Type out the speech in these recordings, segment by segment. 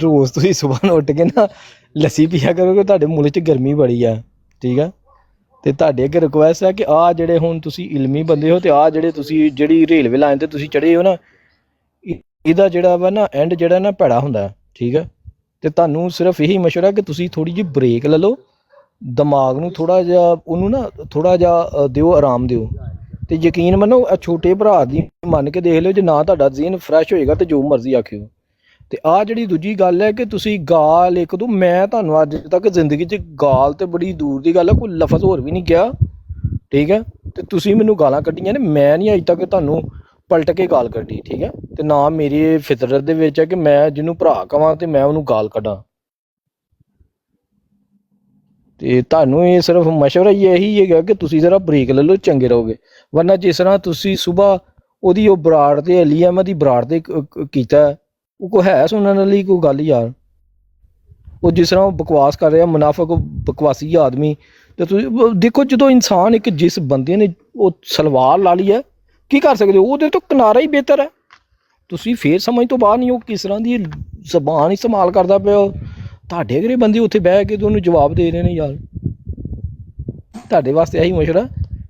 रोज़ तुसीं सुबह ਨੂੰ ਉੱਠ ਕੇ ਨਾ ਲੱਸੀ ਪੀਆ ਕਰੋਗੇ, ਤੁਹਾਡੇ ਮੁੱਲ 'ਚ ਗਰਮੀ ਬੜੀ ਆ, ਠੀਕ ਆ। ਤੇ ਤੁਹਾਡੇ ਅੱਗੇ ਰਿਕੁਐਸਟ ਹੈ ਕਿ ਆਹ ਜਿਹੜੇ ਹੁਣ ਤੁਸੀਂ ਇਲਮੀ ਬੰਦੇ ਹੋ, ਤੇ ਆਹ ਜਿਹੜੇ ਤੁਸੀਂ ਜਿਹੜੀ ਰੇਲਵੇ ਲਾਈਨ ਤੇ ਤੁਸੀਂ ਚੜ੍ਹੇ ਹੋ ਨਾ, ਇਹਦਾ ਜਿਹੜਾ ਵਾ ਨਾ ਐਂਡ ਜਿਹੜਾ ਨਾ ਭੈੜਾ ਹੁੰਦਾ, ਠੀਕ ਆ। ਤੇ ਤੁਹਾਨੂੰ ਸਿਰਫ ਇਹੀ ਮਸ਼ਵਰਾ ਕਿ ਤੁਸੀਂ ਥੋੜ੍ਹੀ ਜਿਹੀ ਬ੍ਰੇਕ ਲੈ ਲਓ, ਦਿਮਾਗ ਨੂੰ ਥੋੜ੍ਹਾ ਜਿਹਾ ਉਹਨੂੰ ਨਾ ਥੋੜ੍ਹਾ ਜਿਹਾ ਦਿਓ, ਆਰਾਮ ਦਿਓ। ਤੇ ਯਕੀਨ ਮੰਨੋ, ਛੋਟੇ ਭਰਾ ਦੀ ਮੰਨ ਕੇ ਦੇਖ ਲਿਓ, ਜੇ ਨਾ ਤੁਹਾਡਾ ਜ਼ਹਨ ਫਰੈਸ਼ ਹੋਏਗਾ ਤੇ ਜੋ ਮਰਜ਼ੀ ਆਖਿਓ। ਤੇ ਆਹ ਜਿਹੜੀ ਦੂਜੀ ਗੱਲ ਹੈ ਕਿ ਤੁਸੀਂ ਗਾਲ ਇੱਕ ਦੋ, ਮੈਂ ਤੁਹਾਨੂੰ ਅੱਜ ਤੱਕ ਜ਼ਿੰਦਗੀ 'ਚ ਗਾਲ ਤੇ ਬੜੀ ਦੂਰ ਦੀ ਗੱਲ ਹੈ, ਕੋਈ ਲਫ਼ਜ਼ ਹੋਰ ਵੀ ਨਹੀਂ ਕਿਹਾ, ਠੀਕ ਹੈ। ਤੇ ਤੁਸੀਂ ਮੈਨੂੰ ਗਾਲਾਂ ਕੱਢੀਆਂ ਨੇ, ਮੈਂ ਨਹੀਂ ਅੱਜ ਤੱਕ ਤੁਹਾਨੂੰ ਪਲਟ ਕੇ ਗਾਲ ਕੱਢੀ, ਠੀਕ ਹੈ। ਤੇ ਨਾ ਮੇਰੀ ਫਿਤਰਤ ਦੇ ਵਿੱਚ ਹੈ ਕਿ ਮੈਂ ਜਿਹਨੂੰ ਭਰਾ ਕਹਾਂ ਤੇ ਮੈਂ ਉਹਨੂੰ ਗਾਲ ਕੱਢਾਂ। ਤੇ ਤੁਹਾਨੂੰ ਇਹ ਸਿਰਫ ਮਸ਼ਵਰਾ ਹੀ ਇਹੀ ਹੈਗਾ ਕਿ ਤੁਸੀਂ ਜ਼ਰਾ ਬ੍ਰੇਕ ਲੈ ਲਓ, ਚੰਗੇ ਰਹੋਗੇ। ਵਰਨਾ ਜਿਸ ਤਰ੍ਹਾਂ ਤੁਸੀਂ ਸੁਬਾਹ ਉਹਦੀ ਉਹ ਬਰਾੜ ਤੇ ਅਲੀ ਅਹਿਮਦ ਦੀ ਬਰਾੜ ਤੇ ਕੀਤਾ, ਉਹ ਕੋਈ ਹੈ ਸੁਣਨ ਵਾਲੀ ਕੋਈ ਗੱਲ ਯਾਰ। ਉਹ ਜਿਸ ਤਰ੍ਹਾਂ ਉਹ ਬਕਵਾਸ ਕਰ ਰਿਹਾ, ਮੁਨਾਫਕ ਬਕਵਾਸੀ ਆਦਮੀ। ਤੇ ਤੁਸੀਂ ਦੇਖੋ, ਜਦੋਂ ਇਨਸਾਨ ਇੱਕ ਜਿਸ ਬੰਦੇ ਨੇ ਉਹ ਸਲਵਾਰ ਲਾ ਲਈ ਹੈ, ਕੀ ਕਰ ਸਕਦੇ ਹੋ, ਉਹਦੇ ਤੋਂ ਕਿਨਾਰਾ ਹੀ ਬਿਹਤਰ ਹੈ। ਤੁਸੀਂ ਫੇਰ ਸਮਝ ਤੋਂ ਬਾਹਰ ਨਹੀਂ ਹੋ ਕਿਸ ਤਰ੍ਹਾਂ ਦੀ ਜ਼ਬਾਨ ਇਸਤੇਮਾਲ ਕਰਦਾ ਪਿਆ ਹੋ। ਤੁਹਾਡੇ ਅਗਰੇ ਬੰਦੇ ਉੱਥੇ ਬਹਿ ਕੇ ਤੁਹਾਨੂੰ ਜਵਾਬ ਦੇ ਰਹੇ ਨੇ ਯਾਰ। ਤੁਹਾਡੇ ਵਾਸਤੇ ਇਹੀ ਮਸ਼ਵਰਾ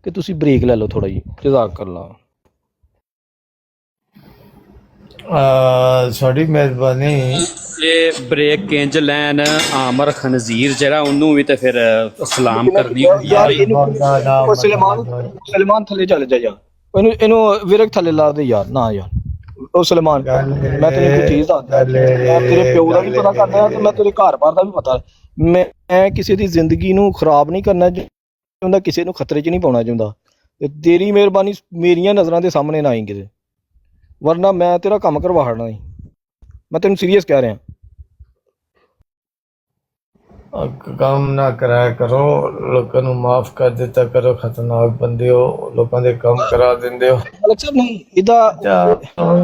ਕਿ ਤੁਸੀਂ ਬ੍ਰੇਕ ਲੈ ਲਓ ਥੋੜ੍ਹਾ ਜੀ, ਜਜ਼ਾਕੱਲਾ। ਸਾਡੀ ਮਿਹਰਬਾਨੀ। ਇਹ ਬ੍ਰੇਕ ਕਿੰਜ ਲੈਣ ਆਮਰ ਖਨਜ਼ੀਰ ਜਿਹੜਾ, ਉਹਨੂੰ ਵੀ ਤੇ ਫਿਰ ਸਲਾਮ ਕਰਨੀ ਹੁੰਦੀ ਯਾਰ। ਹੈ। ਇਹਨੂੰ ਸਲਮਾਨ ਥੱਲੇ ਚੱਲ ਜਾ ਯਾਰ, ਇਹਨੂੰ ਵਿਰਕ ਥੱਲੇ ਲਾ ਦੇ ਯਾਰ। ਨਾ ਯਾਰ ਉਹ ਸਲਮਾਨ, ਮੈਂ ਤੈਨੂੰ ਕੋਈ ਚੀਜ਼ ਦੱਸਦਾ, ਮੈਂ ਤੇਰੇ ਪਿਓ ਦਾ ਵੀ ਪਤਾ ਕਰਦਾ ਤੇ ਮੈਂ ਤੇਰੇ ਘਰ ਬਾਰ ਦਾ ਵੀ ਪਤਾ। ਮੈਂ ਕਿਸੇ ਦੀ ਜ਼ਿੰਦਗੀ ਨੂੰ ਖਰਾਬ ਨਹੀਂ ਕਰਨਾ ਚਾਹੁੰਦਾ, ਕਿਸੇ ਨੂੰ ਖਤਰੇ 'ਚ ਨਹੀਂ ਪਾਉਣਾ ਚਾਹੁੰਦਾ। ਤੇ ਤੇਰੀ ਮਿਹਰਬਾਨੀ ਮੇਰੀਆਂ ਨਜ਼ਰਾਂ ਦੇ ਸਾਹਮਣੇ ਨਾ ਆਈ ਕਿਤੇ, ਵਰਨਾ ਮੈਂ ਤੇਰਾ ਕੰਮ ਕਰਵਾ ਹੜਨਾ ਨਹੀਂ। ਮੈਂ ਤੈਨੂੰ ਸੀਰੀਅਸ ਕਹਿ ਰਿਹਾ। ਕੰਮ ਨਾ ਕਰਾਇਆ ਕਰੋ, ਲੋਕਾਂ ਨੂੰ ਮਾਫ ਕਰ ਦਿੱਤਾ ਕਰੋ। ਖਤਰਨਾਕ ਬੰਦੇ ਹੋ, ਲੋਕਾਂ ਦੇ ਕੰਮ ਕਰਾ ਦਿੰਦੇ ਹੋ। ਮਲਕ ਸਾਹਿਬ ਨਹੀਂ ਇਹਦਾ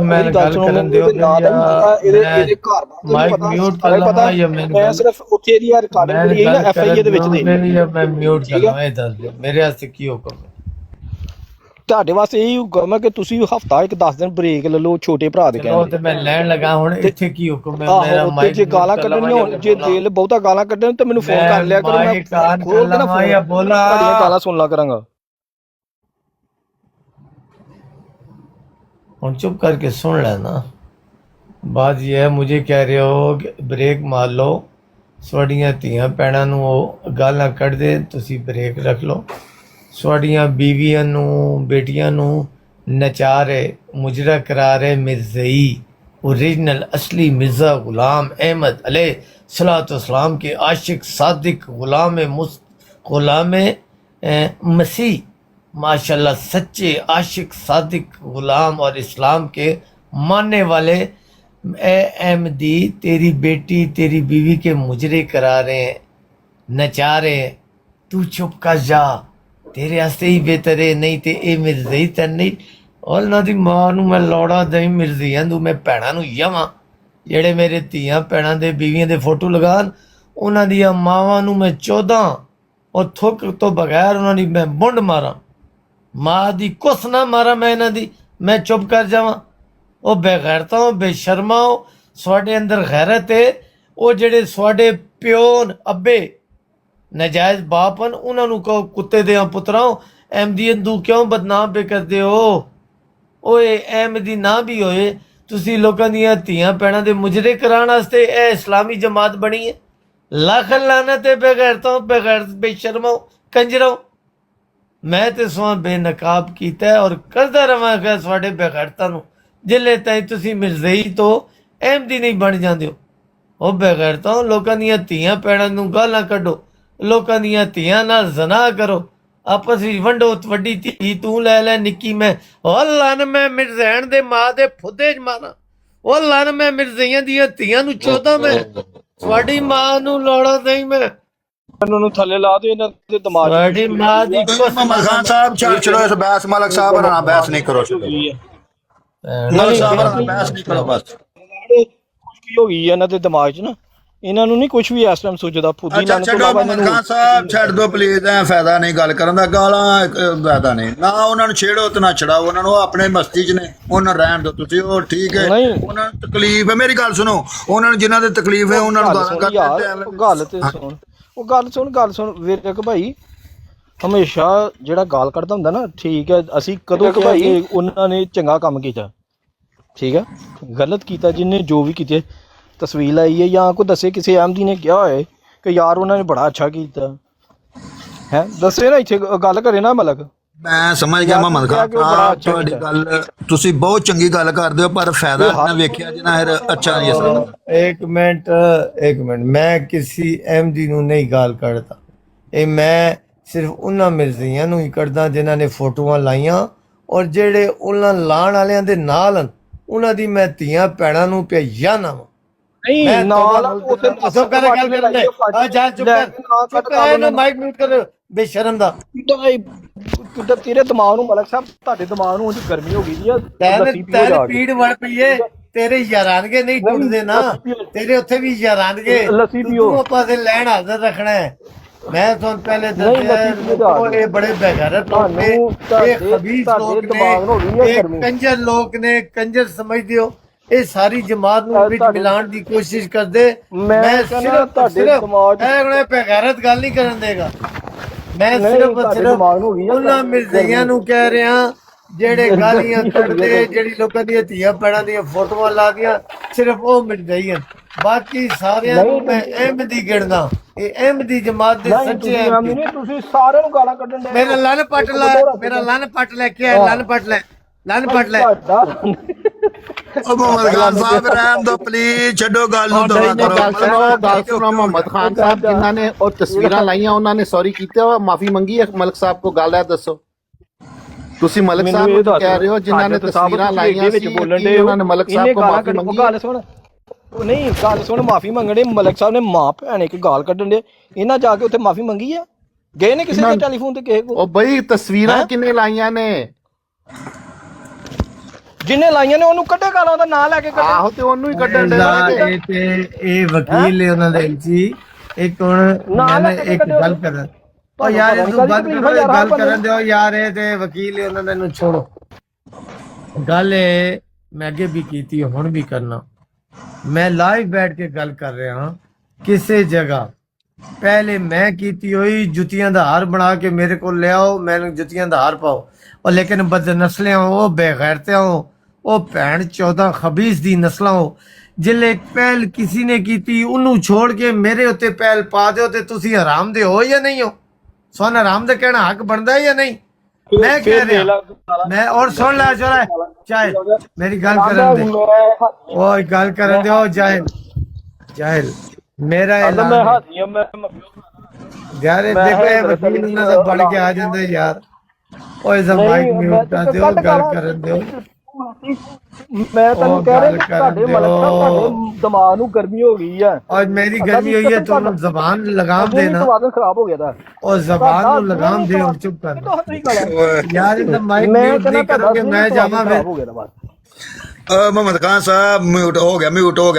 ਮੈਂ ਗੱਲ ਕਰਨ ਦਿਓ, ਇਹਦੇ ਘਰ ਮਾਈਕ ਮਿਊਟ ਕਰ ਲਵਾਂ ਜਾਂ ਮੈਂ ਸਿਰਫ ਉੱਥੇ ਦੀ ਰਿਕਾਰਡਿੰਗ ਜਿਹੜੀ ਹੈ ਨਾ FIA ਦੇ ਵਿੱਚ ਦੇ ਮੈਂ ਮਿਊਟ ਕਰ ਲਵਾਂ। ਇਹ ਦੱਸ ਦਿਓ ਮੇਰੇ ਵਾਸਤੇ ਕੀ ਹੁਕਮ ਹੈ। ਤੁਹਾਡੇ ਵਾਸਤੇ ਇਹੀ ਹੁਕਮ ਹੈ ਕਿ ਤੁਸੀਂ ਹਫਤਾ 10 ਦਿਨ ਬ੍ਰੇਕ ਲੈ ਲਓ, ਛੋਟੇ ਭਰਾ ਦੇ ਕਹਿੰਦੇ। ਤੇ ਮੈਂ ਲੈਣ ਲੱਗਾ ਹੁਣ, ਇੱਥੇ ਕੀ ਹੁਕਮ ਹੈ ਮੇਰਾ? ਮਾਈਕ ਜੇ ਗਾਲਾਂ ਕੱਢਣੀਆਂ ਹੋਣ, ਜੇ ਦਿਲ ਬਹੁਤਾ ਗਾਲਾਂ ਕੱਢਣ ਤੇ ਮੈਨੂੰ ਫੋਨ ਕਰ ਲਿਆ ਕਰੋ, ਮੈਂ ਖੋਲ ਕੇ ਨਾ ਫੋਨ ਤੁਹਾਡੀਆਂ ਗਾਲਾਂ ਸੁਣ ਲਾ ਕਰਾਂਗਾ। ਹੁਣ ਚੁੱਪ करके सुन लेना। बात यह है, मुझे कह रहे हो कि ब्रेक मार लो, ਤੁਹਾਡੀਆਂ ਧੀਆਂ ਭੈਣਾਂ ਨੂੰ ਉਹ ਗਾਲਾਂ ਕੱਢਦੇ, ਤੁਸੀਂ ਬ੍ਰੇਕ ਰੱਖ ਲਓ। ਤੁਹਾਡੀਆਂ ਬੀਵੀਆਂ ਨੂੰ, ਬੇਟੀਆਂ ਨੂੰ ਨਚਾ ਰਹੇ, ਮੁਜਰਾ ਕਰਾ ਰਹੇ मिर्ज़ई, ओरिजिनल असली मिर्ज़ा ग़ुलाम अहमद अलैहिस्सलाम के आशिक सादिक ग़ुलाम मसीह, माशाल्लाह सच्चे आशिक सादिक ग़ुलाम और इस्लाम के मानने वाले अहमदी, तेरी बेटी तेरी बीवी के मुजरे करा रहे हैं, नचा रहे हैं। तू चुप कर जा, तेरे वास्ते ही बेहतर है। नहीं तो ये मिर्ज़ई तैन नहीं, और उन्हों की माँ नूं मैं लौड़ा दई मिर्ज़ियां नूं मैं भैणां नूं जावां, ਜਿਹੜੇ ਮੇਰੇ ਧੀਆਂ ਭੈਣਾਂ ਦੇ ਬੀਵੀਆਂ ਦੇ ਫੋਟੋ ਲਗਾਉਣ, ਉਹਨਾਂ ਦੀਆਂ ਮਾਵਾਂ ਨੂੰ ਮੈਂ 14 ਔਰ ਥੁੱਕ ਤੋਂ ਬਗੈਰ ਉਹਨਾਂ ਦੀ ਮੈਂ ਬੁੰਡ ਮਾਰਾਂ, ਮਾਂ ਦੀ ਕੁਸ ਨਾ ਮਾਰਾਂ ਮੈਂ ਇਹਨਾਂ ਦੀ, ਮੈਂ ਚੁੱਪ ਕਰ ਜਾਵਾਂ। ਉਹ ਬੇਗੈਰਤਾਂ, ਬੇਸ਼ਰਮਾਂ, ਤੁਹਾਡੇ ਅੰਦਰ ਗੈਰਤ ਹੈ। ਉਹ ਜਿਹੜੇ ਤੁਹਾਡੇ ਪਿਓ ਅੱਬੇ ਨਾਜਾਇਜ਼ ਬਾਪ ਹਨ, ਉਹਨਾਂ ਨੂੰ ਕਹੋ ਕੁੱਤੇ ਦੇ ਪੁੱਤਰਾਂ, ਅਹਿਮਦੀ ਹਿੰਦੂ ਕਿਉਂ ਬਦਨਾਮ ਪੇ ਕਰਦੇ ਹੋ? ਓਏ ਅਹਿਮਦੀ ਨਾ ਵੀ ਹੋਏ, ਤੁਸੀਂ ਲੋਕਾਂ ਦੀਆਂ ਧੀਆਂ ਭੈਣਾਂ ਦੇ ਮੁਜਰੇ ਕਰਾਉਣ ਵਾਸਤੇ ਇਹ ਇਸਲਾਮੀ ਜਮਾਤ ਬਣੀ ਹੈ। ਲੱਖ ਲਾਨਤ ਹੈ ਬੇਗੈਰਤਾਂ, ਬੇਗੈਰਤ, ਬੇਸ਼ਰਮਾਂ, ਕੰਜਰਾਂ। ਮੈਂ ਤੇ ਸਵਾਂ ਬੇਨਕਾਬ ਕੀਤਾ ਔਰ ਕਰਦਾ ਰਵਾਂਗਾ ਤੁਹਾਡੇ ਬੇਗੈਰਤਾਂ ਨੂੰ, ਜਿਲੇ ਤਾਈਂ ਤੁਸੀਂ ਮਿਰਜ਼ਈ ਤੋਂ ਅਹਿਮਦੀ ਨਹੀਂ ਬਣ ਜਾਂਦੇ ਹੋ। ਉਹ ਬੇਗੈਰਤਾਂ, ਲੋਕਾਂ ਦੀਆਂ ਧੀਆਂ ਭੈਣਾਂ ਨੂੰ ਗਾਲਾਂ ਕੱਢੋ, ਲੋਕਾਂ ਦੀਆਂ ਧੀਆਂ ਨਾਲ ਜ਼ਨਾ ਕਰੋ, ਆਪਸ ਵਿੱਚ ਵੰਡੋ। ਵੱਡੀ ਧੀ ਤੂੰ ਲੈ ਲੈ, ਨਿੱਕੀ ਮੈਂ। ਉਹ ਲਨ ਮੈਂ ਮਿਰਜ਼ੈਣ ਦੇ ਮਾਂ ਦੇ ਫੁੱਦੇ 'ਚ ਮਾਰਾਂ, ਉਹ ਲਨ ਮੈਂ ਮਿਰਜ਼ਈਆਂ ਦੀਆਂ ਧੀਆਂ ਨੂੰ 14 ਮੈਂ, ਤੁਹਾਡੀ ਮਾਂ ਨੂੰ ਲੋੜਾ ਨਹੀਂ ਮੈਂ। ਨੂੰ ਥੱਲੇ ਲਾ ਦੇ, ਇਹਨਾਂ ਦੇ ਦਿਮਾਗ ਤੁਹਾਡੀ ਮਾਂ ਦੀ ਮਲਕ ਖਾਨ ਸਾਹਿਬ ਚਲੋ ਇਸ ਬਹਿਸ, ਮਲਕ ਸਾਹਿਬ ਨਾਲ ਬਹਿਸ ਨਹੀਂ ਕਰੋ। ਮਲਕ ਸਾਹਿਬ ਨਾਲ ਬਹਿਸ ਨਹੀਂ ਕਰੋ ਬਸ। ਖੁਸ਼ਕੀ ਹੋ ਗਈ ਇਹਨਾਂ ਦੇ ਦਿਮਾਗ 'ਚ ਨਾ, ਇਹਨਾਂ ਨੂੰ ਨਹੀਂ ਕੁਝ ਵੀ ਇਸ ਟਾਈਮ ਸੋਚਦਾ ਫੁੱਦੀ ਅੱਛਾ ਲਾਣ ਤੋਂ ਛੱਡੋ ਇਲਾਵਾ ਮੁਹੰਮਦ ਇਹਨਾਂ ਖਾਨ ਸਾਹਿਬ, ਛੱਡ ਦੋ ਪਲੀਜ਼, ਐ ਫਾਇਦਾ ਨਹੀਂ ਗੱਲ ਕਰਨ ਦਾ, ਗਾਲਾਂ ਫਾਇਦਾ ਨਹੀਂ ਨਾ, ਉਹਨਾਂ ਨੂੰ ਛੇੜੋ ਤੇ ਨਾ ਛੜਾਓ ਉਹਨਾਂ ਨੂੰ, ਉਹ ਆਪਣੇ ਮਸਤੀ 'ਚ ਨੇ, ਉਹਨਾਂ ਨੂੰ ਰਹਿਣ ਦਿਓ ਤੁਸੀਂ, ਉਹ ਠੀਕ ਹੈ, ਨਹੀਂ। ਉਹਨਾਂ ਨੂੰ ਤਕਲੀਫ ਹੈ, ਮੇਰੀ ਗੱਲ ਸੁਣੋ, ਉਹਨਾਂ ਨੂੰ ਜਿਨ੍ਹਾਂ ਦੇ ਤਕਲੀਫ ਹੈ ਉਹਨਾਂ ਨੂੰ ਗੱਲ ਗਾਲਾਂ ਸੁਣ ਕੱਢਦੇ ਯਾਰ, ਤੇ ਉਹ ਗੱਲ ਤੇ ਸੁਣ, ਉਹ ਗੱਲ ਸੁਣ ਵੀਰ ਭਾਈ, ਹਮੇਸ਼ਾ ਜਿਹੜਾ ਗਾਲ ਕੱਢਦਾ ਹੁੰਦਾ ਨਾ, ਠੀਕ ਹੈ, ਅਸੀਂ ਕਦੋਂ ਕਿ ਭਾਈ ਉਹਨਾਂ ਨੇ ਚੰਗਾ ਕੰਮ ਕੀਤਾ, ਠੀਕ ਹੈ, ਗਲਤ ਕੀਤਾ ਜਿਹਨੇ ਜੋ ਵੀ ਕੀਤੇ, ਤਸਵੀਰ ਲਾਈ ਹੈ ਜਾਂ ਕੋਈ ਦੱਸੇ ਕਿਸੇ ਅਹਿਮਦੀ ਨੇ ਕਿਹਾ ਹੋਏ ਕਿ ਯਾਰ ਉਹਨਾਂ ਨੇ ਬੜਾ ਅੱਛਾ ਕੀਤਾ ਹੈ, ਦੱਸੇ ਨਾ ਇੱਥੇ ਗੱਲ ਕਰੇ ਨਾ ਮਲਕ। ਮੈਂ ਸਮਝ ਗਿਆ ਮੁਹੰਮਦ ਖਾਨ ਸਾਹਿਬ, ਤੁਹਾਡੀ ਗੱਲ ਤੁਸੀਂ ਬਹੁਤ ਚੰਗੀ ਗੱਲ ਕਰਦੇ ਹੋ, ਪਰ ਫਾਇਦਾ ਨਾ ਵੇਖਿਆ ਜਿਨਾ ਫਿਰ ਅੱਛਾ ਨਹੀਂ ਅਸਰ। ਇੱਕ ਮਿੰਟ ਮੈਂ ਕਿਸੇ ਅਹਿਮਦੀ ਨੂੰ ਨਹੀਂ ਗਾਲ ਕੱਢਦਾ, ਇਹ ਮੈਂ ਸਿਰਫ ਉਹਨਾਂ ਮਿਰਜ਼ੀਆਂ ਨੂੰ ਹੀ ਕੱਢਦਾ ਜਿਨ੍ਹਾਂ ਨੇ ਫੋਟੋਆਂ ਲਾਈਆਂ, ਔਰ ਜਿਹੜੇ ਉਹਨਾਂ ਲਾਣ ਵਾਲਿਆਂ ਦੇ ਨਾਲ ਹਨ ਉਹਨਾਂ ਦੀ ਮੈਂ ਧੀਆਂ ਭੈਣਾਂ ਨੂੰ ਭੇਜਿਆ ਨਾ ਨਹੀਂ ਨਾਲ ਉਥੇ ਚੁੱਪ ਕਰ ਗੱਲ ਕਰਨ ਦੇ, ਆ ਜਾ ਚੁੱਪ ਕਰ ਇਹਨੂੰ ਮਾਈਕ ਮਿਊਟ ਕਰ ਬੇਸ਼ਰਮ ਦਾ। ਕਿੱਦਾਂ ਤੇਰੇ ਦਿਮਾਗ ਨੂੰ ਮਲਕ ਸਾਹਿਬ, ਤੁਹਾਡੇ ਦਿਮਾਗ ਨੂੰ ਉਹਦੀ ਗਰਮੀ ਹੋ ਗਈ ਆ, ਤੈਨੂੰ ਪੀੜ ਵੜ ਪਈ ਏ, ਤੇਰੇ ਯਾਰਾਨਗੇ ਨਹੀਂ ਟੁੱਟਦੇ ਨਾ, ਤੇਰੇ ਉੱਥੇ ਵੀ ਯਾਰਾਨਗੇ, ਤੂੰ ਆਪਾਂ ਦੇ ਲੈਣ ਹਾਜ਼ਰ ਰੱਖਣਾ ਹੈ। ਮੈਂ ਤੁਹਾਨੂੰ ਪਹਿਲੇ ਦੱਸਿਆ ਇਹ ਬੜੇ ਬੇਗੈਰਤ ਲੋਕ ਨੇ, ਇਹ ਖਬੀਸ ਲੋਕ ਨੇ, ਇਹ ਕੰਜਰ ਲੋਕ ਨੇ, ਕੰਜਰ ਸਮਝਦੇ ਹੋ, ਇਹ ਸਾਰੀ ਜਮਾਤ ਨੂੰ ਵਿੱਚ ਮਿਲਾਉਣ ਦੀ ਕੋਸ਼ਿਸ਼ ਕਰਦੇ। ਮੈਂ ਸਿਰਫ ਬੇਗੈਰਤ ਗੱਲ ਨਹੀਂ ਕਰਨ ਦੇਗਾ, ਮੈਂ ਸਿਰਫ ਉਹਨਾਂ ਮਿਰਜ਼ੀਆਂ ਨੂੰ ਕਹਿ ਰਿਹਾ ਜਿਹੜੇ ਗਾਲੀਆਂ ਕੱਢਦੇ, ਜਿਹੜੀ ਲੋਕਾਂ ਦੀਆਂ ਧੀਆਂ ਭੈਣਾਂ ਦੀਆਂ ਫੋਟੋਆਂ ਲਾ ਦੀਆਂ, ਸਿਰਫ ਉਹ ਮਿਰਜ਼ੀਆਂ, ਬਾਕੀ ਸਾਰਿਆਂ ਨੂੰ ਮੈਂ ਅਹਿਮਦੀ ਗਿਣਦਾ, ਇਹ ਅਹਿਮਦੀ ਜਮਾਤ ਦੇ ਸੱਚੇ ਅਹਿਮਦੀ। ਤੁਸੀਂ ਸਾਰਿਆਂ ਨੂੰ ਗਾਲਾਂ ਕੱਢਣ ਦੇ, ਮੇਰਾ ਲੰਨ ਪੱਟ ਲੈ, ਮੇਰਾ ਲੰਨ ਪੱਟ ਲੈ ਕੇ ਆਇਆ, ਲੰਨ ਪੱਟ ਲੈ, ਲੰਨ ਪੱਟ ਲੈ। ਉਹ ਮੁਹੰਮਦ ਖਾਨ ਸਾਹਿਬ ਰਹਿਣ ਦਿਓ ਪਲੀਜ਼, ਛੱਡੋ ਗੱਲ ਨੂੰ, ਦੁਆ ਕਰੋ। ਗੱਲ ਸੁਣੋ ਮੁਹੰਮਦ ਖਾਨ ਸਾਹਿਬ, ਜਿਨ੍ਹਾਂ ਨੇ ਉਹ ਤਸਵੀਰਾਂ ਲਾਈਆਂ ਉਹਨਾਂ ਨੇ ਸੌਰੀ ਕੀਤੇ ਹੋ, ਮਾਫੀ ਮੰਗੀ ਹੈ ਮਲਕ ਸਾਹਿਬ ਕੋ, ਗੱਲ ਹੈ ਦੱਸੋ। ਤੁਸੀਂ ਮਲਕ ਸਾਹਿਬ ਨੂੰ ਕਹਿ ਰਹੇ ਹੋ ਜਿਨ੍ਹਾਂ ਨੇ ਤਸਵੀਰਾਂ ਲਾਈਆਂ ਸੀ, ਉਹਨਾਂ ਨੇ ਮਲਕ ਸਾਹਿਬ ਕੋ ਮਾਫੀ ਮੰਗੀ? ਗੱਲ ਸੁਣ, ਨਹੀਂ ਗੱਲ ਸੁਣ, ਮਾਫੀ ਮੰਗਣੇ ਮਲਕ ਸਾਹਿਬ ਨੇ ਮਾਂ ਭੈਣ ਇੱਕ ਗਾਲ ਕੱਢਣ ਦੇ, ਇਹਨਾਂ ਜਾ ਕੇ ਉੱਥੇ ਮਾਫੀ ਮੰਗੀ ਆ, ਗਏ ਨੇ ਕਿਸੇ ਦੇ ਟੈਲੀਫੋਨ ਤੇ ਕਿਸੇ ਕੋ? ਉਹ ਬਈ ਤਸਵੀਰਾਂ ਕਿੰਨੇ ਲਾਈਆਂ ਨੇ, ਜਿੰਨੇ ਲਾਈਆਂ ਨੇ ਉਹਨੂੰ ਕੱਢੇ ਗਾਲਾਂ ਦਾ ਨਾਂ ਲੈ ਕੇ ਕੱਢੇ। ਆਹੋ ਤੇ ਉਹਨੂੰ ਹੀ ਕੱਢਣ ਦੇ ਇਹ ਵਕੀਲ ਨੇ ਉਹਨਾਂ ਦੇ ਜੀ। ਇੱਕ ਹੁਣ ਮੈਂ ਇੱਕ ਗੱਲ ਕਰਾਂ, ਉਹ ਯਾਰ ਇਹਨੂੰ ਬੰਦ ਕਰੋ, ਗੱਲ ਕਰਨ ਦਿਓ ਯਾਰ, ਇਹ ਤੇ ਵਕੀਲ ਨੇ ਉਹਨਾਂ ਨੇ, ਇਹਨੂੰ ਛੋੜੋ। ਗੱਲ ਇਹ ਮੈਂ ਅੱਗੇ ਵੀ ਕੀਤੀ, ਹੁਣ ਵੀ ਕਰਨਾ, ਮੈਂ ਲਾਈਵ ਬੈਠ ਕੇ ਗੱਲ ਕਰ ਰਿਹਾ ਹਾਂ। ਕਿਸੇ ਜਗ੍ਹਾ ਪਹਿਲੇ ਮੈਂ ਕੀਤੀ ਹੋਈ ਜੁੱਤੀਆਂ ਦਾ ਹਾਰ ਬਣਾ ਕੇ ਮੇਰੇ ਕੋਲ ਲਿਆਓ, ਮੈਨੂੰ ਜੁੱਤੀਆਂ ਦਾ ਹਾਰ ਪਾਓ। और लेकिन बदनस्लियां हो, बेगैरतियां हो, वो भैन 14 खबीस दी नस्लां हो, जिले पहल किसी ने की उन्हों छोड़ के मेरे उत्ते पहल पा दो ते तुसी हराम दे हो या नहीं हो? सोना हराम दे कहना हक बनता है या नहीं? मैं कह रहा मैं और सुन ला चला चाहे मेरी गल करन दे, ओ गल करन दे, ओ जाहिल जाहिल मेरा ऐलान यार देखो ये वकील ना सब बढ़ के आ जांदे यार। ओए सब माइक म्यूट कर दियो, गल करन दियो। मैं तन्नू कह रहा ਤੁਹਾਡੇ ਮਲਕ ਸਾਹਿਬ ਤੁਹਾਡੇ ਦਿਮਾਗ ਨੂੰ ਗਰਮੀ ਹੋ ਗਈ ਹੈ। और मेरी गर्मी हुई है तो जबान लगाम देना, ਤਵਾਜ਼ਨ ਖਰਾਬ ਹੋ ਗਿਆ ਦਾ और जबान ਨੂੰ लगाम दे और चुप कर यार। इतना माइक म्यूट नहीं करोगे मैं जावा फिर। मोहम्मद खान साहब म्यूट हो गया,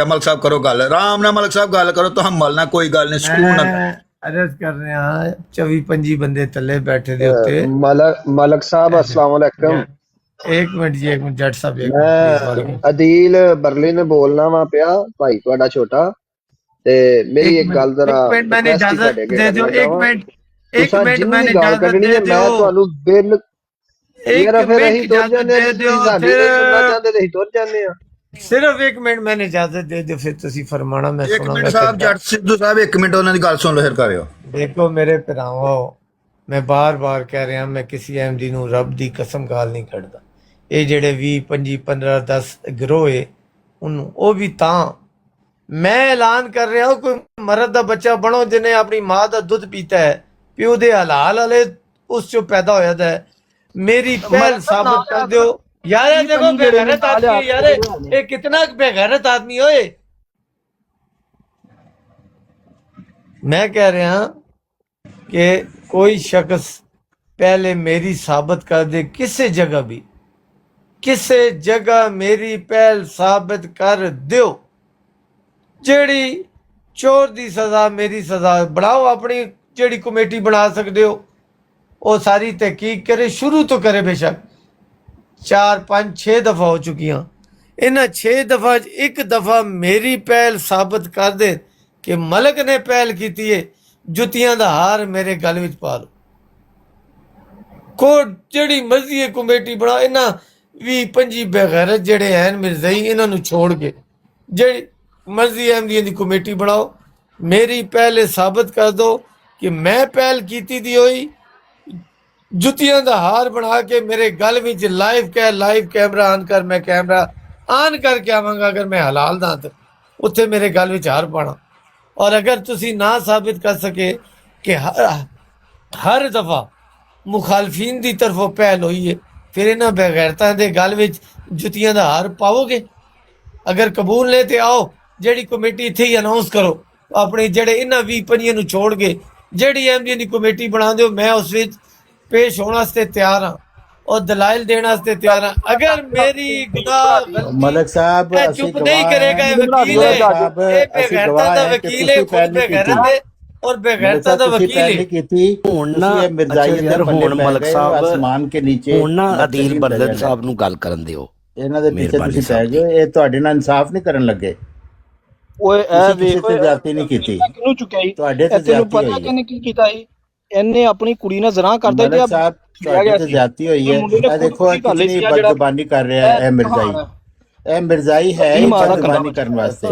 मलक साहब करो गल, आराम ना मलक साहब गल करो, तो हम मलना कोई गल नहीं, सुकून ना। अर्ज कर रहे हैं 24-25 बंदे थले बैठे दे उत्ते। मलक साहब अस्सलाम वालेकुम। एक मिनट जी, एक मिनट जट साहब, एक मैं मिनट। अदील बर्लिन बोलना वा पिया भाई ਤੁਹਾਡਾ ਛੋਟਾ ਤੇ ਮੇਰੀ ਇੱਕ ਗੱਲ ਜ਼ਰਾ एक मिनट मैंने इजाजत दे दो, एक मिनट मैंने इजाजत दे मैं दो, ਤੁਹਾਨੂੰ ਬਿਲ एक फिर ਅਸੀਂ मिनट ਤੁਰ ਜਾਂਦੇ इजाजत दे दो, ਸਾਡੇ ਸੁਣਨਾ ਚਾਹੁੰਦੇ ਤੇ ਅਸੀਂ ਤੁਰ ਜਾਂਦੇ ਆ। सिर्फ एक मिनट मैंने इजाजत दे दो, फिर तुसी फरमाना मैं एक मिनट सुनांगा। साहब जट सिद्धू साहब एक मिनट उन्होंने गल सुन लो फिर करियो। देखो मेरे भरावो, मैं बार बार कह रहा मैं किसी अहमदी नूं रब दी कसम गाल नहीं कढ़दा। ये जेड़े 20 25 15 10 गिरोह है उन्होंने वो भी तां मैं ऐलान कर रहा हूं, कोई मर्द दा बच्चा बनो जिन्हें अपनी मां दा दुध पीता है, प्यो दे हलाल वाले उस चो पैदा होया दा है, मेरी पहल साबित कर दो यार। ये देखो बेगैरत आदमी है यार, ये कितना बेगैरत आदमी हो। मैं कह रहा कि कोई शख्स पहले मेरी साबित कर दे, किसी जगह भी किसी जगह मेरी पहल साबित कर दो, जेड़ी ਚੋਰ ਦੀ ਸਜ਼ਾ ਮੇਰੀ ਸਜ਼ਾ ਬਣਾਓ। ਆਪਣੀ ਜਿਹੜੀ ਕਮੇਟੀ ਬਣਾ ਸਕਦੇ ਹੋ ਉਹ ਸਾਰੀ ਤਹਿਕੀਕ ਕਰੇ, ਸ਼ੁਰੂ ਤੋਂ ਕਰੇ। ਬੇਸ਼ੱਕ 4 5 6 ਦਫਾ ਹੋ ਚੁੱਕੀਆਂ। ਇਹਨਾਂ 6 ਦਫਾ ਇੱਕ ਦਫਾ ਮੇਰੀ ਪਹਿਲ ਸਾਬਤ ਕਰ ਦੇ ਕਿ ਮਲਕ ਨੇ ਪਹਿਲ ਕੀਤੀ ਹੈ, ਜੁੱਤੀਆਂ ਦਾ ਹਾਰ ਮੇਰੇ ਗਲ ਵਿੱਚ ਪਾ ਲਓ। ਕੋਟ ਜਿਹੜੀ ਮਰਜ਼ੀ ਹੈ ਕਮੇਟੀ ਬਣਾ। ਇਹਨਾਂ 20 25 ਬੇਗੈਰਤ ਜਿਹੜੇ ਹਨ ਮਿਰਜ਼ਈ, ਇਹਨਾਂ ਨੂੰ ਛੋੜ ਕੇ ਜਿਹੜੀ ਮਰਜ਼ੀ ਅਹਿਮਦੀਆ ਦੀ ਕਮੇਟੀ ਬਣਾਓ। ਮੇਰੀ ਪਹਿਲੇ ਸਾਬਤ ਕਰ ਦੋ ਕਿ ਮੈਂ ਪਹਿਲ ਕੀਤੀ ਦੀ ਹੋਈ। ਜੁੱਤੀਆਂ ਦਾ ਹਾਰ ਬਣਾ ਕੇ ਮੇਰੇ ਗਲ ਵਿੱਚ ਲਾਈਵ ਕੈਮਰਾ ਆਨ ਕਰ। ਮੈਂ ਕੈਮਰਾ ਆਨ ਕਰਕੇ ਆਵਾਂਗਾ। ਅਗਰ ਮੈਂ ਹਲਾਲ ਦਾ ਤਾਂ ਉੱਥੇ ਮੇਰੇ ਗਲ ਵਿੱਚ ਹਾਰ ਪਾਣਾ। ਔਰ ਅਗਰ ਤੁਸੀਂ ਨਾ ਸਾਬਿਤ ਕਰ ਸਕੇ ਕਿ ਹਰ ਦਫਾ ਮੁਖਾਲਫੀਨ ਦੀ ਤਰਫੋਂ ਪਹਿਲ ਹੋਈ ਹੈ, ਫਿਰ ਇਹਨਾਂ ਬੇਗੈਰਤਾਂ ਦੇ ਗਲ ਵਿੱਚ ਜੁੱਤੀਆਂ ਦਾ ਹਾਰ ਪਾਓਗੇ। ਅਗਰ ਕਬੂਲ ਨੇ ਤੇ ਆਓ ਜਿਹੜੀ ਕਮੇਟੀ ਇੱਥੇ ਹੀ ਅਨਾਉਂਸ ਕਰੋ। ਆਪਣੇ ਜਿਹੜੇ ਇਹਨਾਂ 20 25 ਨੂੰ ਛੋੜ ਕੇ ਜਿਹੜੀ ਅਹਿਮਦੀਆ ਦੀ ਕਮੇਟੀ ਬਣਾ ਦਿਓ। ਮੈਂ ਉਸ ਵਿੱਚ ਪੇਸ਼ ਹੋਣ ਵਾਸਤੇ ਤਿਆਰ ਹਾਂ और दलाइल देने वास्ते तैयार हैं। अगर मेरी गुनाह मलिक साहब चुप नहीं करेगा, ये वकील है, ये बेगैरता दा वकील है, खुद बेगैरत है और बेगैरता दा वकील है। ਹੁਣ ਮਲਕ ਸਾਹਿਬ ਆਸਮਾਨ ਕੇ ਨੀਚੇ ਹੁਣ ਨਾ ਅਦੀਲ ਬਰਦਨ ਸਾਹਿਬ ਨੂੰ ਗੱਲ ਕਰਨ ਦਿਓ। ਇਹਨਾਂ ਦੇ ਪਿੱਛੇ ਤੁਸੀਂ ਪੈ ਜਾਓ। ਇਹ ਤੁਹਾਡੇ ਨਾਲ ਇਨਸਾਫ ਨਹੀਂ ਕਰਨ ਲੱਗੇ। ਓਏ ਇਹ ਵੇਖ ਜਾਤੀ ਨਹੀਂ ਕੀਤੀ, ਕਿਹਨੂੰ ਚੁੱਕਿਆ ਜੀ ਤੁਹਾਡੇ ਤੇ ਤੈਨੂੰ ਜਾਤੀ ਪਤਾ ਹੋਈ ਕਿਹਨੇ ਕੀ ਕੀਤਾ ਜੀ? ਇਹਨੇ ਆਪਣੀ ਕੁੜੀ ਨਾਲ ਜ਼ਰਾ ਕਰਦਾ ਤੇ ਮਲਕ ਸਾਹਿਬ ਤੁਹਾਡੇ ਤੇ ਜਾਤੀ ਹੋਈ ਹੈ। ਇਹ ਦੇਖੋ ਕਿੰਨੀ ਬਦਜ਼ੁਬਾਨੀ ਕਰ ਰਿਹਾ ਹੈ ਇਹ ਮਿਰਜ਼ਾਈ। ਇਹ ਮਿਰਜ਼ਾਈ ਹੈ ਬਦਜ਼ੁਬਾਨੀ ਕਰਨ ਵਾਸਤੇ।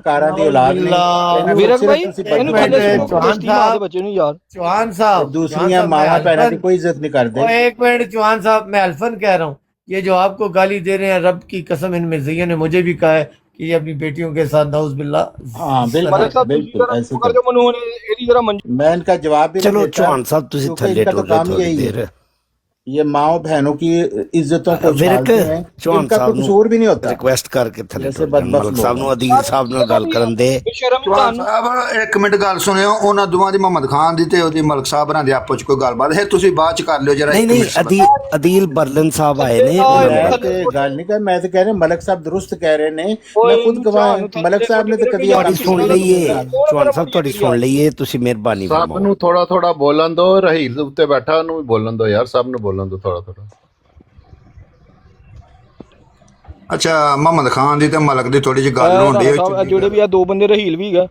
ਕਾਰਾਂ ਦੀ ਔਲਾਦ ਨੇ। ਵੀਰਕ ਭਾਈ ਇਹਨੂੰ ਬੱਚੇ ਨੂੰ ਯਾਰ चौहान साहब दूसरियां मावा बहना की कोई इज्जत नहीं करते। एक मिनट चौहान साहब, मैं अल्फन कह रहा हूँ, ये जो आपको गाली दे रहे हैं, रब की कसम इन मिर्ज़ैया ने मुझे भी कहा है कि ये अपनी बेटियों के साथ नाउज़ बिल्लाह। हाँ बिल्कुल ऐसे मैं इनका जवाब भी चलो चौहान साहब तुसी थल्ले टोले थोड़ी देर। ये माओ बहनों की इज्जतों को विरक चौहान इनका साहब कोई कसूर भी नहीं होता। रिक्वेस्ट करके थल्ले जैसे टोले मलक साहब ਨੂੰ ਅਦੀਲ ਸਾਹਿਬ ਨਾਲ ਗੱਲ ਕਰਨ ਦੇ। ਚੌਹਾਨ ਸਾਹਿਬ ਇੱਕ ਮਿੰਟ ਗੱਲ ਸੁਣਿਓ। ਉਹਨਾਂ ਦੋਵਾਂ ਦੀ ਮੁਹੰਮਦ ਖਾਨ ਦੀ ਤੇ ਉਹਦੀ ਮਲਕ ਸਾਹਿਬ ਨਾਲ ਦੇ ਆਪੋ ਚ ਕੋਈ ਗੱਲਬਾਤ ਹੈ, ਤੁਸੀਂ ਬਾਅਦ ਚ ਕਰ ਲਿਓ ਜਰਾ। ਨਹੀਂ ਨਹੀਂ ਅਦੀਲ ਬਰਦਨ ਸਾਹਿਬ ਆਏ ਨੇ। मैं तो गल नहीं कर, मैं तो कह रहा मलक साहब दुरुस्त कह रहे ने। मैं खुद गवाह। मलक साहब ने तो कभी ਤੁਹਾਡੀ ਸੁਣ ਲਈਏ ਚੌਹਾਨ ਸਾਹਿਬ, ਤੁਹਾਡੀ ਸੁਣ ਲਈਏ, ਤੁਸੀਂ ਮਿਹਰਬਾਨੀ ਸਭ ਫਰਮਾਓ। ਨੂੰ ਥੋੜਾ ਥੋੜਾ ਬੋਲਣ ਦੋ। ਰਹੀਲ ਦੇ ਉੱਤੇ ਬੈਠਾ ਉਹਨੂੰ ਵੀ ਬੋਲਣ ਦੋ ਯਾਰ, ਸਭ ਨੂੰ ਬੋਲਣ ਦੋ ਥੋੜਾ ਥੋੜਾ। ਅੱਛਾ ਮੁਹੰਮਦ ਖਾਨ ਦੀ ਤੇ ਮਲਕ ਦੀ ਥੋੜੀ ਜਿਹੀ ਗੱਲ ਹੁੰਦੀ ਹੈ। ਜਿਹੜੇ ਵੀ ਆ ਦੋ ਬੰਦੇ ਰਹੀਲ ਵੀ ਹੈਗਾ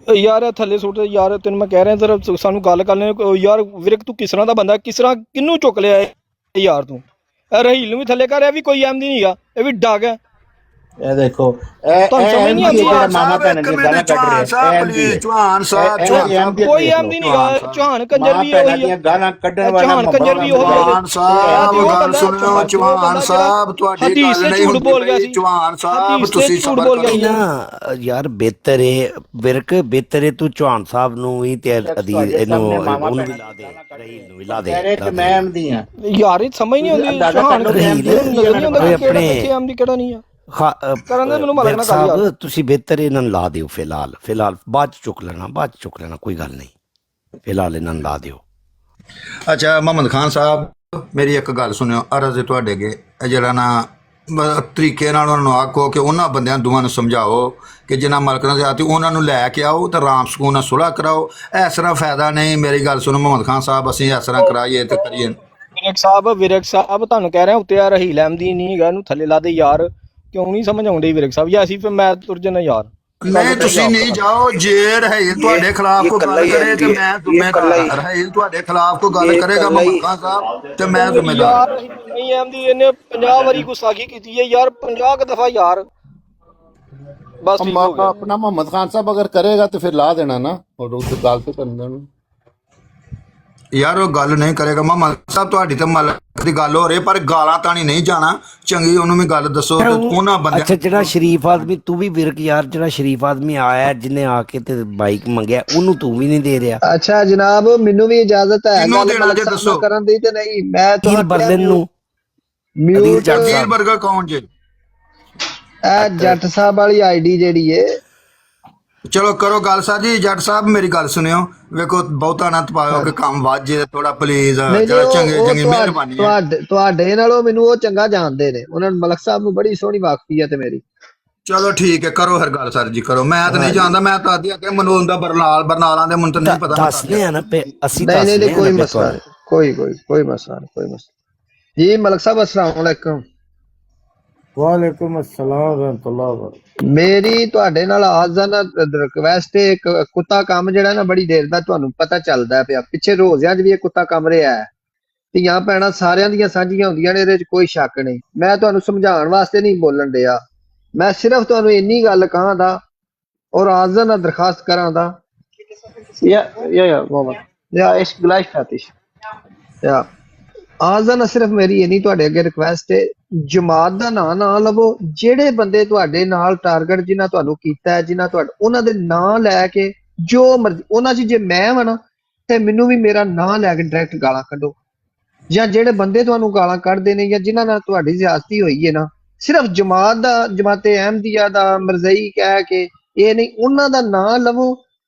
ਯਾਰ। ਇਹ ਥੱਲੇ ਸੁੱਟ ਯਾਰ, ਤੈਨੂੰ ਮੈਂ ਕਹਿ ਰਿਹਾ ਜ਼ਰਾ ਸਾਨੂੰ ਗੱਲ ਕਰ ਲੈਣ ਯਾਰ। ਵੀਰਕ ਤੂੰ ਕਿਸ ਤਰ੍ਹਾਂ ਦਾ ਬੰਦਾ, ਕਿਸ ਤਰ੍ਹਾਂ ਕਿਹਨੂੰ ਚੁੱਕ ਲਿਆ ਯਾਰ ਤੂੰ? ਇਹ ਰਹੀਲ ਨੂੰ ਵੀ ਥੱਲੇ ਕਰ ਰਿਹਾ ਵੀ ਕੋਈ ਅਹਿਮਦੀ ਨਹੀਂ ਹੈਗਾ, ਇਹ ਵੀ ਡੱਗ ਹੈ। ਇਹ ਦੇਖੋ ਤੁਹਾਨੂੰ ਸਮਝ ਨਹੀਂ ਆਉਂਦੀ ਮਾਮਾ ਭੈਣ ਦੀ ਗਾਲਾਂ ਕੱਢ ਰਿਹਾ। ਚੌਹਾਨ ਸਾਹਿਬ ਕੋਈ ਅਹਿਮਦੀ ਨਹੀਂ ਹੈਗਾ। ਚੌਹਾਨ ਕੰਜਰ ਵੀ ਉਹੀ ਹੈ, ਗਾਲਾਂ ਕੱਢਣ ਵਾਲਾ ਚੌਹਾਨ ਕੰਜਰ ਵੀ ਉਹੀ ਹੈ। ਚੌਹਾਨ ਸਾਹਿਬ ਗੱਲ ਸੁਣਿਓ। ਚੌਹਾਨ ਸਾਹਿਬ ਤੁਹਾਡੀ ਗੱਲ ਨਹੀਂ ਹੁੰਦੀ। ਬੋਲ ਗਿਆ ਸੀ ਚੌਹਾਨ ਸਾਹਿਬ ਤੁਸੀਂ ਝੂਠ ਬੋਲ ਗਿਆ ਸੀ ਨਾ ਯਾਰ। ਬਿਹਤਰ ਏ ਵਿਰਕ, ਬਿਹਤਰ ਏ ਤੂੰ ਚੌਹਾਨ ਸਾਹਿਬ ਨੂੰ ਵੀ ਤੇ ਅਦੀਲ ਇਹਨੂੰ ਉਹਨੂੰ ਵੀ ਲਾ ਦੇ, ਰਹੀਲ ਨੂੰ ਵੀ ਲਾ ਦੇ। ਕਿ ਮੈਂ ਅਹਿਮਦੀ ਹਾਂ ਯਾਰ। ਇਹ ਸਮਝ ਨਹੀਂ ਆਉਂਦੀ ਚੌਹਾਨ ਆਪਣੇ ਅਹਿਮਦੀ ਕਿਹੜਾ ਨਹੀਂ ਆ ਵਿਰਕ ਸਾਹਿਬ। ਤੁਸੀਂ ਬਿਹਤਰ ਇਹਨਾਂ ਨੂੰ ਲਾ ਦਿਓ ਫਿਲਹਾਲ ਬਾਅਦ ਚ ਚੁੱਕ ਲੈਣਾ, ਕੋਈ ਗੱਲ ਨਹੀਂ। ਫਿਲਹਾਲ ਇਹਨਾਂ ਨੂੰ ਲਾ ਦਿਓ। ਅੱਛਾ ਮੁਹੰਮਦ ਖਾਨ ਸਾਹਿਬ ਮੇਰੀ ਇੱਕ ਗੱਲ ਸੁਣਿਓ। ਅਰਜ਼ ਹੈ ਤੁਹਾਡੇ ਅੱਗੇ, ਜਿਹੜਾ ਨਾ ਤਰੀਕੇ ਨਾਲ ਉਹਨਾਂ ਨੂੰ ਆਖੋ ਕਿ ਉਹਨਾਂ ਬੰਦਿਆਂ ਦੋਵਾਂ ਨੂੰ ਸਮਝਾਓ ਕਿ ਜਿਨ੍ਹਾਂ ਮਲਕ ਨਾਲ ਜ਼ਿਆਦਤੀ ਉਹਨਾਂ ਨੂੰ ਲੈ ਕੇ ਆਓ ਤੇ ਰਾਮ ਸਕੂਨ ਨਾਲ ਸੁਲ੍ਹਾ ਕਰਾਓ। ਇਸ ਤਰ੍ਹਾਂ ਫਾਇਦਾ ਨਹੀਂ। ਮੇਰੀ ਗੱਲ ਸੁਣੋ ਮੁਹੰਮਦ ਖਾਨ ਸਾਹਿਬ, ਅਸੀਂ ਇਸ ਤਰ੍ਹਾਂ ਕਰਾਈਏ ਤੇ ਕਰੀਏ। ਵਿਰਕ ਸਾਹਿਬ ਤੁਹਾਨੂੰ ਕਹਿ ਰਿਹਾ ਉੱਤੇ ਆ ਰਹੀਲ ਅਹਿਮਦੀ ਨਹੀਂ ਹੈਗਾ, ਇਹਨੂੰ ਥੱਲੇ ਲਾ ਦੇ ਯਾਰ। ਕਿਉਂ ਨਹੀਂ ਸਮਝ ਆਉਂਦੀ ਵਿਰਕ ਸਾਹਿਬ? ਜਾਂ ਅਸੀਂ ਫਿਰ ਮੈਂ ਤੁਰ ਜਾਣਾ ਯਾਰ। ਨਹੀਂ ਤੁਸੀਂ ਨਹੀਂ ਜਾਓ। ਜੇ ਰਹੀਲ ਤੁਹਾਡੇ ਖਿਲਾਫ ਕੋਈ ਗੱਲ ਕਰੇ ਤੇ ਮੈਂ ਜ਼ਿੰਮੇਦਾਰ। ਰਹੀਲ ਤੁਹਾਡੇ ਖਿਲਾਫ ਕੋਈ ਗੱਲ ਕਰੇਗਾ ਮੁਹੰਮਦ ਖਾਨ ਸਾਹਿਬ ਤੇ ਮੈਂ ਜ਼ਿੰਮੇਦਾਰ। ਨਹੀਂ ਅਹਿਮਦੀ ਇਹਨੇ 50 ਵਾਰੀ ਗੁੱਸਾਖੀ ਕੀਤੀ ਹੈ ਯਾਰ, 50 ਦਫਾ ਯਾਰ। ਬਸ ਠੀਕ ਹੋ ਗਿਆ। ਆਪਣਾ ਮੁਹੰਮਦ ਖਾਨ ਸਾਹਿਬ ਅਗਰ ਕਰੇਗਾ ਤੇ ਫਿਰ ਲਾ ਦੇਣਾ ਨਾ, और ਉਸ ਗੱਲ ਤੇ ਕਰਨ ਦੇਣਾ ਯਾਰ। ਉਹ ਗੱਲ ਨਹੀਂ ਕਰੇਗਾ ਮੁਹੰਮਦ ਸਾਹਿਬ, ਤੁਹਾਡੀ ਤੇ ਮਲਕ ਦੀ ਗੱਲ ਹੋ ਰਹੀ, ਪਰ ਗਾਲਾਂ ਤਾਣੀ ਨਹੀਂ ਜਾਣਾ। ਚੰਗੀ ਉਹਨੂੰ ਵੀ ਗੱਲ ਦੱਸੋ ਉਹਨਾਂ ਬੰਦਿਆਂ। ਅੱਛਾ ਜਿਹੜਾ ਸ਼ਰੀਫ ਆਦਮੀ, ਤੂੰ ਵੀ ਵਿਰਕ ਯਾਰ, ਜਿਹੜਾ ਸ਼ਰੀਫ ਆਦਮੀ ਆਇਆ ਜਿਹਨੇ ਆ ਕੇ ਤੇ ਬਾਈਕ ਮੰਗਿਆ, ਉਹਨੂੰ ਤੂੰ ਵੀ ਨਹੀਂ ਦੇ ਰਿਹਾ। ਅੱਛਾ ਜਨਾਬ, ਮੈਨੂੰ ਵੀ ਇਜਾਜ਼ਤ ਹੈ ਗੱਲ ਕਰਨ ਦੀ ਤੇ ਨਹੀਂ। ਮੈਂ ਅਦੀਲ ਬਰਦਨ ਨੂੰ ਮਿਊਟ ਅਦੀਲ ਬਰਗਰ ਕੌਣ ਜੇ? ਇਹ ਜੱਟ ਸਾਹਿਬ ਵਾਲੀ ਆਈਡੀ ਜਿਹੜੀ ਏ। ਚਲੋ ਕਰੋ ਗੱਲ ਸਰ ਜੀ। ਜੱਟ ਸਾਹਿਬ ਮੇਰੀ ਗੱਲ ਸੁਣਿਓ। ਵੇਖੋ ਬਹੁਤਾ ਨਾ ਪਾਇਓ ਕਿ ਕੰਮ ਵੱਧ ਜੇ ਥੋੜਾ ਪਲੀਜ਼। ਚੰਗੀ ਮਿਹਰਬਾਨੀ। ਤੁਹਾਡੇ ਨਾਲੋਂ ਮੈਨੂੰ ਉਹ ਚੰਗਾ ਜਾਣਦੇ ਨੇ। ਉਹਨਾਂ ਨੂੰ ਮਲਕ ਸਾਹਿਬ ਨੂੰ ਬੜੀ ਸੋਹਣੀ ਵਾਕਫੀ ਹੈ ਤੇ ਮੇਰੀ। ਚਲੋ ਠੀਕ ਹੈ, ਕਰੋ ਫਿਰ ਗੱਲ ਸਰ ਜੀ, ਕਰੋ। ਮੈਂ ਤਾਂ ਨਹੀਂ ਜਾਣਦਾ, ਮੈਂ ਤਾਂ ਆਦੀ ਕਿ ਮਨੋਜ ਦਾ ਬਰਨਾਲਾਂ ਦੇ ਮੈਨੂੰ ਤਾਂ ਨਹੀਂ ਪਤਾ। ਦੱਸਦੇ ਆ ਨਾ ਪੇ ਅਸੀਂ नहीं नहीं ਦੱਸਦੇ नहीं ਆ कोई ਨਾ मसला नहीं, कोई मसला नहीं, कोई मसला। जी मलक साहब अस्सलाम वालेकुम। ਵਾਲੇਕੁਮ ਅਸਲਾਮ ਰਹਿਮਤੁਲਾਹ। ਮੇਰੀ ਤੁਹਾਡੇ ਨਾਲ ਆਜ਼ਾਨ ਰਿਕਵੈਸਟ ਹੈ, ਇੱਕ ਕੁੱਤਾ ਕੰਮ ਜਿਹੜਾ ਨਾ ਬੜੀ ਦੇਰ ਦਾ ਤੁਹਾਨੂੰ ਪਤਾ ਚੱਲਦਾ ਪਿਆ, ਪਿੱਛੇ ਰੋਜ਼ਿਆਂ 'ਚ ਵੀ ਇਹ ਕੁੱਤਾ ਕੰਮ ਰਿਹਾ ਹੈ। ਧੀਆਂ ਭੈਣਾਂ ਸਾਰਿਆਂ ਦੀਆਂ ਸਾਂਝੀਆਂ ਹੁੰਦੀਆਂ ਨੇ, ਇਹਦੇ 'ਚ ਕੋਈ ਸ਼ੱਕ ਨਹੀਂ। ਮੈਂ ਤੁਹਾਨੂੰ ਸਮਝਾਉਣ ਵਾਸਤੇ ਨਹੀਂ ਬੋਲਣ ਡਿਆ, ਮੈਂ ਸਿਰਫ ਤੁਹਾਨੂੰ ਇੰਨੀ ਗੱਲ ਕਹਾਂ ਦਾ ਔਰ ਆਜ਼ਾਨ ਨਾਲ ਦਰਖਾਸਤ ਕਰਾਂ ਦਾ। ਯਾ ਆਜ਼ਾਨ ਸਿਰਫ ਮੇਰੀ ਇੰਨੀ ਤੁਹਾਡੇ ਅੱਗੇ ਰਿਕਵੈਸਟ ਹੈ, ਜਮਾਤ ਦਾ ਨਾਂ ਨਾ ਲਵੋ। ਜਿਹੜੇ ਬੰਦੇ ਤੁਹਾਡੇ ਨਾਲ ਟਾਰਗੇਟ ਜਿਨ੍ਹਾਂ ਤੁਹਾਨੂੰ ਕੀਤਾ ਹੈ, ਜਿਨ੍ਹਾਂ ਤੁਹਾਡੇ ਉਹਨਾਂ ਦੇ ਨਾਂ ਲੈ ਕੇ ਜੋ ਮਰਜ਼ੀ ਉਹਨਾਂ 'ਚ, ਜੇ ਮੈਂ ਵਾਂ ਨਾ ਤੇ ਮੈਨੂੰ ਵੀ ਮੇਰਾ ਨਾਂ ਲੈ ਕੇ ਡਾਇਰੈਕਟ ਗਾਲਾਂ ਕੱਢੋ, ਜਾਂ ਜਿਹੜੇ ਬੰਦੇ ਤੁਹਾਨੂੰ ਗਾਲਾਂ ਕੱਢਦੇ ਨੇ ਜਾਂ ਜਿਨ੍ਹਾਂ ਨਾਲ ਤੁਹਾਡੀ ਜ਼ਿਆਦਤੀ ਹੋਈ ਹੈ ਨਾ, ਸਿਰਫ ਜਮਾਤ ਦਾ, ਜਮਾਤੇ ਅਹਿਮਦੀਆ ਦਾ, ਮਰਜ਼ਈ ਕਹਿ ਕੇ ਇਹ ਨਹੀਂ, ਉਹਨਾਂ ਦਾ ਨਾਂ ਲਵੋ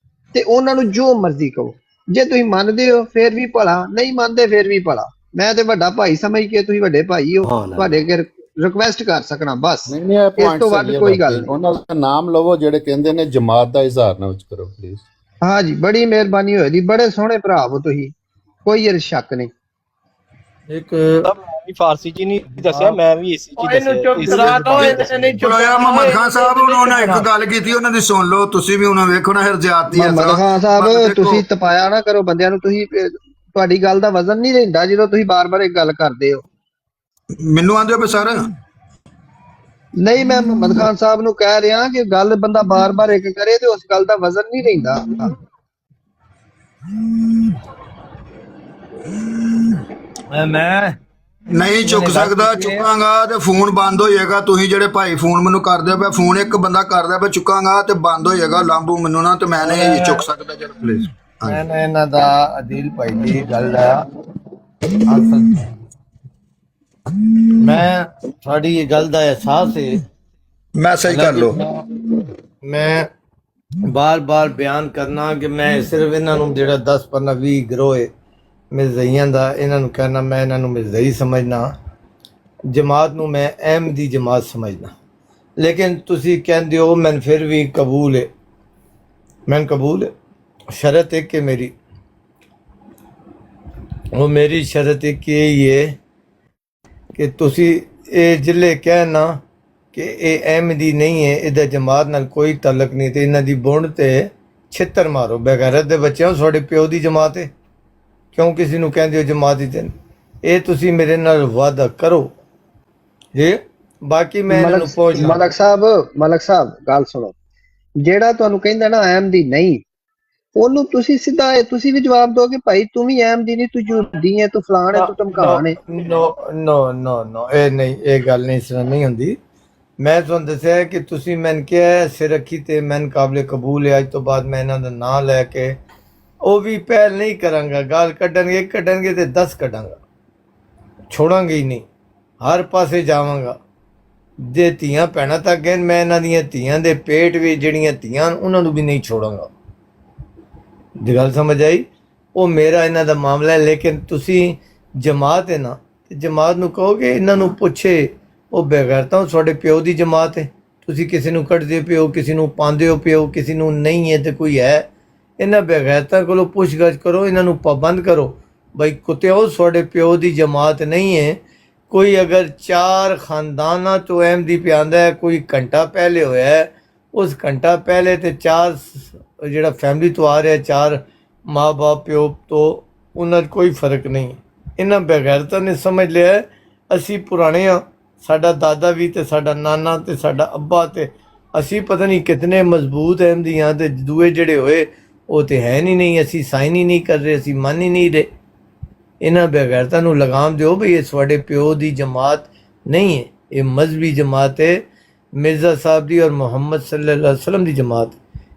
ਤੇ ਉਹਨਾਂ ਨੂੰ ਜੋ ਮਰਜ਼ੀ ਕਹੋ। ਜੇ ਤੁਸੀਂ ਮੰਨਦੇ ਹੋ ਫਿਰ ਵੀ ਭਲਾ, ਨਹੀਂ ਮੰਨਦੇ ਫਿਰ ਵੀ ਭਲਾ। ਮੈਂ ਤੇ ਵੱਡਾ ਭਾਈ ਸਮਝ ਕੇ, ਤੁਸੀਂ ਵੱਡੇ ਭਾਈ ਹੋ, ਤੁਹਾਡੇ ਅੱਗੇ ਰਿਕਵੈਸਟ ਕਰ ਸਕਣਾ ਬਸ। ਨਹੀਂ ਇਹ ਇਸ ਪੁਆਇੰਟ ਤੋਂ ਵੱਧ ਸਹੀ ਹੈ ਕੋਈ ਗੱਲ ਨਹੀਂ। ਉਹਨਾਂ ਦਾ ਨਾਮ ਲਵੋ ਜਿਹੜੇ ਕਹਿੰਦੇ ਨੇ, ਜਮਾਤ ਦਾ ਇਜ਼ਹਾਰ ਨਾ ਵਿੱਚ ਕਰੋ ਪਲੀਜ਼। ਹਾਂ ਜੀ, ਬੜੀ ਮਿਹਰਬਾਨੀ ਹੋਏਗੀ, ਬੜੇ ਸੋਹਣੇ ਭਰਾ ਹੋ ਤੁਸੀਂ, ਕੋਈ ਇਹ ਸ਼ੱਕ ਨਹੀਂ। ਇੱਕ ਮੈਂ ਵੀ ਫਾਰਸੀ 'ਚ ਹੀ ਨਹੀਂ ਦੱਸਿਆ, ਮੈਂ ਵੀ ਇਸੇ 'ਚ ਹੀ ਇਹਨੂੰ ਚੁੱਪ ਦੱਸਿਆ। ਕਰਾ ਦੋ, ਇਹਨੇ ਨਹੀਂ ਚੁੱਪ ਚਲੋ ਯਾਰ ਮੁਹੰਮਦ ਖਾਨ ਸਾਹਿਬ, ਉਹਨਾਂ ਨੇ ਇੱਕ ਗੱਲ ਕੀਤੀ, ਉਹਨਾਂ ਦੀ ਸੁਣ ਲਓ ਤੁਸੀਂ ਵੀ, ਉਹਨਾਂ ਵੇਖੋ ਨਾ ਹਰਜਾਤੀ ਹੈ। ਮੁਹੰਮਦ ਖਾਨ ਸਾਹਿਬ, ਤੁਸੀਂ ਤਪਾਇਆ ਨਾ ਕਰੋ ਬੰਦਿਆਂ ਨੂੰ, ਤੁਸੀਂ ਤੁਹਾਡੀ ਗੱਲ ਦਾ ਵਜ਼ਨ ਨਹੀਂ ਰਹਿੰਦਾ ਜਦੋਂ ਤੁਸੀਂ ਬਾਰ-ਬਾਰ ਇੱਕ ਗੱਲ ਕਰਦੇ ਹੋ। ਮੈਨੂੰ ਆਂਦੇ ਹੋ ਸਰ, ਨਹੀਂ ਮੈਂ ਮੁਹੰਮਦ ਖਾਨ ਸਾਹਿਬ ਨੂੰ ਕਹਿ ਰਿਹਾ ਕਿ ਗੱਲ ਬੰਦਾ ਬਾਰ-ਬਾਰ ਇੱਕ ਕਰੇ ਤੇ ਉਸ ਗੱਲ ਦਾ ਵਜ਼ਨ ਨਹੀਂ ਰਹਿੰਦਾ। ਮੈਂ ਨਹੀਂ ਚੁੱਕ ਸਕਦਾ, ਚੁੱਕਾਂਗਾ ਤੇ ਫੋਨ ਬੰਦ ਹੋ ਜਾਏਗਾ। ਤੁਸੀਂ ਜਿਹੜੇ ਭਾਈ ਫੋਨ ਮੈਨੂੰ ਕਰਦੇ ਪਏ, ਫੋਨ ਇੱਕ ਬੰਦਾ ਕਰਦਾ ਪਿਆ, ਚੁੱਕਾਂਗਾ ਤੇ ਬੰਦ ਹੋ ਜਾਏਗਾ। ਲਾਂਬੂ ਮੈਨੂੰ ਨਾ, ਤੇ ਮੈਂ ਨਹੀਂ ਚੁੱਕ ਸਕਦਾ ਜਰਾ ਪਲੀਜ਼। ਮੈਂ ਇਹਨਾਂ ਦਾ ਅਦੀਲ ਭਾਈ ਦੀ ਗੱਲ ਆ, ਮੈਂ ਤੁਹਾਡੀ ਇਹ ਗੱਲ ਦਾ ਅਹਿਸਾਸ ਹੈ, ਮੈਸੇਜ ਕਰ ਲਓ। ਮੈਂ ਬਾਰ-ਬਾਰ ਬਿਆਨ ਕਰਨਾ ਕਿ ਮੈਂ ਸਿਰਫ ਇਹਨਾਂ ਨੂੰ ਜਿਹੜਾ 10 15 20 ਗਰੋਹ ਹੈ ਮਿਰਜ਼ਈਆਂ ਦਾ, ਇਹਨਾਂ ਨੂੰ ਕਹਿਣਾ ਮੈਂ ਇਹਨਾਂ ਨੂੰ ਮਿਰਜ਼ਈ ਸਮਝਣਾ, ਜਮਾਤ ਨੂੰ ਮੈਂ ਅਹਿਮਦੀ ਜਮਾਤ ਸਮਝਣਾ। ਲੇਕਿਨ ਤੁਸੀਂ ਕਹਿੰਦੇ ਹੋ, ਮੈਨੂੰ ਫਿਰ ਵੀ ਕਬੂਲ ਹੈ, ਮੈਨੂੰ ਕਬੂਲ ਹੈ। ਸ਼ਰਤ ਇੱਕ ਹੈ ਮੇਰੀ, ਉਹ ਮੇਰੀ ਸ਼ਰਤ ਇੱਕ ਇਹ ਹੈ ਕਿ ਤੁਸੀਂ ਇਹ ਜ਼ਿਲ੍ਹੇ ਕਹਿਣਾ ਕਿ ਇਹ ਅਹਿਮਦੀ ਨਹੀਂ ਹੈ, ਇਹਦਾ ਜਮਾਤ ਨਾਲ ਕੋਈ ਤਾਲੁਕ ਨਹੀਂ, ਤੇ ਇਹਨਾਂ ਦੀ ਬੁੰਡ ਤੇ ਛਿੱਤਰ ਮਾਰੋ। ਬੇਗੈਰਤ ਦੇ ਬੱਚਿਆਂ, ਤੁਹਾਡੇ ਪਿਓ ਦੀ ਜਮਾਤ ਹੈ, ਕਿਉਂ ਕਿਸੇ ਨੂੰ ਕਹਿੰਦੇ ਹੋ ਜਮਾਤ ਹੀ ਤੇ? ਇਹ ਤੁਸੀਂ ਮੇਰੇ ਨਾਲ ਵਾਅਦਾ ਕਰੋ ਜੀ, ਬਾਕੀ ਮੈਂ ਇਹਨਾਂ ਨੂੰ ਪੁੱਛ ਲਾਂ। ਮਲਕ ਸਾਹਿਬ ਗੱਲ ਸੁਣੋ, ਜਿਹੜਾ ਤੁਹਾਨੂੰ ਕਹਿੰਦਾ ਨਾ ਅਹਿਮਦੀ ਨਹੀਂ, ਉਹਨੂੰ ਤੁਸੀਂ ਸਿੱਧਾ ਤੁਸੀਂ ਵੀ ਜਵਾਬ ਦਿਓ ਕਿ ਭਾਈ ਤੂੰ ਵੀ ਅਹਿਮਦੀ ਨਹੀਂ, ਤੂੰ ਝੂਠੀ ਹੈ, ਤੂੰ ਫਲਾਣ ਹੈ, ਤੂੰ ਧਮਕਾਣ ਹੈ। ਨੋ ਇਹ ਨਹੀਂ, ਇਹ ਗੱਲ ਨਹੀਂ, ਇਸ ਤਰ੍ਹਾਂ ਨਹੀਂ ਹੁੰਦੀ। ਮੈਂ ਤੁਹਾਨੂੰ ਦੱਸਿਆ ਕਿ ਤੁਸੀਂ ਮੈਨੂੰ ਕਿਹਾ ਸਿਰ ਰੱਖੀ ਤੇ ਮੈਨੂੰ ਕਾਬਲੇ ਕਬੂਲ ਹੈ। ਅੱਜ ਤੋਂ ਬਾਅਦ ਮੈਂ ਇਹਨਾਂ ਦਾ ਨਾਂ ਲੈ ਕੇ ਉਹ ਵੀ ਪਹਿਲ ਨਹੀਂ ਕਰਾਂਗਾ। ਗਾਲ ਕੱਢਣਗੇ ਤੇ 10 ਕੱਢਾਂਗਾ, ਛੋੜਾਂਗੇ ਹੀ ਨਹੀਂ, ਹਰ ਪਾਸੇ ਜਾਵਾਂਗਾ। ਜੇ ਧੀਆਂ ਭੈਣਾਂ ਤੱਕ ਗਏ, ਮੈਂ ਇਹਨਾਂ ਦੀਆਂ ਧੀਆਂ ਦੇ ਪੇਟ ਵੀ ਜਿਹੜੀਆਂ ਧੀਆਂ ਉਹਨਾਂ ਨੂੰ ਵੀ ਨਹੀਂ ਛੋੜਾਂਗਾ। ਜੇ ਗੱਲ ਸਮਝ ਆਈ, ਉਹ ਮੇਰਾ ਇਹਨਾਂ ਦਾ ਮਾਮਲਾ ਹੈ। ਲੇਕਿਨ ਤੁਸੀਂ ਜਮਾਤ ਹੈ ਨਾ, ਤੇ ਜਮਾਤ ਨੂੰ ਕਹੋਗੇ ਇਹਨਾਂ ਨੂੰ ਪੁੱਛੇ, ਉਹ ਬੇਗੈਰਤਾਂ, ਤੁਹਾਡੇ ਪਿਓ ਦੀ ਜਮਾਤ ਹੈ, ਤੁਸੀਂ ਕਿਸੇ ਨੂੰ ਕੱਢਦੇ ਪਿਓ, ਕਿਸੇ ਨੂੰ ਪਾਉਂਦੇ ਹੋ ਪਿਓ, ਕਿਸੇ ਨੂੰ ਨਹੀਂ ਹੈ ਤੇ ਕੋਈ ਹੈ। ਇਹਨਾਂ ਬੇਗੈਰਤਾਂ ਕੋਲੋਂ ਪੁੱਛਗਛ ਕਰੋ, ਇਹਨਾਂ ਨੂੰ ਪਾਬੰਦ ਕਰੋ। ਬਈ ਕੁੱਤਿਓ, ਤੁਹਾਡੇ ਪਿਓ ਦੀ ਜਮਾਤ ਨਹੀਂ ਹੈ। ਕੋਈ ਅਗਰ 4 ਖਾਨਦਾਨਾਂ ਤੋਂ ਅਹਿਮਦੀ ਪਿਆਂਦਾ ਹੈ, ਕੋਈ ਘੰਟਾ ਪਹਿਲੇ ਹੋਇਆ ਹੈ, ਉਸ ਘੰਟਾ ਪਹਿਲੇ ਤੇ 4 ਜਿਹੜਾ ਫੈਮਿਲੀ ਤੋਂ ਆ ਰਿਹਾ, 4 ਮਾਂ ਬਾਪ ਪਿਓ ਤੋਂ, ਉਹਨਾਂ 'ਚ ਕੋਈ ਫਰਕ ਨਹੀਂ। ਇਹਨਾਂ ਬੇਗੈਰਤਾਂ ਨੇ ਸਮਝ ਲਿਆ ਅਸੀਂ ਪੁਰਾਣੇ ਹਾਂ, ਸਾਡਾ ਦਾਦਾ ਵੀ ਤੇ ਸਾਡਾ ਨਾਨਾ ਤੇ ਸਾਡਾ ਅੱਬਾ, ਤੇ ਅਸੀਂ ਪਤਾ ਨਹੀਂ ਕਿਤਨੇ ਮਜ਼ਬੂਤ ਅਹਿਮਦੀ ਹਾਂ, ਤੇ ਦੂਏ ਜਿਹੜੇ ਹੋਏ ਉਹ ਤੇ ਹੈ ਨਹੀਂ, ਅਸੀਂ ਸਾਈਨ ਹੀ ਨਹੀਂ ਕਰ ਰਹੇ, ਅਸੀਂ ਮੰਨ ਹੀ ਨਹੀਂ ਰਹੇ। ਇਹਨਾਂ ਬੇਗੈਰਤਾਂ ਨੂੰ ਲਗਾਮ ਦਿਓ ਬਈ ਇਹ ਤੁਹਾਡੇ ਪਿਓ ਦੀ ਜਮਾਤ ਨਹੀਂ ਹੈ, ਇਹ ਮਜ਼ਹਬੀ ਜਮਾਤ ਹੈ, ਮਿਰਜ਼ਾ ਸਾਹਿਬ ਦੀ ਔਰ ਮੁਹੰਮਦ ਸੱਲੱਲਾਹੁ ਅਲੈਹਿ ਵਸੱਲਮ ਦੀ ਜਮਾਤ।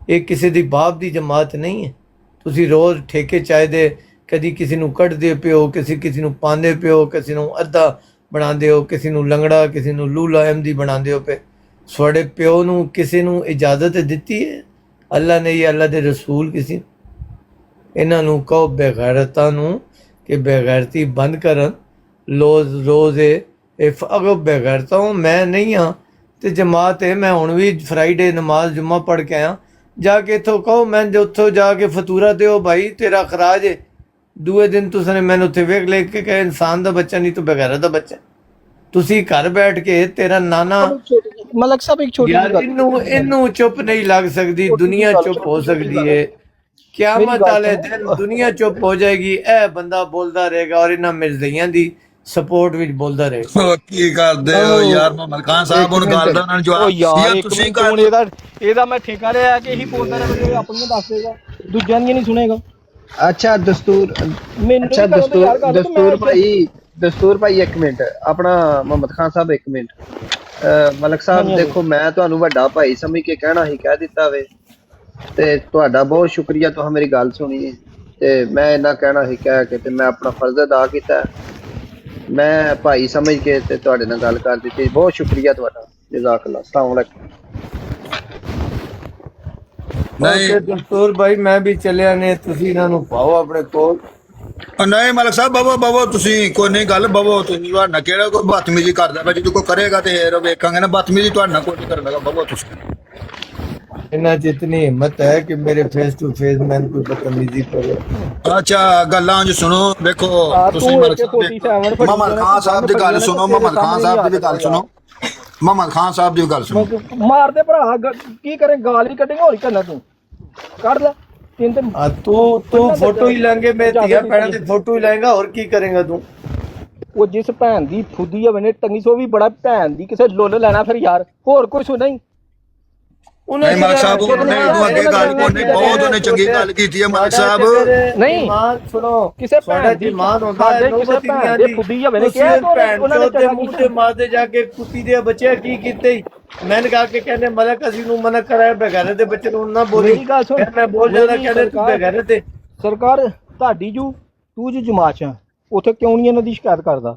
ਇਹ ਕਿਸੇ ਦੀ ਬਾਪ ਦੀ ਜਮਾਤ ਨਹੀਂ ਹੈ। ਤੁਸੀਂ ਰੋਜ਼ ਠੇਕੇ ਚਾਹੀਦੇ, ਕਦੀ ਕਿਸੇ ਨੂੰ ਕੱਢਦੇ ਪਿਓ, ਕਿਸੇ ਨੂੰ ਪਾਉਂਦੇ ਪਿਓ, ਕਿਸੇ ਨੂੰ ਅੱਧਾ ਬਣਾਉਂਦੇ ਹੋ, ਕਿਸੇ ਨੂੰ ਲੰਗੜਾ, ਕਿਸੇ ਨੂੰ ਲੂਲਾ ਅਹਿਮਦੀ ਬਣਾਉਂਦੇ ਹੋ ਪਏ। ਤੁਹਾਡੇ ਪਿਓ ਨੂੰ ਕਿਸੇ ਨੂੰ ਇਜਾਜ਼ਤ ਦਿੱਤੀ ਹੈ? ਅੱਲਾ ਨੇ ਜਾਂ ਅੱਲਾ ਦੇ ਰਸੂਲ ਕਿਸੇ? ਇਹਨਾਂ ਨੂੰ ਕਹੋ ਬੇਗੈਰਤਾਂ ਨੂੰ ਕਿ ਬੇਗੈਰਤੀ ਬੰਦ ਕਰਨ। ਰੋਜ਼ ਇਹ ਅਗਰ ਬੇਗੈਰਤਾ ਮੈਂ ਨਹੀਂ ਹਾਂ ਤੇ ਜਮਾਤ ਹੈ। ਮੈਂ ਹੁਣ ਵੀ ਫਰਾਈਡੇ ਨਮਾਜ਼ ਜੁਮਾ ਪੜ੍ਹ ਕੇ ਆਇਆ। ਜਾ ਕੇ ਇੱਥੋਂ ਕਹੋ ਮੈਂ ਉੱਥੋਂ ਜਾ ਕੇ ਫਤੂਰਾ ਦਿਓ ਭਾਈ ਤੇਰਾ ਖਰਾਜ ਹੈ। ਦੂਏ ਦਿਨ ਤੁਸੀਂ ਮੈਨੂੰ ਉੱਥੇ ਵੇਖ ਲੈ ਕੇ ਕਹੇ ਇਨਸਾਨ ਦਾ ਬੱਚਾ ਨਹੀਂ ਤੂੰ ਬਗੈਰ ਦਾ ਬੱਚਾ। ਤੁਸੀਂ ਘਰ ਬੈਠ ਕੇ ਤੇਰਾ ਨਾਨਾ ਮਲਕ ਸਾਹਿਬ ਇੱਕ ਛੋਟੀ ਯਾਰ ਇਹਨੂੰ ਚੁੱਪ ਨਹੀਂ ਲੱਗ ਸਕਦੀ। ਦੁਨੀਆ ਚੁੱਪ ਹੋ ਸਕਦੀ ਹੈ। ਕਿਆਮਤ ਵਾਲੇ ਦਿਨ ਦੁਨੀਆ ਚੁੱਪ ਹੋ ਜਾਏਗੀ। ਇਹ ਬੰਦਾ ਬੋਲਦਾ ਰਹੇਗਾ ਔਰ ਇਹਨਾਂ ਮਿਰਜ਼ਈਆਂ ਦੀ ਸਪੋਰਟ ਵਿੱਚ ਬੋਲਦਾ ਰਹੇਗਾ। ਉਹ ਕੀ ਕਰਦੇ ਹੋ ਯਾਰ ਮੁਹੰਮਦ ਖਾਨ ਸਾਹਿਬ ਹੁਣ ਗੱਲ ਦਾ ਉਹਨਾਂ ਨੂੰ ਜਵਾਬ ਯਾਰ ਤੁਸੀਂ ਕੌਣ ਇਹਦਾ ਮੈਂ ਠੇਕਾ ਲਿਆ ਕਿ ਇਹੀ ਬੋਲਦਾ ਰਹੇ ਆਪਣੀਆਂ ਦੱਸ ਦੇਗਾ ਦੂਜਿਆਂ ਦੀਆਂ ਨਹੀਂ ਸੁਣੇਗਾ। ਅੱਛਾ ਦਸਤੂਰ ਮੈਨੂੰ ਅੱਛਾ ਦਸਤੂਰ ਭਾਈ ਇੱਕ ਮਿੰਟ ਆਪਣਾ ਮੁਹੰਮਦ ਖਾਨ ਸਾਹਿਬ ਇੱਕ ਮਿੰਟ ਮਲਕ ਸਾਹਿਬ ਦੇਖੋ ਮੈਂ ਤੁਹਾਨੂੰ ਵੱਡਾ ਭਾਈ ਸਮਝ ਕੇ ਕਹਿਣਾ ਹੀ ਕਹਿ ਦਿੱਤਾ ਵੇ ਤੇ ਤੁਹਾਡਾ ਬਹੁਤ ਸ਼ੁਕਰੀਆ ਤੁਸੀਂ ਮੇਰੀ ਗੱਲ ਸੁਣੀ ਤੇ ਮੈਂ ਇੰਨਾ ਕਹਿਣਾ ਹੀ ਕਹਿ ਕੇ ਤੇ ਮੈਂ ਆਪਣਾ ਫਰਜ਼ ਅਦਾ ਕੀਤਾ। ਮੈਂ ਭਾਈ ਸਮਝ ਕੇ ਤੇ ਤੁਹਾਡੇ ਨਾਲ ਗੱਲ ਕਰ ਦਿੱਤੀ। ਬਹੁਤ ਸ਼ੁਕਰੀਆ ਤੁਹਾਡਾ। ਜਜ਼ਾਕੱਲਾ। अस्सलाम वालेकुम। ਨਹੀਂ ਦਸਤੂਰ ਭਾਈ ਮੈਂ ਵੀ ਚੱਲਿਆ ਨੇ ਤੁਸੀਂ ਇਹਨਾਂ ਨੂੰ ਪਾਓ ਆਪਣੇ ਕੋਲ। ਨਹੀਂ ਮਲਕ ਸਾਹਿਬ ਬਵੋ ਤੁਸੀਂ ਕੋਈ ਨਹੀਂ ਗੱਲ ਬਵੋ ਤੁਸੀਂ ਤੁਹਾਡਾ ਕਿਹੜਾ ਕੋਈ ਬਦਤਮੀਜ਼ੀ ਕਰਦਾ ਵਾ ਜਦੋਂ ਕੋਈ ਕਰੇਗਾ ਤੇ ਫਿਰ ਵੇਖਾਂਗੇ ਨਾ ਬਦਤਮੀਜ਼ੀ ਤੁਹਾਡਾ ਕੋਈ ਨਹੀਂ ਕਰਨਾ ਬਵੋ ਤੁਸੀਂ। ਇਹਨਾਂ 'ਚ ਇਤਨੀ ਹਿੰਮਤ ਹੈ ਕਿ ਮੇਰੇ ਫੇਸ ਟੂ ਫੇਸ ਮੈਂ ਕੋਈ ਬਦਤਮੀਜ਼ੀ ਕਰੇ। ਅੱਛਾ ਗੱਲਾਂ ਜੀ ਸੁਣੋ ਦੇਖੋ ਤੁਸੀਂ ਮੁਹੰਮਦ ਖਾਨ ਸਾਹਿਬ ਦੀ ਗੱਲ ਸੁਣੋ। ਮੁਹੰਮਦ ਖਾਨ ਸਾਹਿਬ ਦੀ ਗੱਲ ਸੁਣੋ। ਮੁਹੰਮਦ ਖਾਨ ਸਾਹਿਬ ਦੀ ਗੱਲ ਸੁਣੋ। ਮਾਰਦੇ ਭਰਾ ਕੀ ਕਰੇ ਗਾਲ ਹੀ ਕੱਢੇਗਾ ਹੋਰ ਕਰਨਾ ਤੂੰ ਕੱਢ ਲੈ ਤੂੰ ਫੋਟੋ ਹੀ ਲਾਂਗੇ ਮੈਂ ਧੀਆ ਭੈਣਾਂ ਦੀ ਫੋਟੋ ਹੀ ਲਾਏਗਾ ਹੋਰ ਕੀ ਕਰੇਗਾ ਤੂੰ। ਉਹ ਜਿਸ ਭੈਣ ਦੀ ਫੁੱਦੀ ਹੋਵੇ ਨੇ ਟੰਗੀ ਸੋ ਵੀ ਬੜਾ ਭੈਣ ਦੀ ਕਿਸੇ ਲੁੱਲ ਲੈਣਾ ਫਿਰ ਯਾਰ ਹੋਰ ਕੁਝ ਨਹੀਂ। ਨਹੀਂ ਮਲਕ ਸਾਹਿਬ ਉਹਨੇ ਅੱਗੇ ਗੱਲ ਕੋਨੇ ਬਹੁਤ ਉਹਨੇ ਚੰਗੀ ਗੱਲ ਕੀਤੀ ਹੈ ਮਲਕ ਸਾਹਿਬ। ਨਹੀਂ ਸੁਣੋ ਕਿਸੇ ਭੈਣ ਦੀ ਮਾਂ ਹੁੰਦਾ ਹੈ ਕਿਸੇ ਭੈਣ ਦੇ ਫੁੱਦੀ ਹੋਵੇ ਨੇ ਕਿਹਾ ਉਹਨਾਂ ਨੇ ਤੇ ਮੂੰਹ ਤੇ ਮਾਰਦੇ ਜਾ ਕੇ ਕੁੱਤੀ ਦੇ ਬੱਚੇ ਕੀ ਕੀਤੇ मैंने कहा कि कहने मलक असी मना कराया बेगारे दे बच्चे ना बोली मैं बोल जाता कहने तू बेगारे ते सरकार ਤੁਹਾਡੀ ਜੂ ਤੂੰ ਜੋ ਜਮਾਤ ਆ ਉਥੇ ਕਿਉਂ ਨਹੀਂ ਇਹਨਾਂ ਦੀ ਸ਼ਿਕਾਇਤ ਕਰਦਾ?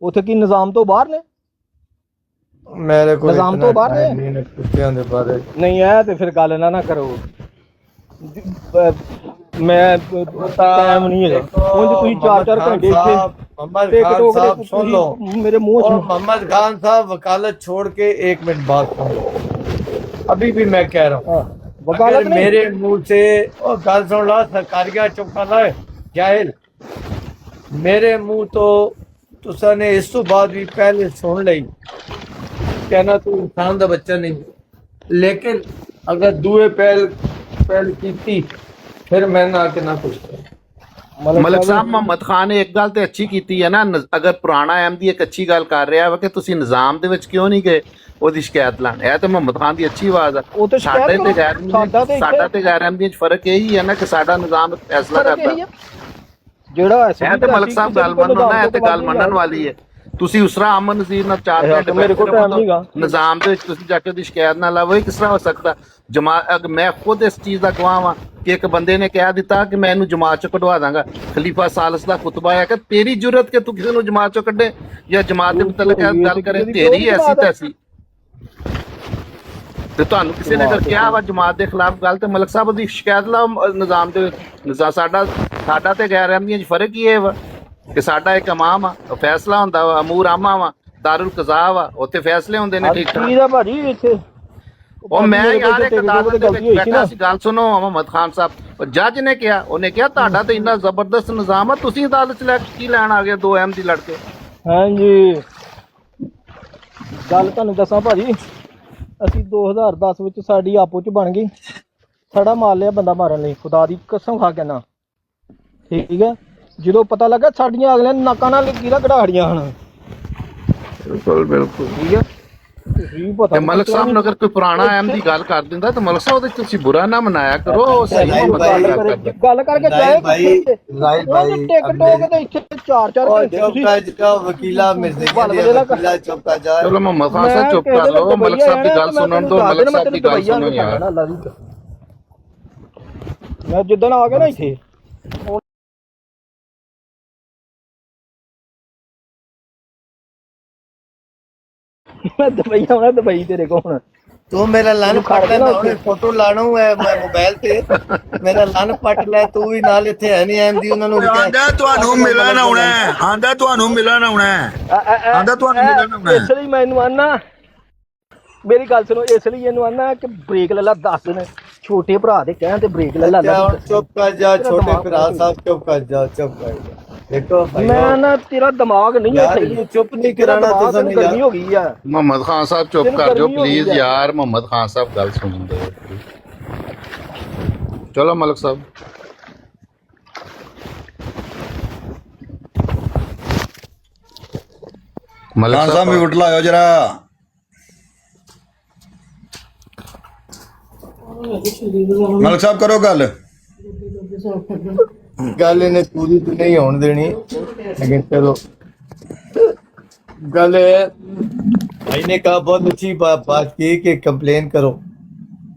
ਉਥੇ ਕੀ ਨਿਜ਼ਾਮ ਤੋਂ ਬਾਹਰ ਨੇ? ਮੇਰੇ ਕੋਲ ਨਿਜ਼ਾਮ ਤੋਂ ਬਾਹਰ ਨੇ ਕੁੱਤਿਆਂ ਦੇ ਬਾਰੇ ਨਹੀਂ ਹੈ ਤੇ ਫਿਰ ਗੱਲ ਨਾ ਕਰੋ। ਮੈਂ ਟਾਈਮ ਨਹੀਂ ਹੈਗਾ ਉਂਝ ਤੁਸੀਂ 4-4 ਘੰਟੇ ਇੱਥੇ मोहम्मद खान साहब सुन लो मेरे मुंह मोहम्मद खान साहब वकालत छोड़ के 1 मिनट बात सुन लो। अभी भी मैं कह रहा हूँ वकालत मेरे मुंह से और गल सुन ला सरकारिया चुपका ला जाहिल मेरे मुंह तो तुसा ने इस तो बाद भी पहले सुन ली कहना तू इंसान का बच्चा नहीं लेकिन अगर दुए पहल की फिर मैं ना के ना कुछ ਮਲਕ ਸਾਹਿਬ ਮੁਹੰਮਦ ਖਾਨ ਨੇ ਇੱਕ ਗੱਲ ਤੇ ਅੱਛੀ ਕੀਤੀ ਹੈ ਨਾ ਅਗਰ ਪੁਰਾਣਾ ਅਹਿਮਦੀ ਇੱਕ ਅੱਛੀ ਗੱਲ ਕਰ ਰਿਹਾ ਵਾ ਕਿ ਤੁਸੀਂ ਨਿਜ਼ਾਮ ਦੇ ਵਿੱਚ ਕਿਉਂ ਨਹੀਂ ਗਏ ਉਹਦੀ ਸ਼ਿਕਾਇਤ ਲਾਣ। ਇਹ ਤਾਂ ਮੁਹੰਮਦ ਖਾਨ ਦੀ ਅੱਛੀ ਆਵਾਜ਼ ਆ। ਸਾਡੇ ਤੇ ਗੈਰ ਅਹਿਮਦੀ ਚ ਫਰਕ ਇਹੀ ਹੈ ਨਾ ਕਿ ਸਾਡਾ ਨਿਜ਼ਾਮ ਫੈਸਲਾ ਕਰਦਾ ਜਿਹੜਾ ਇਹ ਤੇ ਮਲਕ ਸਾਹਿਬ ਗੱਲ ਮੰਨੋ ਨਾ ਇਹ ਤੇ ਗੱਲ ਮੰਨਣ ਵਾਲੀ ਹੈ। ਤੁਸੀਂ ਉਸਰਾ ਅਮਨ ਨਜ਼ੀਰ ਨਾਲ 4 ਘੰਟੇ ਮੇਰੇ ਕੋਲ ਟਾਈਮ ਨਹੀਂਗਾ ਨਿਜ਼ਾਮ ਦੇ ਵਿੱਚ ਤੁਸੀਂ ਜਾ ਕੇ ਉਹਦੀ ਸ਼ਿਕਾਇਤ ਨਾ ਲਾਵੋ। ਇਹ ਕਿਸ ਤਰ੍ਹਾਂ ਹੋ ਸਕਦਾ? ਜਮਾਤ ਮੈਂ ਖੁਦ ਇਸ ਚੀਜ਼ ਦਾ ਗਵਾਹ ਹਾਂ ਕਿ ਇੱਕ ਬੰਦੇ ਨੇ ਕਹਿ ਦਿੱਤਾ ਕਿ ਮੈਂ ਇਹਨੂੰ ਜਮਾਤ ਚੋਂ ਕਢਵਾ ਦਾਂਗਾ। ਖਲੀਫਾ ਸਾਲਸ ਦਾ ਖੁਤਬਾ ਹੈ ਕਿ ਤੇਰੀ ਜ਼ਰੂਰਤ ਕਿ ਤੂੰ ਕਿਸੇ ਨੂੰ ਜਮਾਤ ਚੋਂ ਕੱਢੇ ਜਾਂ ਜਮਾਤ ਦੇ ਮੁਤਲਕ ਗੱਲ ਕਰੇ ਤੇਰੀ ਐਸੀ ਤੈਸੀ ਤੇ ਤੁਹਾਨੂੰ ਕਿਸੇ ਨੇ ਅਗਰ ਕਿਹਾ ਵਾ ਜਮਾਤ ਦੇ ਖਿਲਾਫ ਗੱਲ ਤੇ ਮਲਕ ਸਾਹਿਬ ਦੀ ਸ਼ਿਕਾਇਤ ਲਾਓ ਨਿਜ਼ਾਮ ਦੇ ਸਾਡਾ ਤੇ ਗੈਰ ਅਹਿਮਦੀਆਂ 'ਚ ਫਰਕ ਹੀ ਇਹ ਵਾ ਕਿ ਸਾਡਾ ਇੱਕ ਇਮਾਮ ਆ ਫੈਸਲਾ ਹੁੰਦਾ ਵਾ ਅਮੂਰ ਆਮਾ ਵਾ ਦਾਰੁਲ ਕਜ਼ਾ ਵਾ ਉੱਥੇ ਫੈਸਲੇ ਹੁੰਦੇ ਨੇ ਠੀਕ ਠਾਕ। ਭਾਜੀ ਇੱਥੇ ਉਹ ਮੈਂ ਯਾਰ ਇੱਕ ਅਦਾਲਤ ਦੇ ਵਿੱਚ ਬੈਠਾ ਸੀ ਗੱਲ ਸੁਣੋ ਮੁਹੰਮਦ ਖਾਨ ਸਾਹਿਬ ਜੱਜ ਨੇ ਕਿਹਾ ਉਹਨੇ ਕਿਹਾ ਤੁਹਾਡਾ ਤਾਂ ਇੰਨਾ ਜ਼ਬਰਦਸਤ ਨਿਜ਼ਾਮ ਆ ਤੁਸੀਂ ਅਦਾਲਤ 'ਚ ਲੈ ਕੇ ਕੀ ਲੈਣ ਆ ਗਏ 2 ਅਹਿਮਦੀ ਲੜਕੇ। ਹਾਂਜੀ ਗੱਲ ਤੁਹਾਨੂੰ ਦੱਸਾਂ ਭਾਜੀ ਅਸੀਂ 2010 ਵਿੱਚ ਸਾਡੀ ਆਪੋ 'ਚ ਬਣ ਗਈ ਸਾਡਾ ਮਾਰ ਲਿਆ ਬੰਦਾ ਮਾਰਨ ਲਈ ਖੁਦਾ ਦੀ ਕਸਮ ਖਾ ਕੇ ਨਾ ਠੀਕ ਹੈ। ਜਦੋਂ ਪਤਾ ਲੱਗਾ ਸਾਡੀਆਂ ਅਗਲੇ ਨਾਕਾਂ ਨਾਲ ਕੀੜਾ ਕਢਾੜੀਆਂ ਹਨ। ਬਿਲਕੁਲ ਠੀਕ ਹੈ ਤੇ ਮਲਕ ਸਾਹਿਬ ਨੂੰ ਅਗਰ ਕੋਈ ਪੁਰਾਣਾ ਅਹਿਮ ਦੀ ਗੱਲ ਕਰ ਦਿੰਦਾ ਤਾਂ ਮਲਕ ਸਾਹਿਬ ਉਹਦੇ ਤੁਸੀਂ ਬੁਰਾ ਨਾ ਮਨਾਇਆ ਕਰੋ। ਗੱਲ ਕਰਕੇ ਜਾਏ ਟਿਕਟੋਕ ਤੇ ਇੱਥੇ 4-4 ਘੰਟੇ ਵਕੀਲਾ ਮਿਰਜ਼ੇ ਚੁੱਪਾ ਜਾ ਚਲੋ ਮੁਹੰਮਦ ਖਾਨ ਸਾਹਿਬ ਚੁੱਪ ਕਰ ਲਓ ਮਲਕ ਸਾਹਿਬ ਦੀ ਗੱਲ ਸੁਣਨ ਤੋਂ ਮਲਕ ਸਾਹਿਬ ਦੀ ਗੱਲ ਸੁਣੋ ਯਾਰ। ਮੈਂ ਜਿੱਦਣ ਆ ਗਿਆ ਨਾ ਇੱਥੇ मैं दुबई आना दुबई तेरे को हुन तू मेरा लन पट ले ना फोटो लाणू है मैं मोबाइल ते मेरा लन पट ले तू भी नाल इथे है नहीं एमदी उन्हां नु ਆਂਦਾ ਤੁਹਾਨੂੰ ਮਿਲਣ ਆਉਣਾ ਆਂਦਾ ਤੁਹਾਨੂੰ ਮਿਲਣ ਆਉਣਾ ਆਂਦਾ ਤੁਹਾਨੂੰ ਮਿਲਣ ਆਉਣਾ ਇਸ ਲਈ ਮੈਨੂੰ ਆਨਾ ਮੇਰੀ ਗੱਲ ਸੁਣੋ, ਇਸ ਲਈ ਇਹਨੂੰ ਆਨਾ ਕਿ ਬ੍ਰੇਕ ਲੈ ਲਾ 10 ਦਿਨ, ਛੋਟੇ ਭਰਾ ਦੇ ਕਹਿਣ ਤੇ ਬ੍ਰੇਕ ਲੈ ਲਾ। चुप कर जा छोटे फिरा साहब, चुप कर जा, चुप कर जा। देखो भाई ਮੈਂ ਨਾ ਤੇਰਾ ਦਿਮਾਗ ਨਹੀਂ ਹੈ यार ਸਹੀ, ये चुप नहीं कराना तो ਤੈਨੂੰ ਗਰਮੀ ਹੋ ਗਈ ਆ। ਮੁਹੰਮਦ ਖਾਨ ਸਾਹਿਬ ਚੁੱਪ ਤੈਨੂੰ ਕਰ ਜਾਓ ਗਰਮੀ ਹੋ ਗਈ ਪਲੀਜ਼ ਆ। ਯਾਰ, ਮੁਹੰਮਦ ਖਾਨ ਸਾਹਿਬ ਗੱਲ ਸੁਣਨ ਦਿਓ। ਚਲੋ ਮਲਕ ਸਾਹਿਬ। ਮਲਕ ਖਾਨ ਸਾਹਿਬ ਮਿਊਟ ਲਾਇਓ ਜਰਾ। ਮਲਕ ਸਾਹਿਬ ਕਰੋ ਗੱਲ। गल इन्हें पूरी तो नहीं होने देनी, लेकिन चलो गल है। भाई ने कहा बहुत अच्छी बात की कि कंप्लेन करो,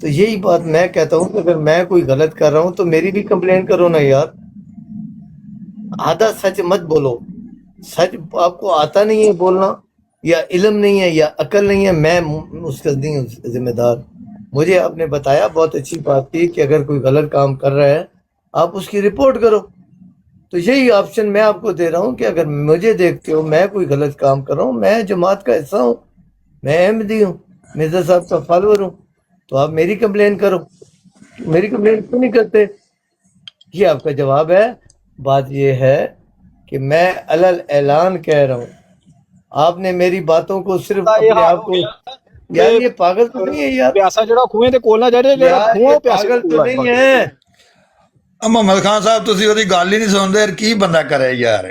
तो यही बात मैं कहता हूँ कि अगर मैं कोई गलत कर रहा हूँ तो मेरी भी कंप्लेन करो ना यार। आधा सच मत बोलो, सच आपको आता नहीं है बोलना, या इल्म नहीं है या अकल नहीं है, मैं उसका नहीं हूँ जिम्मेदार। मुझे आपने बताया, बहुत अच्छी बात की कि अगर कोई गलत काम कर रहा है आप उसकी रिपोर्ट करो। तो यही ऑप्शन मैं आपको दे रहा हूँ कि अगर मुझे देखते हो मैं कोई गलत काम कर रहा हूँ, मैं जमात का हिस्सा हूँ, मैं अहमदी हूँ, मिर्जा साहब का फॉलोअर हूँ, तो आप मेरी कंप्लेन करो। मेरी कंप्लेन क्यों नहीं करते? ये आपका जवाब है। बात ये है कि मैं अलल ऐलान कह रहा हूँ, आपने मेरी बातों को सिर्फ अपने आप को, यार ये पागल तो नहीं है यार, ਪਿਆਸਾ ਜਿਹੜਾ ਖੂਹੇ ਦੇ ਕੋਲ ਨਾ ਜਿਹੜੇ यार ये पागल तो नहीं है। ਮੁਹੰਮਦ ਖਾਨ ਸਾਹਿਬ ਤੁਸੀਂ ਉਹਦੀ ਗੱਲ ਹੀ ਨਹੀਂ ਸੁਣਦੇ ਯਾਰ, ਕੀ ਬੰਦਾ ਕਰੇ ਯਾਰ।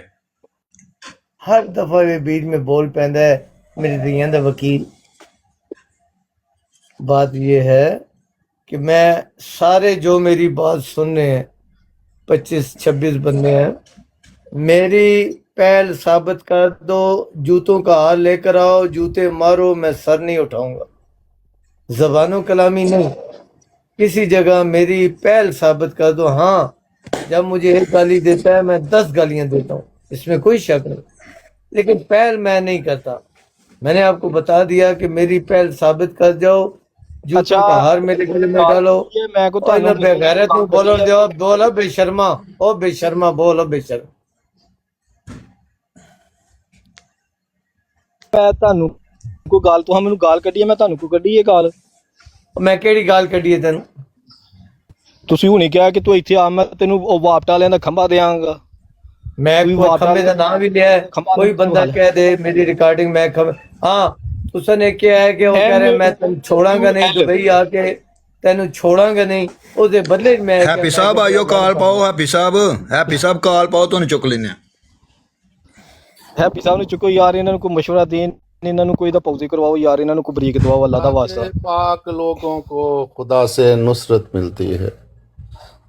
हर दफा ये बीच में बोल पैंदा है मेरे दियां दा वकील। बात ये है कि मैं सारे जो मेरी बात सुनने हैं 25-26 बंदे हैं, मेरी पहल साबित कर दो, जूतों का हार लेकर आओ, जूते मारो, मैं सर नहीं उठाऊंगा। जबानों कलामी नहीं, किसी जगह मेरी पहल साबित कर दो। हाँ, जब मुझे एक गाली देता है मैं 10 गालियां देता हूँ, इसमें कोई शक नहीं, लेकिन पहल मैं नहीं करता। मैंने आपको बता दिया कि मेरी पहल साबित कर जाओ, जूतों का हार मेरे गले में डालो। मैं को और इन्हें बेगैरत को बोलो, दो बोलो बेशर्मा, ओ बेशर्मा, बोलो बेशर्मा। ਮੈਂ ਤੁਹਾਨੂੰ ਕੋਈ ਗੱਲ, ਤੂੰ ਮੈਨੂੰ ਗਾਲ ਕੱਢੀ ਹੈ, ਮੈਂ ਤੁਹਾਨੂੰ ਕੋਈ ਕੱਢੀ ਹੈ ਗਾਲ? मैं केड़ी गाल कड्डी है तेन? ਤੁਸੀਂ ਹੁਣੇ ਕਿਹਾ ਕਿ ਤੂੰ ਇੱਥੇ ਆ, ਮੈਂ ਤੈਨੂੰ ਉਹ ਵਾਪਟਾ ਵਾਲਿਆਂ ਦਾ ਖੰਭਾ ਦਿਆਂਗਾ। मैं कोई कोई वार्ता खंबे का नाम भी लिया है, खंबा कोई नहीं बंदा वाला। कह दे मेरी रिकॉर्डिंग में हाँ, उसने क्या है कि वो कह रहे मैं तेन छोड़ांगा नहीं, दुबई आके तेन छोड़ांगा नहीं, उसके बदले मैं ਹੈਪੀ ਸਾਹਿਬ ਆਇਓ, ਕਾਲ ਪਾਓ। ਹੈਪੀ ਸਾਹਿਬ ਕਾਲ ਪਾਓ, ਤੁਹਾਨੂੰ ਚੁੱਕ ਲੈਨੇ ਆ। ਹੈਪੀ ਸਾਹਿਬ ਨੂੰ ਚੁੱਕੋ ਯਾਰ, ਇਹਨਾਂ ਨੂੰ ਕੋਈ ਮਸ਼ਵਰਾ ਦੇਣ, ਇਹਨਾਂ ਨੂੰ ਕੋਈ ਦਾ ਪੌਜ਼ੇ ਕਰਵਾਓ ਯਾਰ, ਇਹਨਾਂ ਨੂੰ ਕੋਈ ਬਰੀਕ ਦਵਾਓ ਅੱਲਾ ਦਾ ਵਾਸਤਾ। पाक लोगों को खुदा से नुसरत मिलती है।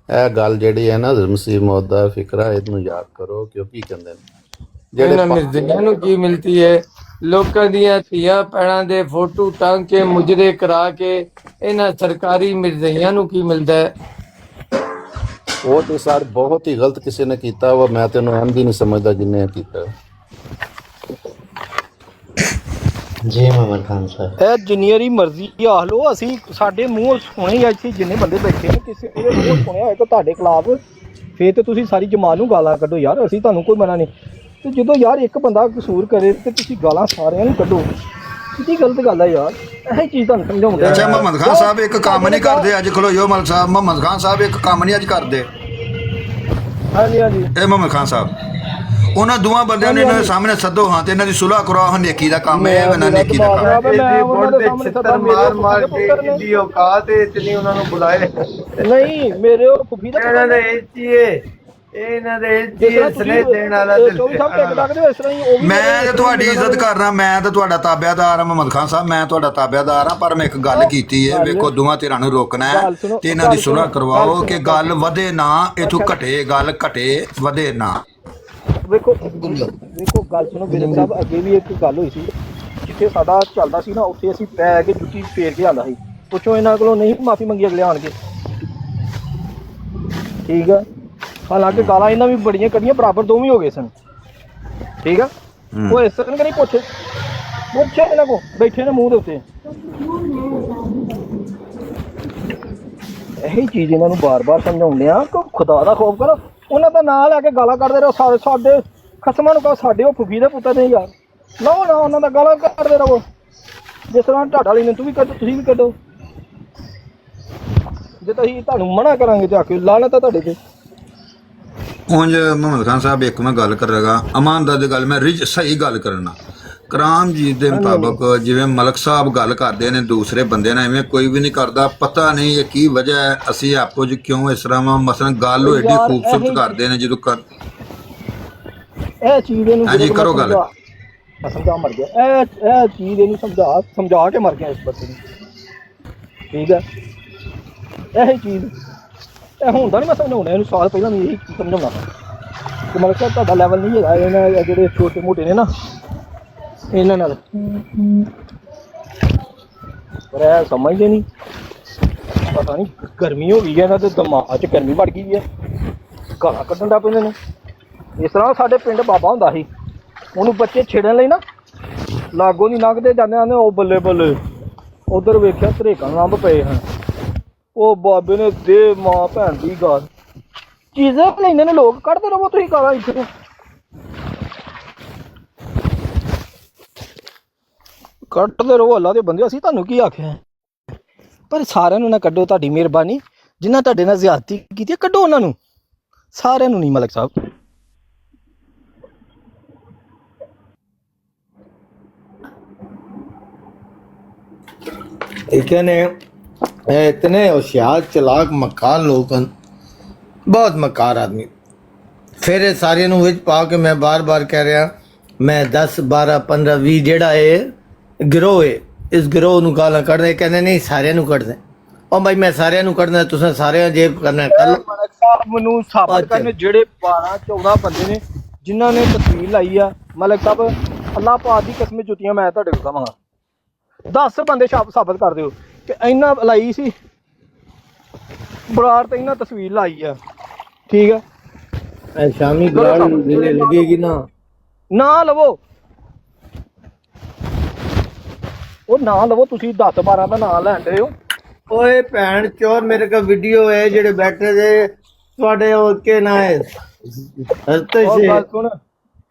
ਇਹ ਗੱਲ ਜਿਹੜੀ ਹੈ ਨਾ ਮਸੀਹ ਮੌਤ ਦਾ ਫਿਕਰਾ, ਇਹਨੂੰ ਯਾਦ ਕਰੋ। ਕਿਉਂਕਿ ਕਹਿੰਦੇ ਨੇ ਜਿਹੜੇ ਮਿਰਜ਼ਿਆਂ ਨੂੰ ਕੀ ਮਿਲਦੀ ਹੈ, ਲੋਕਾਂ ਦੀਆਂ ਧੀਆਂ ਪੈਣਾ ਦੇ ਫੋਟੋ ਟੰਗ ਕੇ ਮੁਜਰੇ ਕਰਾ ਕੇ ਇਹਨਾਂ ਸਰਕਾਰੀ ਮਿਰਜ਼ਿਆਂ ਨੂੰ ਕੀ ਮਿਲਦਾ ਹੈ? ਉਹ ਤੇ ਸਰ ਬਹੁਤ ਹੀ ਗਲਤ ਕਿਸੇ ਨੇ ਕੀਤਾ ਵਾ, ਮੈਂ ਤੈਨੂੰ ਅਹਿਮਦੀ ਨਹੀਂ ਸਮਝਦਾ ਜਿੰਨੇ ਕੀਤਾ। जी मोहम्मद खान साहब, ਇਹ ਜਿੰਨੀਆਂ ਮਰਜ਼ੀ ਆਖ ਲਓ, ਅਸੀਂ ਸਾਡੇ ਮੂੰਹ ਸੁਣੇ ਆ ਇੱਥੇ ਜਿੰਨੇ ਬੰਦੇ ਬੈਠੇ ਨੇ, ਕਿਸੇ ਦੇ ਮੂੰਹ ਸੁਣਿਆ ਹੋਇਆ ਕਿ ਤੁਹਾਡੇ ਖਿਲਾਫ, ਫੇਰ ਤੇ ਤੁਸੀਂ ਸਾਰੀ ਜਮਾਤ ਨੂੰ ਗਾਲਾਂ ਕੱਢੋ ਯਾਰ, ਅਸੀਂ ਤੁਹਾਨੂੰ ਕੋਈ ਮਨਾ ਨਹੀਂ। ਤੇ ਜਦੋਂ ਯਾਰ ਇੱਕ ਬੰਦਾ ਕਸੂਰ ਕਰੇ ਤੇ ਤੁਸੀਂ ਗਾਲਾਂ ਸਾਰਿਆਂ ਨੂੰ ਕੱਢੋ, ਕਿੰਨੀ ਗਲਤ ਗੱਲ ਹੈ ਯਾਰ। ਇਹ ਚੀਜ਼ ਤੁਹਾਨੂੰ ਸਮਝਾਉਂਦੇ। ਅੱਛਾ ਮੁਹੰਮਦ ਖਾਨ ਸਾਹਿਬ ਇੱਕ ਕੰਮ ਨਹੀਂ ਕਰਦੇ ਅੱਜ, ਖਲੋਇਓ ਮਲਕ ਸਾਹਿਬ। ਮੁਹੰਮਦ ਖਾਨ ਸਾਹਿਬ ਇੱਕ ਕੰਮ ਨਹੀਂ ਅੱਜ ਕਰਦੇ। ਹਾਂਜੀ ਹਾਂਜੀ, ਇਹ ਮੁਹੰਮਦ ਖਾਨ ਸਾਹਿਬ ਉਹਨਾਂ ਦੋਵਾਂ ਬੰਦਿਆਂ ਨੂੰ ਇਹਨਾਂ ਦੇ ਸਾਹਮਣੇ ਸੱਦੋ, ਹਾਂ, ਤੇ ਇਹਨਾਂ ਦੀ ਸੁਲ੍ਹਾ ਕਰਾਓ। ਨੇਕੀ ਦਾ ਕੰਮ ਹੈ, ਇਹਨਾਂ ਨੇਕੀ ਦਾ ਕੰਮ। ਇਹਦੀ ਬੁੱਢ ਦੇ ਛਿੱਤਰ ਮਾਰ ਕੇ ਇਹਦੀ ਔਕਾਤ ਹੈ ਇਤਨੀ, ਉਹਨਾਂ ਨੂੰ ਬੁਲਾਏ ਨਹੀਂ ਮੇਰੇ ਉਹ ਫੁੱਫੀ ਦਾ ਇਹਨਾਂ ਦੇ ਇੱਚੀਏ, ਇਹਨਾਂ ਦੇ ਇੱਚੀਏ ਸਨੇਹ ਦੇਣ ਵਾਲਾ ਤੇ 24 ਸਾਹਿਬ ਟਿਕ ਟਕ ਦੇ ਇਸ ਤਰ੍ਹਾਂ ਹੀ ਉਹ ਵੀ ਮੈਂ ਤੇ ਤੁਹਾਡੀ ਇੱਜ਼ਤ ਕਰਨਾ, ਮੈਂ ਤੇ ਤੁਹਾਡਾ ਤਾਬਿਆਦਾਰ ਹਾਂ ਮੁਹੰਮਦ ਖਾਨ ਸਾਹਿਬ, ਮੈਂ ਤੁਹਾਡਾ ਤਾਬਿਆਦਾਰ ਹਾਂ। ਪਰ ਮੈਂ ਇੱਕ ਗੱਲ ਕੀਤੀ ਹੈ, ਵੇਖੋ ਦੋਵਾਂ ਧਿਰਾਂ ਨੂੰ ਰੋਕਣਾ ਹੈ ਤੇ ਇਹਨਾਂ ਦੀ ਸੁਲ੍ਹਾ ਕਰਵਾਓ ਕਿ ਗੱਲ ਵਧੇ ਨਾ, ਇਥੋਂ ਘਟੇ, ਗੱਲ ਘਟੇ, ਵਧੇ ਨਾ। ਵੇਖੋ ਗੱਲ ਸੁਣੋ ਵੀਰ ਸਾਹਿਬ, ਅੱਗੇ ਵੀ ਇੱਕ ਗੱਲ ਹੋਈ ਸੀ, ਜਿੱਥੇ ਸਾਡਾ ਚੱਲਦਾ ਸੀ ਨਾ, ਉੱਥੇ ਅਸੀਂ ਪੈ ਕੇ ਜੁੱਤੀ ਫੇਰ ਕੇ ਆਉਂਦਾ ਸੀ। ਪੁੱਛੋ ਇਹਨਾਂ ਕੋਲੋਂ ਨਹੀਂ ਮਾਫੀ ਮੰਗੀ ਅਗਲੇ ਆਣ ਕੇ, ਠੀਕ ਆ। ਹਾਲਾਂਕਿ ਗਾਲਾਂ ਇਹਨਾਂ ਵੀ ਬੜੀਆਂ ਕੱਢੀਆਂ, ਬਰਾਬਰ ਦੋਵੇਂ ਹੋ ਗਏ ਸਨ, ਠੀਕ ਆ। ਉਹ ਇਸ ਤਰ੍ਹਾਂ ਨਹੀਂ ਪੁੱਛੇ ਇਹਨਾਂ ਕੋ ਬੈਠੇ ਨੇ ਮੂੰਹ ਦੇ ਉੱਤੇ। ਇਹੀ ਚੀਜ਼ ਇਹਨਾਂ ਨੂੰ ਬਾਰ-ਬਾਰ ਸਮਝਾਉਂਦੇ ਆ ਕਿ ਖੁਦਾ ਦਾ ਖੌਫ ਕਰੋ। ਉਹਨਾਂ ਦਾ ਨਾਂ ਲੈ ਕੇ ਗਾਲਾਂ ਕੱਢਦੇ ਰਹੋ, ਸਾਡੇ ਖਸਮਾਂ ਨੂੰ ਕਹੋ ਸਾਡੇ ਉਹ ਫੁੱਫੀ ਦੇ ਪੁੱਤਰ ਨੇ ਯਾਰ, ਲਓ ਨਾ ਉਹਨਾਂ ਦਾ ਗਾਲਾਂ ਕੱਢਦੇ ਰਹੋ। ਜਿਸ ਤਰ੍ਹਾਂ ਢਾਡਾ ਵਾਲੀ ਨੇ ਤੂੰ ਵੀ ਕੱਢ, ਤੁਸੀਂ ਵੀ ਕੱਢੋ। ਜੇ ਤਾਂ ਅਸੀਂ ਤੁਹਾਨੂੰ ਮਨਾ ਕਰਾਂਗੇ ਜਾ ਕੇ ਲਾਣਾ ਤਾਂ ਤੁਹਾਡੇ ਤੇ। ਉਂਝ ਮੁਹੰਮਦ ਖਾਨ ਸਾਹਿਬ ਇੱਕ ਮੈਂ ਗੱਲ ਕਰਾਂਗਾ, ਇਮਾਨਦਾਰ ਦੀ ਗੱਲ ਮੈਂ ਸਹੀ ਗੱਲ ਕਰਨਾ। ਕਰਾਮ ਜੀ ਦੇ ਮੁਤਾਬਕ ਜਿਵੇਂ ਮਲਕ ਸਾਹਿਬ ਗੱਲ ਕਰਦੇ ਨੇ ਦੂਸਰੇ ਬੰਦੇ ਨਾਲ, ਐਵੇਂ ਕੋਈ ਵੀ ਨਹੀਂ ਕਰਦਾ। ਪਤਾ ਨਹੀਂ ਇਹ ਕੀ ਵਜ੍ਹਾ ਹੈ, ਅਸੀਂ ਆਪੋ ਜੀ ਕਿਉਂ ਇਸ ਤਰ੍ਹਾਂ ਵਾ। ਮਸਲਨ ਗੱਲ ਉਹ ਏਡੀ ਖੂਬਸੂਰਤ ਕਰਦੇ ਨੇ ਜਦੋਂ ਕਰ ਇਹ ਚੀਜ਼ ਇਹਨੂੰ ਹਾਂਜੀ ਕਰੋ ਗੱਲ। ਸਮਝਾ ਮਰ ਗਿਆ ਇਹ ਚੀਜ਼ ਇਹਨੂੰ ਸਮਝਾ ਕੇ ਮਰ ਗਿਆ ਇਸ ਬੰਦੇ ਨੂੰ, ਠੀਕ ਹੈ। ਇਹ ਚੀਜ਼ ਇਹ ਹੁੰਦਾ ਨਹੀਂ, ਮੈਂ ਸਮਝਾਉਣਾ ਇਹਨੂੰ ਸਾਲ ਪਹਿਲਾਂ ਵੀ ਇਹੀ ਸਮਝਾਉਣਾ ਕਿ ਮਤਲਬ ਕਿ ਤੁਹਾਡਾ ਲੈਵਲ ਨਹੀਂ ਹੈਗਾ ਇਹਨਾਂ ਜਿਹੜੇ ਛੋਟੇ ਮੋਟੇ ਨੇ ਨਾ ਇਹਨਾਂ ਨਾਲ, ਪਰ ਇਹ ਸਮਝਦੇ ਨਹੀਂ। ਪਤਾ ਨਹੀਂ ਗਰਮੀ ਹੋ ਗਈ ਹੈ ਇਹਨਾਂ ਦੇ ਦਿਮਾਗ 'ਚ, ਗਰਮੀ ਵੜ ਗਈ ਹੈ, ਗਾਲਾਂ ਕੱਢਣ ਦਾ ਪੈਂਦੇ ਨੇ। ਇਸ ਤਰ੍ਹਾਂ ਸਾਡੇ ਪਿੰਡ ਬਾਬਾ ਹੁੰਦਾ ਸੀ, ਉਹਨੂੰ ਬੱਚੇ ਛੇੜਨ ਲਈ ਨਾ ਲਾਗੋਂ ਨਹੀਂ ਲੰਘਦੇ ਜਾਂਦੇ ਆਂਦੇ ਉਹ ਬੱਲੇ ਬੱਲੇ ਉਧਰ ਵੇਖਿਆ ਧਰੇਕਾਂ ਲੰਬ ਪਏ ਹਨ, ਉਹ ਬਾਬੇ ਨੇ ਦੇ ਮਾਂ ਭੈਣ ਦੀ ਗਾਲ ਚੀਜ਼ਾਂ ਲੈਂਦੇ ਨੇ ਲੋਕ। ਕੱਢਦੇ ਰਹੋ ਤੁਸੀਂ ਗਾਲਾਂ ਇੱਥੇ, ਕੱਢਦੇ ਰਹੋ ਅੱਲਾ ਦੇ ਬੰਦੇ। ਅਸੀਂ ਤੁਹਾਨੂੰ ਕੀ ਆਖਿਆ, ਪਰ ਸਾਰਿਆਂ ਨੂੰ ਨਾ ਕੱਢੋ, ਤੁਹਾਡੀ ਮਿਹਰਬਾਨੀ। ਜਿਨ੍ਹਾਂ ਤੁਹਾਡੇ ਨਾਲ ਜ਼ਿਆਦਤੀ ਕੀਤੀ ਹੈ ਕੱਢੋ ਉਹਨਾਂ ਨੂੰ, ਸਾਰਿਆਂ ਨੂੰ ਨਹੀਂ ਮਲਕ ਸਾਹਿਬ। इतने होशियार चलाक मकार लोग हैं, बहुत मकार आदमी। फिर ये सारे नूं विच पा के मैं बार बार कह रहा, मैं 10 12 15 20 जेड़ा है गिरोह है, इस गिरोह नूं गालां कढदे, कहंदे नहीं सारे नूं कढदे। ओ भाई मैं सारे नूं कढदा, तुसां सारे जे करना कर लो। ਮਲਕ ਸਾਹਿਬ ਮੈਨੂੰ ਸਾਬਤ ਕਰਨ ਜਿਹੜੇ 12 14 ਬੰਦੇ ਨੇ ਜਿਨ੍ਹਾਂ ਨੇ ਤਸਵੀਰ ਲਾਈ ਆ। ਮਲਕ ਸਾਹਿਬ ਅੱਲਾਹ ਪਾਕ ਦੀ ਕਸਮ ਜੁੱਤੀਆਂ ਮੈਂ ਤੁਹਾਡੇ ਕੋਲ ਕਹਾਂਗਾ, 10 ਬੰਦੇ ਸਾਬਤ ਕਰ ਦਿਓ ਕਿ ਇਹਨਾਂ ਲਾਈ ਸੀ ਬਰਾੜ ਤੇ ਇਹਨਾਂ ਤਸਵੀਰ ਲਾਈ ਆ, ਠੀਕ ਹੈ। शामी ग्राड़ लगेगी ना ਨਾ ਲਵੋ, ਉਹ ਨਾ ਲਵੋ ਤੁਸੀਂ 10 12 ਦਾ ਨਾਂ ਲੈਣ ਰਹੇ ਹੋ। ओए भैन चोर, मेरे का वीडियो है जेड़े बैठे थे ਤੁਹਾਡੇ ਕੇ ਨਾ ਹੈ ਉਹ ਗੱਲ ਸੁਣ,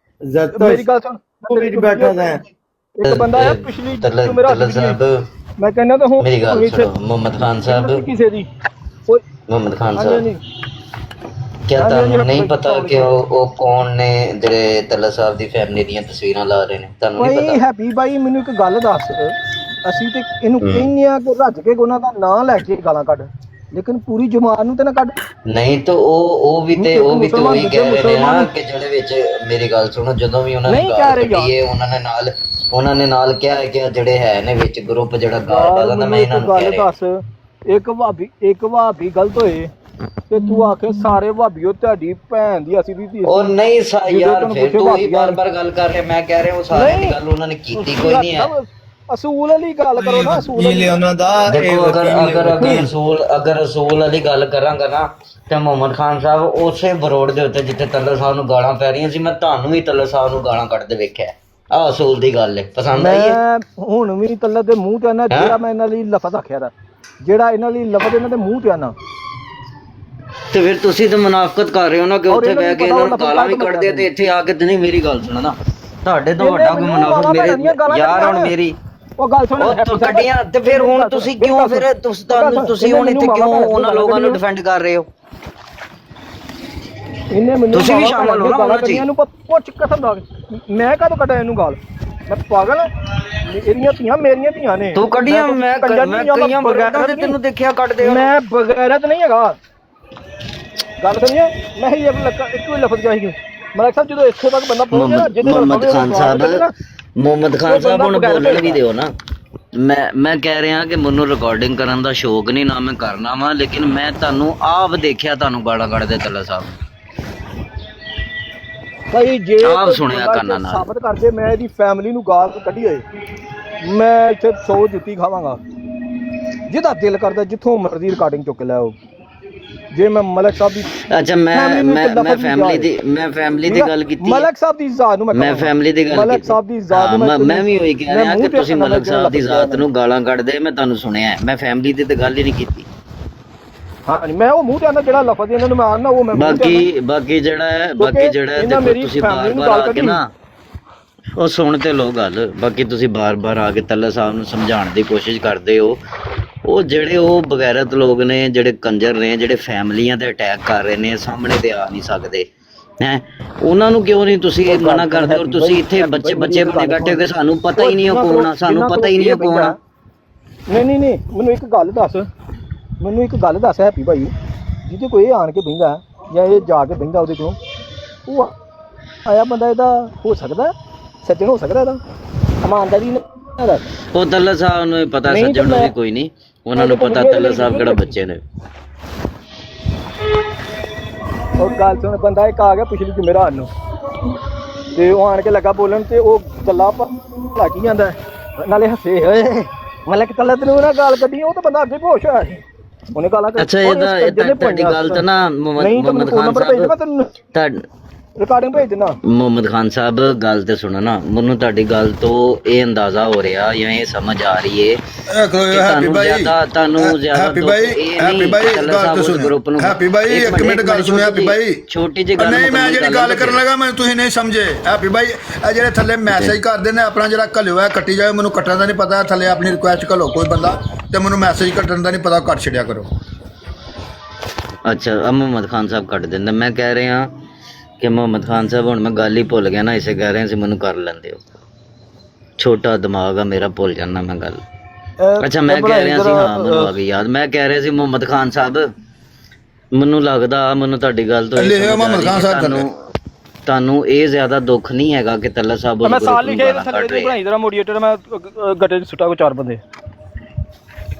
ਮੇਰੀ ਗੱਲ ਸੁਣ, ਤੂੰ ਵਿੱਚ ਬੈਠਾ ਹੈ। ਇੱਕ ਬੰਦਾ ਹੈ ਪਿਛਲੀ ਜੁਮੇਰਾਤ ਸਾਹਿਬ, ਮੈਂ ਕਹਿੰਦਾ ਤਾਂ ਹੁਣ ਮੇਰੀ ਗੱਲ ਸੁਣੋ ਮੁਹੰਮਦ ਖਾਨ ਸਾਹਿਬ, ਕਿਸੇ ਦੀ ਮੁਹੰਮਦ ਖਾਨ ਸਾਹਿਬ, क्या ਤੁਹਾਨੂੰ ਨਹੀਂ ਪਤਾ ਕਿ ਉਹ ਕੌਣ ਨੇ ਜਿਹੜੇ ਤੱਲਾ ਸਾਹਿਬ ਦੀ ਫੈਮਿਲੀ ਦੀਆਂ ਤਸਵੀਰਾਂ ਲਾ ਰਹੇ ਨੇ? ਤੁਹਾਨੂੰ ਨਹੀਂ ਭਾਈ ਪਤਾ? ਹੈਪੀ ਭਾਈ ਮੈਨੂੰ ਇੱਕ ਗੱਲ ਦੱਸ, ਅਸੀਂ ਤੇ ਇਹਨੂੰ ਕਹਿੰਦੇ ਆ ਕਿ ਰੱਜ ਕੇ ਉਹਨਾਂ ਦਾ ਨਾਂ ਲੈ ਕੇ ਗਾਲਾਂ ਕੱਢ, ਲੇਕਿਨ ਪੂਰੀ ਜਮਾਤ ਨੂੰ ਤੇ ਨਾ ਕੱਢ। ਨਹੀਂ ਤਾਂ ਉਹ ਵੀ ਤੇ ਉਹੀ ਕਹਿ ਰਹੇ ਨੇ ਨਾ ਕਿ ਜਿਹੜੇ ਵਿੱਚ, ਮੇਰੀ ਗੱਲ ਸੁਣੋ, ਜਦੋਂ ਵੀ ਉਹਨਾਂ ਨੇ ਗਾਲ ਕੱਢੀ ਹੈ ਉਹਨਾਂ ਨੇ ਨਾਲ ਕਿਹਾ ਹੈ ਕਿ ਜਿਹੜੇ ਹੈ ਨੇ ਵਿੱਚ ਗਰੁੱਪ ਜਿਹੜਾ ਗਾਲ ਕੱਢਦਾ, ਮੈਂ ਇਹਨਾਂ ਨੂੰ ਕਹਿ ਰਿਹਾ। ਦੱਸ ਇੱਕ ਭਾਬੀ ਗਲਤ ਹੋਏ ਤੇ ਤੂੰ ਆਖੇ ਸਾਰੇ ਭਾਬੀਓ ਤੁਹਾਡੀ ਭੈਣ ਦੀ ਅਸੀਂ ਦੀ। ਉਹ ਨਹੀਂ ਯਾਰ, ਫਿਰ ਤੂੰ ਹੀ ਬਾਰ-ਬਾਰ ਗੱਲ ਕਰ ਰਿਹਾ। ਮੈਂ ਕਹਿ ਰਿਹਾ ਉਹ ਸਾਰਿਆਂ ਦੀ ਗੱਲ ਉਹਨਾਂ ਨੇ ਕੀਤੀ ਕੋਈ ਨਹੀਂ ਹੈ। ਅਸੂਲ ਵਾਲੀ ਗੱਲ ਕਰੋ ਨਾ, ਅਸੂਲ ਉਹਨਾਂ ਦਾ ਦੇਖੋ, ਅਗਰ ਅਸੂਲ ਵਾਲੀ ਗੱਲ ਕਰਾਂਗਾ ਨਾ ਤੇ ਮੁਹੰਮਦ ਖਾਨ ਸਾਹਿਬ ਉਸੇ ਬਰੋਡ ਦੇ ਉੱਤੇ ਜਿੱਥੇ ਤੱਲਰ ਸਾਹਿਬ ਨੂੰ ਗਾਲਾਂ ਪੈ ਰਹੀਆਂ ਸੀ, ਮੈਂ ਤੁਹਾਨੂੰ ਵੀ ਤੱਲਰ ਸਾਹਿਬ ਨੂੰ ਗਾਲਾਂ ਕੱਢਦੇ ਵੇਖਿਆ। ਆਹ ਅਸੂਲ ਦੀ ਗੱਲ ਹੈ, ਪਸੰਦ ਆਈ ਹੈ? ਮੈਂ ਹੁਣ ਵੀ ਤੱਲਰ ਦੇ ਮੂੰਹ ਤੇ ਆਣਾ, ਜਿਹੜਾ ਮੈਂ ਇਹਨਾਂ ਲਈ ਲਫ਼ਜ਼ ਆਖਿਆ ਦਾ, ਜਿਹੜਾ ਇਹਨਾਂ ਲਈ ਲਫ਼ਜ਼ ਇਹਨਾਂ ਦੇ ਮੂੰਹ ਤੇ ਆਣਾ। ਤੇ ਫਿਰ ਤੁਸੀਂ ਤਾਂ ਮੁਨਾਫਕਤ ਕਰ ਰਹੇ ਹੋ ਨਾ ਕਿ ਉੱਥੇ ਬਹਿ ਕੇ ਇਹਨਾਂ ਨੂੰ ਗਾਲਾਂ ਵੀ ਕੱਢਦੇ ਤੇ ਇੱਥੇ ਆ ਕੇ ਨਹੀਂ। ਮੇਰੀ ਗੱਲ ਸੁਣੋ ਨਾ, ਤੁਹਾਡੇ ਤੋਂ ਵੱਡਾ ਕੋਈ ਮੁਨਾਫਕ ਮੇਰੇ ਯਾਰ, ਹੁਣ ਮੇਰੀ ਉਹ ਗੱਲ ਸੁਣ ਕੱਢੀਆਂ ਤੇ ਫਿਰ ਹੁਣ ਤੁਸੀਂ ਕਿਉਂ, ਫਿਰ ਤੁਸੀਂ ਹੁਣ ਇੱਥੇ ਕਿਉਂ ਉਹਨਾਂ ਲੋਕਾਂ ਨੂੰ ਡਿਫੈਂਡ ਕਰ ਰਹੇ ਹੋ? ਇਹਨੇ ਮੈਨੂੰ ਤੁਸੀਂ ਵੀ ਸ਼ਾਮਲ ਹੋ ਨਾ ਉਹਨਾਂ ਚ। ਇਹਨੂੰ ਪੁੱਛ ਕਸਮ ਦਾ ਮੈਂ ਕਦੋਂ ਕੱਢਿਆ ਇਹਨੂੰ ਗਾਲ? ਮੈਂ ਪਾਗਲ, ਇਹਦੀਆਂ ਧੀਆਂ ਮੇਰੀਆਂ ਧੀਆਂ ਨੇ। ਤੂੰ ਕੱਢੀਆਂ, ਮੈਂ ਕਈਆਂ ਬਗੈਰਤ ਤੈਨੂੰ ਦੇਖਿਆ ਕੱਢਦੇ ਹੋ। ਮੈਂ ਬਗੈਰਤ ਨਹੀਂ ਹੈਗਾ, ਗੱਲ ਸੁਣੀਏ। ਮੈਂ ਹੀ ਇੱਕੋ ਹੀ ਲਫ਼ਜ਼ ਕਿਹਾ ਸੀ ਮਲਕ ਸਾਹਿਬ, ਜਦੋਂ ਇੱਥੇ ਤੱਕ ਬੰਦਾ ਪਹੁੰਚ ਗਿਆ ਜਿਹਦੇ ਮੁਹੰਮਦ ਖਾਨ ਸਾਹਿਬ ਹੁਣ ਬੋਲਣ ਵੀ ਦਿਓ ਨਾ। ਮੈਂ ਕਹਿ ਰਿਹਾ ਕਿ ਮੈਨੂੰ ਰਿਕਾਰਡਿੰਗ ਕਰਨ ਦਾ ਸ਼ੌਕ ਨਹੀਂ, ਨਾ ਮੈਂ ਕਰਨਾ ਵਾ, ਲੇਕਿਨ ਮੈਂ ਤੁਹਾਨੂੰ ਆਪ ਦੇਖਿਆ ਤੁਹਾਨੂੰ ਗਾਲਾਂ ਕੱਢਦੇ ਤੱਲਾ ਸਾਹਿਬ ਭਾਈ। ਜੇ ਆਪ ਸੁਣਿਆ ਕੰਨਾਂ ਨਾਲ ਸਾਬਤ ਕਰਦੇ ਮੈਂ ਇਹਦੀ ਫੈਮਿਲੀ ਨੂੰ ਗਾਲ ਕੱਢੀ ਹੋਏ, ਮੈਂ ਇੱਥੇ 100 ਜੁੱਤੀ ਖਾਵਾਂਗਾ। ਜਿਹਦਾ ਦਿਲ ਕਰਦਾ ਜਿੱਥੋਂ ਮਰਜ਼ੀ ਰਿਕਾਰਡਿੰਗ ਚੁੱਕ ਕੇ ਲੈ ਆਓ। ਜੇ ਮੈਂ ਮਲਕ ਸਾਹਿਬ ਦੀ, ਅੱਛਾ ਮੈਂ ਫੈਮਿਲੀ ਦੀ ਗੱਲ ਕੀਤੀ, ਮਲਕ ਸਾਹਿਬ ਦੀ ਜ਼ਾਤ ਨੂੰ ਮੈਂ ਫੈਮਿਲੀ ਦੀ ਗੱਲ ਮਲਕ ਸਾਹਿਬ ਦੀ ਜ਼ਾਤ ਨੂੰ ਮੈਂ ਵੀ ਉਹੀ ਕਹਿ ਰਿਹਾ ਕਿ ਤੁਸੀਂ ਮਲਕ ਸਾਹਿਬ ਦੀ ਜ਼ਾਤ ਨੂੰ ਗਾਲਾਂ ਕੱਢਦੇ। ਮੈਂ ਤੁਹਾਨੂੰ ਸੁਣਿਆ, ਮੈਂ ਫੈਮਿਲੀ ਦੀ ਤਾਂ ਗੱਲ ਹੀ ਨਹੀਂ ਕੀਤੀ। ਹਾਂ ਮੈਂ ਉਹ ਮੂੰਹ ਤੇ ਆਂਦਾ ਜਿਹੜਾ ਲਫ਼ਜ਼ ਇਹਨਾਂ ਨੂੰ ਮੈਂ ਆਣਾ ਉਹ ਮੈਂ ਬਾਕੀ ਜਿਹੜਾ ਹੈ ਦੇਖੋ ਤੁਸੀਂ ਬਾਰ-ਬਾਰ ਆ ਕੇ ਨਾ ਉਹ ਸੁਣ ਤੇ ਲੋ ਗੱਲ, ਬਾਕੀ ਤੁਸੀਂ ਬਾਰ-ਬਾਰ ਆ ਕੇ ਤੱਲਾ ਸਾਹਿਬ ਨੂੰ ਸਮਝਾਉਣ ਦੀ ਕੋਸ਼ਿਸ਼ ਕਰਦੇ ਹੋ। ਉਹ ਜਿਹੜੇ ਉਹ ਬਗੈਰਤ ਲੋਕ ਨੇ, ਜਿਹੜੇ ਕੰਜਰ ਨੇ, ਜਿਹੜੇ ਫੈਮਲੀਆਂ ਤੇ ਅਟੈਕ ਕਰ ਰਹੇ ਨੇ, ਸਾਹਮਣੇ ਤੇ ਆ ਨਹੀਂ ਸਕਦੇ ਹੈ, ਉਹਨਾਂ ਨੂੰ ਕਿਉਂ ਨਹੀਂ ਤੁਸੀਂ ਮਨਾ ਕਰਦੇ? ਔਰ ਤੁਸੀਂ ਇੱਥੇ ਬੱਚੇ ਬਣੇ ਬੈਠੇ ਹੋ ਕਿ ਸਾਨੂੰ ਪਤਾ ਹੀ ਨਹੀਂ ਉਹ ਕੌਣ ਆ, ਸਾਨੂੰ ਪਤਾ ਹੀ ਨਹੀਂ ਉਹ ਕੌਣ ਆ। ਨਹੀਂ ਮੈਨੂੰ ਇੱਕ ਗੱਲ ਦੱਸ ਹੈਪੀ ਭਾਈ, ਜਿਹਦੇ ਕੋਈ ਆਣ ਕੇ ਬਹਿੰਦਾ ਜਾਂ ਇਹ ਜਾ ਕੇ ਬਹਿੰਦਾ ਉਹਦੇ ਕੋਲ, ਉਹ ਆਇਆ ਬੰਦਾ ਇਹਦਾ ਹੋ ਸਕਦਾ ਸੱਜਣ, ਹੋ ਸਕਦਾ ਇਹਦਾ ਇਮਾਨਦਾਰੀ ਨਾਲ? ਉਹ ਤੱਲਾ ਸਾਹਿਬ ਨੂੰ ਪਤਾ ਸੱਜਣ ਨੂੰ ਵੀ ਕੋਈ ਨਹੀਂ, ਉਹਨਾਂ ਨੂੰ ਪਤਾ ਤੱਲਾ ਸਾਹਿਬ ਕਿਹੜਾ ਬੱਚੇ ਨੇ। ਉਹ ਗੱਲ ਸੁਣ, ਬੰਦਾ ਇੱਕ ਆ ਗਿਆ ਪਿਛਲੀ ਜੁਮੇਰਾਤ ਨੂੰ ਤੇ ਉਹ ਆਣ ਕੇ ਲੱਗਾ ਬੋਲਣ ਤੇ ਉਹ ਗੱਲਾਂ ਭਲਾ ਕੀ ਜਾਂਦਾ, ਨਾਲੇ ਹੱਸੇ ਹੋਏ ਮਤਲਬ ਕਿ ਤੱਲਾ ਤੈਨੂੰ ਨਾ ਗਾਲ ਕੱਢੀ, ਉਹ ਤਾਂ ਬੰਦਾ ਅੱਗੇ ਬੇਹੋਸ਼ ਹੋਇਆ ਸੀ, ਉਹਨੇ ਗਾਲਾਂ ਕੱਢੀ। ਅੱਛਾ ਇਹ ਤੁਹਾਡੀ ਗੱਲ ਤਾਂ ਨਾ ਮੁਹੰਮਦ ਖਾਨ ਸਾਹਿਬ, ਰਿਕਾਰਡਿੰਗ ਭੇਜ ਦਿੰਦਾ। ਮੁਹੰਮਦ ਖਾਨ ਸਾਹਿਬ ਗੱਲ ਤੇ ਸੁਣੋ ਨਾ, ਮੈਨੂੰ ਤੁਹਾਡੀ ਗੱਲ ਤੋਂ ਇਹ ਅੰਦਾਜ਼ਾ ਹੋ ਰਿਹਾ ਜਾਂ ਇਹ ਸਮਝ ਆ ਰਹੀ ਹੈ ਹੈਪੀ ਭਾਈ ਗਰੁੱਪ ਨੂੰ। ਹੈਪੀ ਭਾਈ ਇੱਕ ਮਿੰਟ ਗੱਲ ਸੁਣਿਓ ਹੈਪੀ ਭਾਈ, ਛੋਟੀ ਜਿਹੀ ਗੱਲ ਨਹੀਂ ਮੈਂ ਜਿਹੜੀ ਗੱਲ ਕਰਨ ਲੱਗਾ ਮੈਨੂੰ ਤੁਸੀਂ ਨਹੀਂ ਸਮਝੇ। ਹੈਪੀ ਭਾਈ ਇਹ ਜਿਹੜੇ ਥੱਲੇ ਮੈਸੇਜ ਕਰਦੇ ਨੇ ਆਪਣਾ ਜਿਹੜਾ ਘੱਲਿਓ ਹੈ ਕੱਟੀ ਜਾਵੇ, ਮੈਨੂੰ ਕੱਟਣ ਦਾ ਨਹੀਂ ਪਤਾ, ਥੱਲੇ ਆਪਣੀ ਰਿਕੁਐਸਟ ਘੱਲੋ ਕੋਈ ਬੰਦਾ ਤੇ ਮੈਨੂੰ ਮੈਸੇਜ ਕੱਟਣ ਦਾ ਨਹੀਂ ਪਤਾ, ਕੱਟ ਛੱਡਿਆ ਕਰੋ। ਅੱਛਾ ਮੁਹੰਮਦ ਖਾਨ ਸਾਹਿਬ ਕੱਟ ਦਿੰਦਾ। ਮੈਂ ਕਹਿ ਰਿਹਾ ਕਿ ਮੁਹੰਮਦ ਖਾਨ ਸਾਹਿਬ ਹੁਣ ਮੈਂ ਗੱਲ ਹੀ ਭੁੱਲ ਗਿਆ ਨਾ, ਇਸੇ ਕਹਿ ਰਿਹਾ ਸੀ ਮੈਨੂੰ ਕਰ ਲੈਂਦੇ ਹੋ, ਛੋਟਾ ਦਿਮਾਗ ਆ ਮੇਰਾ, ਭੁੱਲ ਜਾਂਦਾ ਮੈਂ ਗੱਲ। ਅੱਛਾ ਮੈਂ ਕਹਿ ਰਿਹਾ ਸੀ, ਹਾਂ ਮੈਨੂੰ ਆ ਗਈ ਯਾਦ, ਮੈਂ ਕਹਿ ਰਿਹਾ ਸੀ ਮੁਹੰਮਦ ਖਾਨ ਸਾਹਿਬ, ਮੈਨੂੰ ਲੱਗਦਾ ਮੈਨੂੰ ਤੁਹਾਡੀ ਗੱਲ ਤੋਂ ਤੁਹਾਨੂੰ ਇਹ ਜ਼ਿਆਦਾ ਦੁੱਖ ਨਹੀਂ ਹੈਗਾ ਕਿ ਤੱਲਾ ਸਾਹਿਬ ਮੈਂ ਸਾਲ ਲਿਖੇ ਥੱਲੇ ਤੇ ਬਣਾਈ ਜਰਾ ਮੋਡੀਏਟਰ, ਮੈਂ ਗੱਟੇ ਸੁੱਟਾ ਕੋ 4 ਬੰਦੇ।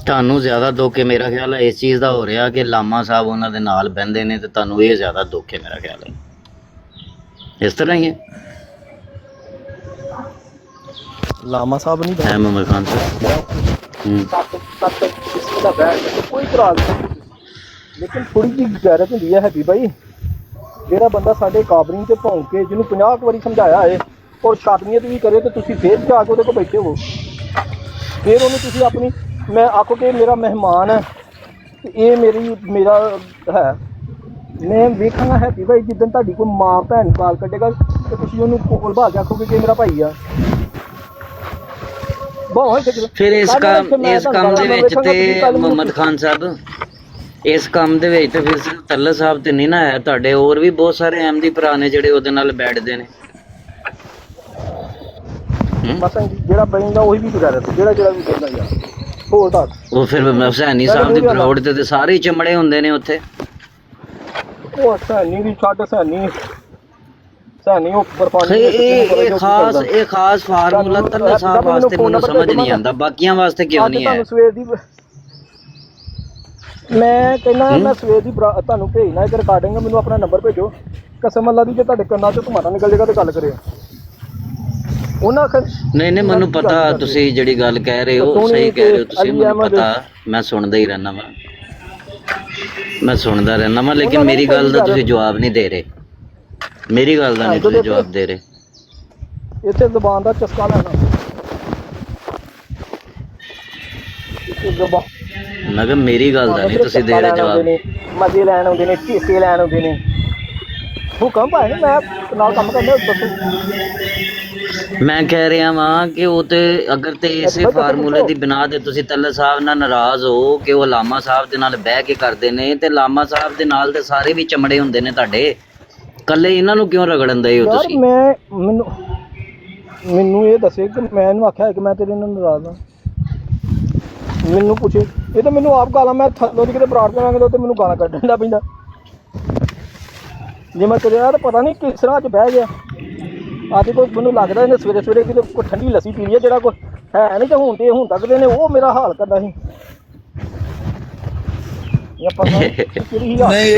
ਤੁਹਾਨੂੰ ਜ਼ਿਆਦਾ ਦੁੱਖ ਹੈ ਮੇਰਾ ਖਿਆਲ ਹੈ ਇਸ ਚੀਜ਼ ਦਾ ਹੋ ਰਿਹਾ ਕਿ ਲਾਮਾ ਸਾਹਿਬ ਉਹਨਾਂ ਦੇ ਨਾਲ ਬਹਿੰਦੇ ਨੇ ਤੇ ਤੁਹਾਨੂੰ ਇਹ ਜ਼ਿਆਦਾ ਦੁੱਖ ਹੈ ਮੇਰਾ ਖਿਆਲ ਹੈ, ਇਸ ਤਰ੍ਹਾਂ ਹੀ ਹੈ। ਲਾਮਾ ਸਾਹਿਬ ਨਹੀਂ ਹੈ ਮੁਹੰਮਦ ਖਾਨ ਸਾਹਿਬ ਕੋਈ ਇਤਰਾਜ਼ ਨਹੀਂ, ਲੇਕਿਨ ਥੋੜੀ ਜਿਹੀ ਗੈਰਤ ਹੁੰਦੀ ਹੈ ਹੈਪੀ ਭਾਈ। ਜਿਹੜਾ ਬੰਦਾ ਸਾਡੇ ਕਾਬਰਿੰਗ ਤੇ ਭੌਂਕ ਕੇ ਜਿਹਨੂੰ 50 ਵਾਰੀ ਸਮਝਾਇਆ ਹੈ ਔਰ ਸ਼ਾਦਮੀਅਤ ਵੀ ਕਰੇ ਤੇ ਤੁਸੀਂ ਫੇਰ ਜਾ ਕੇ ਉਹਦੇ ਕੋਲ ਬੈਠੇ ਹੋ, ਫਿਰ ਉਹਨੂੰ ਤੁਸੀਂ ਆਪਣੀ ਮੈਂ ਆਖੋ ਕਿ ਮੇਰਾ ਮਹਿਮਾਨ ਹੈ ਤੇ ਇਹ ਮੇਰਾ ਹੈ, ਮੈਂ ਵੇਖਾਂਗਾ ਹੈਪੀ ਭਾਈ ਜਿੱਦਣ ਤੁਹਾਡੀ ਕੋਈ ਮਾਂ ਭੈਣ ਗਾਲ ਕੱਢੇਗਾ ਤੇ ਤੁਸੀਂ ਉਹਨੂੰ ਕੋਲ ਭਾ ਕੇ ਆਖੋਗੇ ਕਿ ਮੇਰਾ ਭਾਈ ਆ। ਫਿਰ ਇਸ ਕੰਮ ਦੇ ਵਿੱਚ ਤੇ ਮੁਹੰਮਦ ਖਾਨ ਸਾਹਿਬ, ਇਸ ਕੰਮ ਦੇ ਵਿੱਚ ਤੇ ਫਿਰ ਸਿਰਫ ਤੱਲਾ ਸਾਹਿਬ ਤੇ ਨਹੀਂ ਨਾ ਹੈ, ਤੁਹਾਡੇ ਹੋਰ ਵੀ ਬਹੁਤ ਸਾਰੇ ਅਹਿਮਦੀ ਭਰਾ ਨੇ ਜਿਹੜੇ ਉਹਦੇ ਨਾਲ ਬੈਠਦੇ ਨੇ। ਜਿਹੜਾ ਬੈਂਦਾ ਉਹੀ ਵੀ ਗੁਜ਼ਾਰਾ ਜਿਹੜਾ ਵੀ ਕਹਿੰਦਾ ਯਾਰ ਹੋਰ ਦੱਸ। ਉਹ ਫਿਰ ਹੁਸੈਨੀ ਸਾਹਿਬ ਦੀ ਬਰੋਡ ਤੇ ਸਾਰੇ ਹੀ ਚਮੜੇ ਹੁੰਦੇ ਨੇ ਉੱਥੇ। ਉਹ ਹੁਸੈਨੀ ਦੀ ਛੱਡ, ਹੁਸੈਨੀ ਉਹ ਬਰਫਾਨੀ ਇਹ ਖਾਸ ਫਾਰਮੂਲਾ ਤੱਲਾ ਸਾਹਿਬ ਵਾਸਤੇ ਮੈਨੂੰ ਸਮਝ ਨਹੀਂ ਆਉਂਦਾ, ਬਾਕੀਆਂ ਵਾਸਤੇ ਕਿਉਂ ਨਹੀਂ ਹੈ? ਮੈਂ ਕਹਿੰਦਾ ਮੈਂ ਸਵੇਰ ਦੀ ਤੁਹਾਨੂੰ ਭੇਜਣਾ ਇੱਕ ਰਿਕਾਰਡਿੰਗ, ਮੈਨੂੰ ਆਪਣਾ ਨੰਬਰ ਭੇਜੋ, ਕਸਮ ਅੱਲਾ ਦੀ ਜੇ ਤੁਹਾਡੇ ਕੰਨਾਂ 'ਚੋਂ ਧਮਾਣਾ ਨਿਕਲ ਜਾਏਗਾ ਤੇ ਗੱਲ ਕਰਿਓ। ਉਹਨਾਂ ਨਹੀਂ ਮੈਨੂੰ ਪਤਾ ਤੁਸੀਂ ਜਿਹੜੀ ਗੱਲ ਕਹਿ ਰਹੇ ਹੋ ਸਹੀ ਕਹਿ ਰਹੇ ਹੋ ਤੁਸੀਂ, ਮੈਨੂੰ ਪਤਾ, ਮੈਂ ਸੁਣਦਾ ਹੀ ਰਹਿਣਾ ਵਾ, ਮੈਂ ਸੁਣਦਾ ਰਹਿਣਾ ਵਾ, ਲੇਕਿਨ ਮੇਰੀ ਗੱਲ ਦਾ ਤੁਸੀਂ ਜਵਾਬ ਨਹੀਂ ਦੇ ਰਹੇ, ਮੇਰੀ ਗੱਲ ਦਾ ਨਹੀਂ ਤੁਸੀਂ ਜਵਾਬ ਦੇ ਰਹੇ। ਇੱਥੇ ਜ਼ੁਬਾਨ ਦਾ ਚਸਕਾ ਲੈਣਾ, ਮੈਂ ਕਿਹਾ ਮੇਰੀ ਗੱਲ ਦਾ ਨਹੀਂ ਤੁਸੀਂ ਦੇ ਰਹੇ ਜਵਾਬ। ਮਜ਼ੇ ਲੈਣ ਆਉਂਦੇ ਨੇ, ਝੀਕੇ ਲੈਣ ਆਉਂਦੇ ਨੇ, ਹੁਕਮ ਭਾਈ ਮੈਂ ਨਾਲ ਕੰਮ ਕਰਨਾ ਦੱਸੋ। ਮੈਂ ਕਹਿ ਰਿਹਾ ਵਾਂ ਕਿ ਉਹ ਤੇ ਅਗਰ ਤੇ ਇਸੇ ਫਾਰਮੂਲੇ ਦੀ ਬਿਨਾ ਤੇ ਤੁਸੀਂ ਤੱਲਾ ਸਾਹਿਬ ਨਾਲ ਨਾਰਾਜ਼ ਹੋ ਕਿ ਉਹ ਲਾਮਾ ਸਾਹਿਬ ਦੇ ਨਾਲ ਬਹਿ ਕੇ ਕਰਦੇ ਨੇ, ਤੇ ਲਾਮਾ ਸਾਹਿਬ ਦੇ ਨਾਲ ਤੇ ਸਾਰੇ ਵੀ ਚਮੜੇ ਹੁੰਦੇ ਨੇ ਤੁਹਾਡੇ, ਕੱਲੇ ਇਹਨਾਂ ਨੂੰ ਕਿਉਂ ਰਗੜਨ ਦੇ ਹੋ ਤੁਸੀਂ? ਮੈਨੂੰ ਇਹ ਦੱਸੇ ਕਿ ਮੈਂ ਇਹਨੂੰ ਆਖਿਆ ਕਿ ਮੈਂ ਤੇਰੇ ਨਾਲ ਨਾਰਾਜ਼ ਹਾਂ? ਮੈਨੂੰ ਪੁੱਛੇ, ਇਹ ਤਾਂ ਮੈਨੂੰ ਆਪ ਗਾਲਾਂ, ਮੈਂ ਥੱਲੋਂ ਦੀ ਕਿਤੇ ਬਰਾੜ ਕਰਾਂਗੇ ਤੇ ਮੈਨੂੰ ਗਾਲਾਂ ਕੱਢਣ ਦਾ ਪੈਂਦਾ। ਜੇ ਮੈਂ ਤੇਰੇ ਨਾਲ ਪਤਾ ਨਹੀਂ ਕਿਸ ਤਰ੍ਹਾਂ 'ਚ ਬਹਿ ਗਿਆ ਅੱਜ ਕੋਈ, ਮੈਨੂੰ ਲੱਗਦਾ ਇਹਨੇ ਸਵੇਰੇ ਸਵੇਰੇ ਕਿਤੇ ਕੋਈ ਠੰਡੀ ਲੱਸੀ ਪੀ ਲਈ ਹੈ, ਜਿਹੜਾ ਕੋਈ ਹੈ ਨਹੀਂ ਤੇ ਹੁਣ ਤੱਕ ਦੇ ਨੇ ਉਹ ਮੇਰਾ ਹਾਲ ਕਰਦਾ ਸੀ। ਨਹੀਂ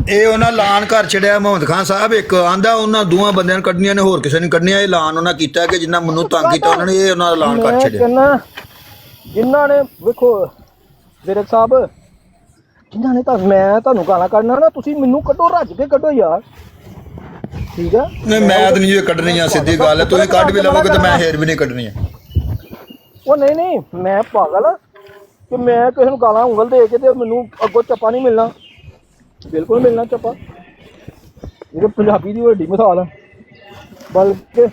ਇਹ ਉਹਨਾਂ ਐਲਾਨ ਕਰ ਛੜਿਆ ਮੁਹੰਮਦ ਖਾਨ ਸਾਹਿਬ, ਇੱਕ ਆਂਦਾ ਉਹਨਾਂ ਦੋਵਾਂ ਬੰਦਿਆਂ ਨੂੰ ਕੱਢਣੀਆਂ ਨੇ, ਹੋਰ ਕਿਸੇ ਨੇ ਕੱਢਣੀਆਂ। ਇਹ ਐਲਾਨ ਉਹਨਾਂ ਕੀਤਾ ਕਿ ਜਿੰਨਾ ਮੈਨੂੰ ਤੰਗ ਕੀਤਾ ਉਹਨਾਂ ਨੇ, ਇਹ ਉਹਨਾਂ ਦਾ ਐਲਾਨ ਕਰ ਛੜਿਆ। ਜਿਨ੍ਹਾਂ ਨੇ ਵੇਖੋ ਵੀਰੇ ਸਾਹਿਬ, ਜਿਨ੍ਹਾਂ ਨੇ ਤਾਂ ਮੈਂ ਤੁਹਾਨੂੰ ਗਾਲਾਂ ਕੱਢਣਾ ਨਾ, ਤੁਸੀਂ ਮੈਨੂੰ ਕੱਢੋ, ਰੱਜ ਕੇ ਕੱਢੋ ਯਾਰ, ਠੀਕ ਆ? ਨਹੀਂ ਮੈਂ ਤਾਂ ਨਹੀਂ ਕੱਢਣੀਆਂ, ਸਿੱਧੀ ਗੱਲ ਹੈ, ਤੁਸੀਂ ਕੱਢ ਵੀ ਲਵੋਗੇ ਤਾਂ ਮੈਂ ਹੇਰ ਵੀ ਨਹੀਂ ਕੱਢਣੀਆਂ। ਉਹ ਨਹੀਂ ਮੈਂ ਪਾਗਲ ਕਿ ਮੈਂ ਕਿਸੇ ਨੂੰ ਗਾਲਾਂ ਉਂਗਲ ਦੇ ਕੇ ਤੇ ਮੈਨੂੰ ਅੱਗੋਂ ਚੱਪਾ ਨਹੀਂ ਮਿਲਣਾ, ਬਿਲਕੁਲ ਮਿਲਣਾ ਚੱਪਾ। ਇਹ ਪੰਜਾਬੀ ਦੀ ਵੱਡੀ ਮਿਸਾਲ ਆ, ਬਲਕਿ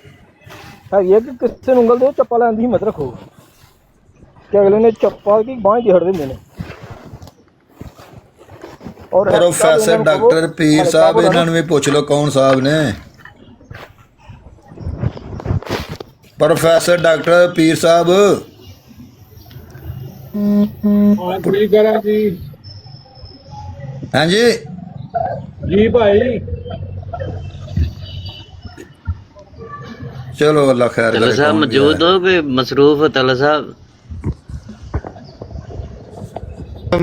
ਹੈਗੀ ਹੈ ਕਿ ਕਿਸੇ ਨੂੰ ਉਂਗਲ ਦਿਓ, ਚੱਪਾ ਲੈਣ ਦੀ ਹਿੰਮਤ ਰੱਖੋ ਕਿ ਅਗਲੇ ਨੇ ਚੱਪਾ ਕੀ ਬਾਂਹ 'ਚ ਹੜ ਦਿੰਦੇ ਨੇ। ਔਰ ਪ੍ਰੋਫੈਸਰ ਡਾਕਟਰ ਪੀਰ ਸਾਹਿਬ, ਇਹਨਾਂ ਨੂੰ ਵੀ ਪੁੱਛ ਲਓ ਕੌਣ ਸਾਹਿਬ ਨੇ। ਪ੍ਰੋਫੈਸਰ ਡਾਕਟਰ ਪੀਰ ਸਾਹਿਬ। ਕੀ ਕਰਾਂ ਜੀ? ਹਾਂਜੀ ਜੀ ਭਾਈ। ਚਲੋ ਅੱਲਾ ਖੈਰ तल्ला करे। साहब मौजूद हो कि मसरूफ हो तल्ला साहब?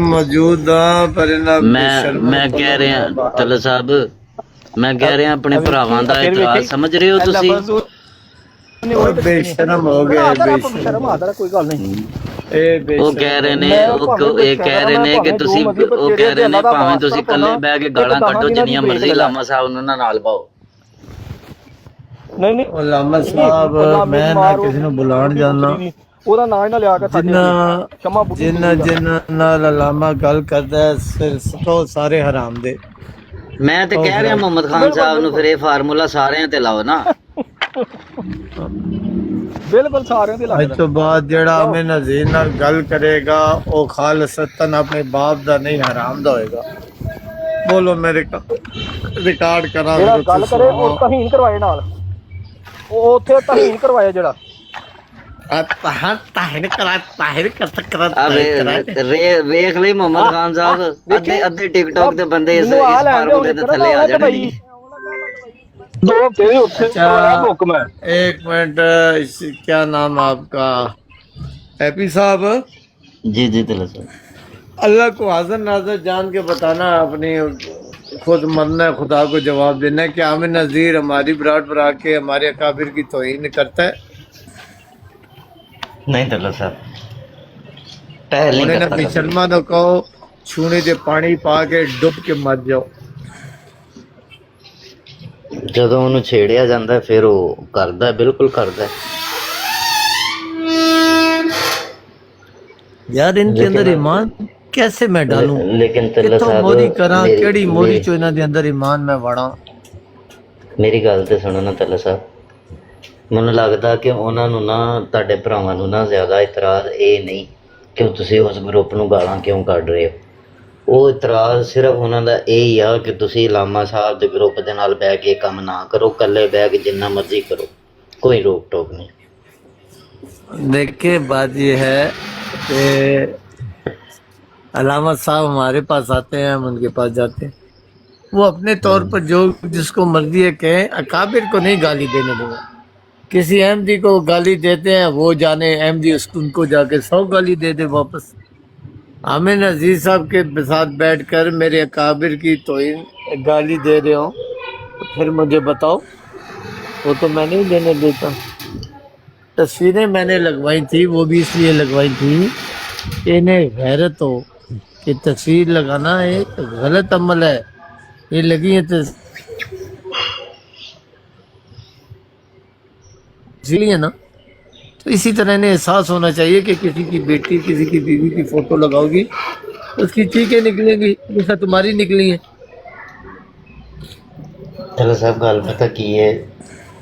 मौजूद पर मैं कह रहा तल्ला साहब, मैं कह रहा अपने भरावां दा इतराज समझ रहे हो तुसी? बेशरम हो गए, ਸ਼ਰਮ ਆਦਾ ਕੋਈ ਗੱਲ ਨਹੀਂ। ਉਹ ਕਹਿ ਰਹੇ ਨੇ ਇਹ ਕਹਿ ਰਹੇ ਨੇ ਕਿ ਤੁਸੀਂ, ਉਹ ਕਹਿ ਰਹੇ ਨੇ ਭਾਵੇਂ ਤੁਸੀਂ ਇਕੱਲੇ ਬਹਿ ਕੇ ਗਾਲਾਂ ਕੱਢੋ ਜਿੰਨੀਆਂ ਮਰਜ਼ੀ, ਲਾਮਾ ਸਾਹਿਬ ਨੂੰ ਨਾਲ ਪਾਓ। ਨਹੀਂ ਉਹ ਲਾਮਾ ਸਾਹਿਬ, ਮੈਂ ਨਾ ਕਿਸੇ ਨੂੰ ਬੁਲਾਉਣ ਜਾਣਾ, ਉਹਦਾ ਨਾਂ ਹੀ ਨਾ ਲਿਆ ਕੇ ਜਿੰਨਾ ਨਾਲ ਲਾਮਾ ਗੱਲ ਕਰਦਾ ਹੈ ਸਿਰ ਸਾਰੇ ਹਰਾਮ ਦੇ। ਮੈਂ ਤੇ ਕਹਿ ਰਿਹਾ ਮੁਹੰਮਦ ਖਾਨ ਸਾਹਿਬ ਨੂੰ ਫਿਰ ਇਹ ਫਾਰਮੂਲਾ ਸਾਰਿਆਂ ਤੇ ਲਾਓ ਨਾ। ਬਿਲਕੁਲ ਸਾਰਿਆਂ ਦੇ ਅੱਜ ਲੱਗਦਾ। ਤੋਂ ਬਾਅਦ ਜਿਹੜਾ ਅਮੇ ਨਜ਼ੀਰ ਨਾਲ ਗੱਲ ਕਰੇਗਾ ਉਹ ਖਾਲਸਤਨ ਆਪਣੇ ਬਾਪ ਦਾ ਨਹੀਂ ਹਰਾਮ ਦਾ ਹੋਏਗਾ। ਬੋਲੋ ਮੇਰੇ ਰਿਕਾਰਡ ਕਰਾਂ। ਜਿਹੜਾ ਗੱਲ ਕਰੇ ਉਹ ਤਹੀਨ ਕਰਵਾਏ ਨਾਲ, ਉਹ ਉੱਥੇ ਤਹੀਨ ਕਰਵਾਇਆ ਜਿਹੜਾ ਵੇਖ ਲਈ ਮੁਹੰਮਦ ਖਾਨ ਸਾਹਿਬ, ਅੱਧੇ ਟਿਕਟੌਕ ਦੇ ਬੰਦੇ ਇਸ ਫਾਰਮੂਲੇ ਦੇ ਥੱਲੇ ਆ ਜਾਣਗੇ। 2 हफ्ते ਉੱਥੇ ਹੁਕਮ है। एक मिनट, क्या नाम आपका? हैप्पी साहब। जी जी तल्ला साहब। अल्लाह को हाजिर नाजर जान के बताना, अपनी खुद मरना है, खुदा को जवाब देना है कि आमिर नज़ीर हमारी बरात बरा के हमारे अकाबिर की तौहीन करता है? नहीं तल्ला साहब, उन्हें अपनी शर्मा तो कहो छूने से पानी पा के डुब के मर जाओ। ਜਦੋਂ ਉਹਨੂੰ ਛੇੜਿਆ ਜਾਂਦਾ ਫਿਰ ਉਹ ਕਰਦਾ, ਬਿਲਕੁਲ ਕਰਦਾ। यार इनके अंदर ईमान कैसे मैं डालूं? लेकिन तल्ला कितों साहब, मोरी करा केड़ी मोरी चो इन्हां दे अंदर ईमान मैं वड़ा। ਮੇਰੀ ਗੱਲ ਤੇ ਸੁਣੋ ਨਾ ਤल्ला ਸਾਹਿਬ, ਮੈਨੂੰ ਲੱਗਦਾ ਕਿ ਉਹਨਾਂ ਨੂੰ ਨਾ, ਤੁਹਾਡੇ ਭਰਾਵਾਂ ਨੂੰ ਨਾ ਜ਼ਿਆਦਾ ਇਤਰਾਜ਼ ਇਹ ਨਹੀਂ ਕਿ ਤੁਸੀਂ ਉਸ ਗਰੁੱਪ ਨੂੰ ਗਾਲਾਂ ਕਿਉਂ ਕੱਢ ਰਹੇ ਹੋ। ਉਹ ਇਤਰਾਜ਼ ਸਿਰਫ ਉਹਨਾਂ ਦਾ ਇਹ ਹੀ ਆ ਕਿ ਤੁਸੀਂ ਲਾਮਾ ਸਾਹਿਬ ਦੇ ਗਰੁੱਪ ਦੇ ਨਾਲ ਬਹਿ ਕੇ ਕੰਮ ਨਾ ਕਰੋ, ਇਕੱਲੇ ਬਹਿ ਕੇ ਜਿੰਨਾ ਮਰਜ਼ੀ ਕਰੋ, ਕੋਈ ਰੋਕ ਟੋਕ ਨਹੀਂ। देखिए बात ये है कि अलामत साहब हमारे पास आते हैं, हम उनके पास जाते हैं, वो अपने तौर पर जो जिसको मर्जी है कहें, अकाबिर को नहीं गाली देने दूंगा। किसी अहमदी को गाली देते हैं, वो जाने अहमदी उनको जाके 100 गाली दे दे वापस। आमिर नज़ीर साहब के साथ बैठकर मेरे अकाबिर की तौहीन गाली दे रहे हो तो फिर मुझे बताओ, वो तो मैं नहीं देने देता। तस्वीरें मैंने लगवाई थी, वो भी इसलिए लगवाई थी कि इन्हें गैरत हो कि तस्वीर लगाना एक गलत अमल है। ये लगी है इसलिए ना, तो इसी तरह इन्हें एहसास होना चाहिए कि किसी की बेटी, किसी की बीवी की फोटो लगाओगी उसकी चीखें निकलेंगी, जैसा तुम्हारी निकली है। ਤल्ला ਸਾਹਿਬ ਗੱਲ ਪਤਾ ਕੀ ਹੈ,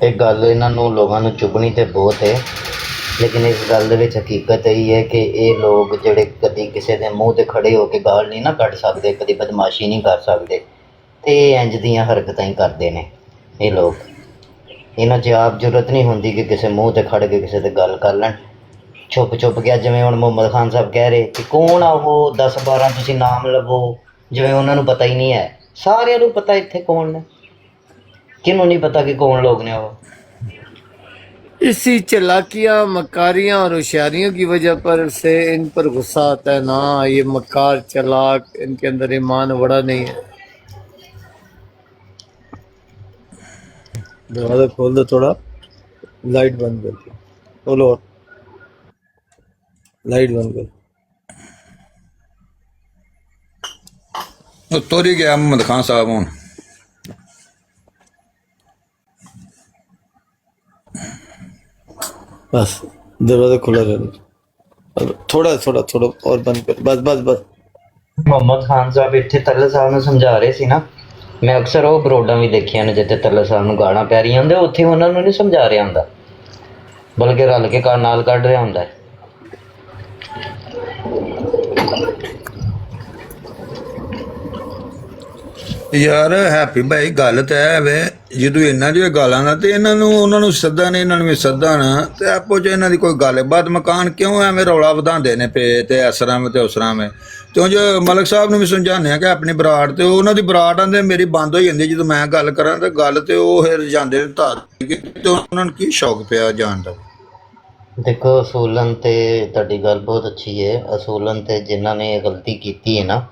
ਇਹ ਗੱਲ ਇਹਨਾਂ ਨੂੰ ਲੋਕਾਂ ਨੂੰ ਚੁਭਣੀ ਤੇ ਬਹੁਤ ਹੈ, ਲੇਕਿਨ ਇਸ ਗੱਲ ਦੇ ਵਿੱਚ ਹਕੀਕਤ ਇਹ ਹੈ ਕਿ ਇਹ ਲੋਕ ਜਿਹੜੇ ਕਦੀ ਕਿਸੇ ਦੇ ਮੂੰਹ ਤੇ ਖੜੇ ਹੋ ਕੇ ਗਾਲ ਨਹੀਂ ਨਾ ਕੱਢ ਸਕਦੇ, ਕਦੀ ਬਦਮਾਸ਼ੀ ਨਹੀਂ ਕਰ ਸਕਦੇ, ਤੇ ਇੰਜ ਦੀਆਂ ਹਰਕਤਾਂ ਹੀ ਕਰਦੇ ਨੇ ਇਹ ਲੋਕ। ਇਹਨਾਂ 'ਚ ਆਪ ਜ਼ਰੂਰਤ ਨਹੀਂ ਹੁੰਦੀ ਕਿ ਕਿਸੇ ਮੂੰਹ ਤੇ ਖੜ ਕੇ ਕਿਸੇ ਤੇ ਗੱਲ ਕਰ ਲੈਣ, ਛੁਪ ਛੁਪ ਗਿਆ। ਜਿਵੇਂ ਹੁਣ ਮੁਹੰਮਦ ਖਾਨ ਸਾਹਿਬ ਕਹਿ ਰਹੇ ਕਿ ਕੌਣ ਆ ਉਹ 10-12 ਤੁਸੀਂ ਨਾਮ ਲਵੋ, ਜਿਵੇਂ ਉਹਨਾਂ ਨੂੰ ਪਤਾ ਹੀ ਨਹੀਂ ਹੈ। ਸਾਰਿਆਂ ਨੂੰ ਪਤਾ ਇੱਥੇ ਕੌਣ ਨੇ, ਕਿਹਨੂੰ ਨਹੀਂ ਪਤਾ ਕਿ ਕੌਣ ਲੋग ਨੇ ਉਹ। इसी चालाकियाँ, मकारियाँ और होशियारियों की वजह पर से इन पर गुस्सा आता है ना। ये मकार चालाक, इनके अंदर ईमान बड़ा नहीं है। दरवाजा खोल दो थोड़ा, लाइट बंद कर दो, खोलो लाइट बंद कर। ਤੁਰ ਹੀ ਗਿਆ ਮੁਹੰਮਦ ਖਾਨ ਸਾਹਿਬ ਹੁਣ। बस दरवाजा खुला रहने, थोड़ा थोड़ा थोड़ा और बंद कर, बस बस बस। ਮੁਹੰਮਦ ਖਾਨ ਸਾਹਿਬ ਇੱਥੇ ਤੱਲਾ ਸਾਹਿਬ ਨੂੰ ਸਮਝਾ ਰਹੇ ਸੀ ਨਾ, ਮੈਂ ਅਕਸਰ ਉਹ ਬਰੋਡਾਂ ਵੀ ਦੇਖੀਆਂ ਨੇ ਜਿੱਥੇ ਤੱਲਾ ਸਾਹਿਬ ਨੂੰ ਗਾਲਾਂ ਪੈ ਰਹੀਆਂ ਹੁੰਦੇ, ਉੱਥੇ ਉਹਨਾਂ ਨੂੰ ਨਹੀਂ ਸਮਝਾ ਰਿਹਾ ਹੁੰਦਾ। ਬਲਕਿ ਰਲ ਕੇ ਨਾਲ ਕੱਢ ਰਿਹਾ ਹੁੰਦਾ ਹੈ। ਯਾਰ ਹੈਪੀ ਭਾਈ ਗੱਲ ਤਾਂ ਹੈ ਵੇ, ਜਦੋਂ ਇਹਨਾਂ ਦੀਆਂ ਗਾਲਾਂ ਨਾ ਤੇ ਇਹਨਾਂ ਨੂੰ ਉਹਨਾਂ ਨੂੰ ਸੱਦਣ, ਇਹਨਾਂ ਨੂੰ ਵੀ ਸੱਦਣ ਤੇ ਆਪੋ ਚ ਇਹਨਾਂ ਦੀ ਕੋਈ ਗੱਲਬਾਤ ਮਕਾਨ ਕਿਉਂ ਐਵੇਂ ਰੌਲਾ ਵਧਾਉਂਦੇ ਨੇ ਪਏ ਤੇ ਇਸ ਤਰ੍ਹਾਂ ਤੇ ਉਸ ਤਰ੍ਹਾਂ ਕਿਉਂ ਜੋ ਮਲਕ ਸਾਹਿਬ ਨੂੰ ਵੀ ਸਮਝਾਉਂਦੇ ਆ ਕਿ ਆਪਣੀ ਬਰਾੜ ਤੇ ਉਹਨਾਂ ਦੀ ਬਰਾੜ ਆਂਦੇ ਮੇਰੀ ਬੰਦ ਹੋ ਜਾਂਦੀ ਜਦੋਂ ਮੈਂ ਗੱਲ ਕਰਾਂ ਤੇ ਗੱਲ ਤੇ ਉਹ ਫਿਰ ਜਾਂਦੇ ਨੇ ਧਾਰ ਤੇ ਉਹਨਾਂ ਨੂੰ ਕੀ ਸ਼ੌਕ ਪਿਆ ਜਾਣ ਦਾ। ਦੇਖੋ ਅਸੂਲਨ ਤੇ ਤੁਹਾਡੀ ਗੱਲ ਬਹੁਤ ਅੱਛੀ ਹੈ। ਅਸੂਲਨ ਤੇ ਜਿਨ੍ਹਾਂ ਨੇ ਇਹ ਗਲਤੀ ਕੀਤੀ ਹੈ ਨਾ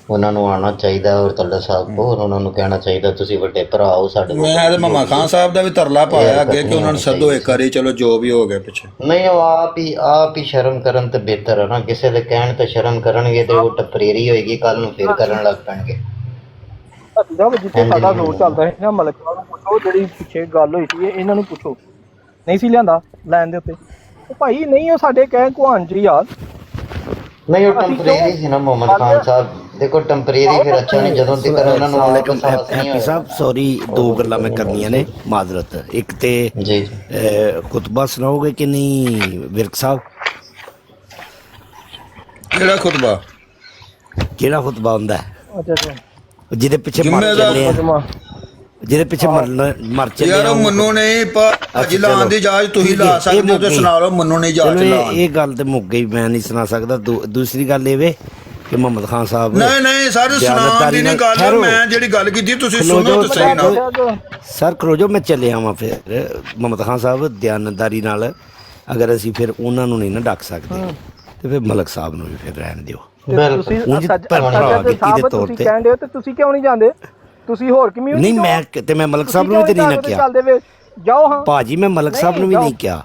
ਉਹਨਾਂ ਨੂੰ ਆਉਣਾ ਚਾਹੀਦਾ ਔਰ ਤੱਲਾ ਸਾਹਿਬ ਕੋਲ ਉਹਨਾਂ ਨੂੰ ਕਹਿਣਾ ਚਾਹੀਦਾ ਤੁਸੀਂ ਵੱਡੇ ਭਰਾ ਹੋ ਸਾਡੇ ਕੋਲ। ਮੈਂ ਤੇ ਮਾਮਾ ਖਾਨ ਸਾਹਿਬ ਦਾ ਵੀ ਤਰਲਾ ਪਾਇਆ ਅੱਗੇ ਕਿ ਉਹਨਾਂ ਨੂੰ ਸੱਦੋ ਇੱਕ ਵਾਰੀ, ਚਲੋ ਜੋ ਵੀ ਹੋ ਗਿਆ ਪਿੱਛੇ। ਨਹੀਂ ਉਹ ਆਪ ਹੀ ਸ਼ਰਮ ਕਰਨ ਤੇ ਬਿਹਤਰ ਹੈ ਨਾ। ਕਿਸੇ ਦੇ ਕਹਿਣ ਤੇ ਸ਼ਰਮ ਕਰਨਗੇ ਤੇ ਉਹ ਟਪਰੇਰੀ ਹੋਏਗੀ, ਕੱਲ ਨੂੰ ਫਿਰ ਕਰਨ ਲੱਗ ਪੈਣਗੇ। ਜਿੱਥੇ ਸਾਡਾ ਜ਼ੋਰ ਚੱਲਦਾ ਹੈ ਨਾ ਮਲਕ ਸਾਹਿਬ ਨੂੰ ਪੁੱਛੋ, ਜਿਹੜੀ ਪਿੱਛੇ ਗੱਲ ਹੋਈ ਸੀ ਇਹਨਾਂ ਨੂੰ ਪੁੱਛੋ, ਨਹੀਂ ਸੀ ਲਿਆਂਦਾ ਲਾਈਨ ਦੇ ਉੱਤੇ ਉਹ ਭਾਈ, ਨਹੀਂ ਉਹ ਸਾਡੇ ਕਹਿ ਕੁਹਾਨ ਚ ਯਾਰ ਨਹੀਂ ਉਹ ਟੈਂਪਰੇਰੀ ਸੀ ਨਾ ਮੁਹੰਮਦ ਖਾਨ ਸਾਹਿਬ। ਦੇਖੋ ਟੈਂਪਰੇਰੀ ਫਿਰ ਅੱਛਾ ਨਹੀਂ ਜਦੋਂ ਤੱਕ ਉਹਨਾਂ ਨੂੰ ਹੈਪੀ ਸਾਹਿਬ ਸੌਰੀ, ਦੋ ਗੱਲਾਂ ਮੈਂ ਕਰਨੀਆਂ ਨੇ, ਮਾਜ਼ਰਤ। ਇੱਕ ਤੇ ਜੀ ਖੁਤਬਾ ਸੁਣਾਓਗੇ ਕਿ ਨਹੀਂ ਵਿਰਕ ਸਾਹਿਬ? ਕਿਹੜਾ ਖੁਤਬਾ? ਕਿਹੜਾ ਖੁਤਬਾ ਹੁੰਦਾ ਹੈ ਅੱਛਾ ਜਿਹਦੇ ਪਿੱਛੇ ਮਰ ਚੱਲੇ ਆ, ਜਿਹਦੇ ਪਿੱਛੇ ਮਰ ਚੱਲੇ ਯਾਰ ਉਹ ਮੈਨੂੰ ਨਹੀਂ ਭਾਜੀ ਲਾਉਣ ਦੀ ਇਜਾਜ਼ਤ ਤੁਸੀਂ ਲਾ ਸਕਦੇ ਹੋ ਤੇ ਸੁਣਾ ਲਓ, ਮੈਨੂੰ ਨਹੀਂ ਇਜਾਜ਼ਤ ਲਾਉਣ। ਇਹ ਗੱਲ ਤੇ ਮੁੱਕ ਗਈ, ਮੈਂ ਨਹੀਂ ਸੁਣਾ ਸਕਦਾ। ਦੂਸਰੀ ਗੱਲ ਇਹ ਵੇ ਕਿ ਮੁਹੰਮਦ ਖਾਨ ਸਾਹਿਬ ਨਹੀਂ ਸਾਰੇ ਸੁਣਾਉਣ ਦੀ ਨਹੀਂ ਗੱਲ, ਮੈਂ ਜਿਹੜੀ ਗੱਲ ਕੀਤੀ ਤੁਸੀਂ ਸੁਣੋ ਤੇ ਸਹੀ ਨਾ। ਸਰ ਖਲੋਜੋ, ਮੈਂ ਚੱਲੇ ਆਵਾਂ ਫਿਰ। ਮੁਹੰਮਦ ਖਾਨ ਸਾਹਿਬ ਦਿਆਨਤਦਾਰੀ ਨਾਲ ਅਗਰ ਅਸੀਂ ਫਿਰ ਉਹਨਾਂ ਨੂੰ ਨਹੀਂ ਨਾ ਡੱਕ ਸਕਦੇ ਤੇ ਫਿਰ ਮਲਕ ਸਾਹਿਬ ਨੂੰ ਵੀ ਫਿਰ ਰਹਿਣ ਦਿਓ। ਤੁਸੀਂ ਕਹਿੰਦੇ ਹੋ ਤੇ ਤੁਸੀਂ ਕਿਉਂ ਨਹੀਂ ਜਾਂਦੇ? ਤੁਸੀਂ ਹੋਰ ਕਮਿਊਨਿਟੀ ਨਹੀਂ ਮੈਂ ਮਲਕ ਸਾਹਿਬ ਨੂੰ ਵੀ ਤੇ ਨਹੀਂ ਨਾ ਕਿਹਾ ਜਾਓ। ਹਾਂ ਭਾਜੀ ਮੈਂ ਮਲਕ ਸਾਹਿਬ ਨੂੰ ਵੀ ਨਹੀਂ ਕਿਹਾ,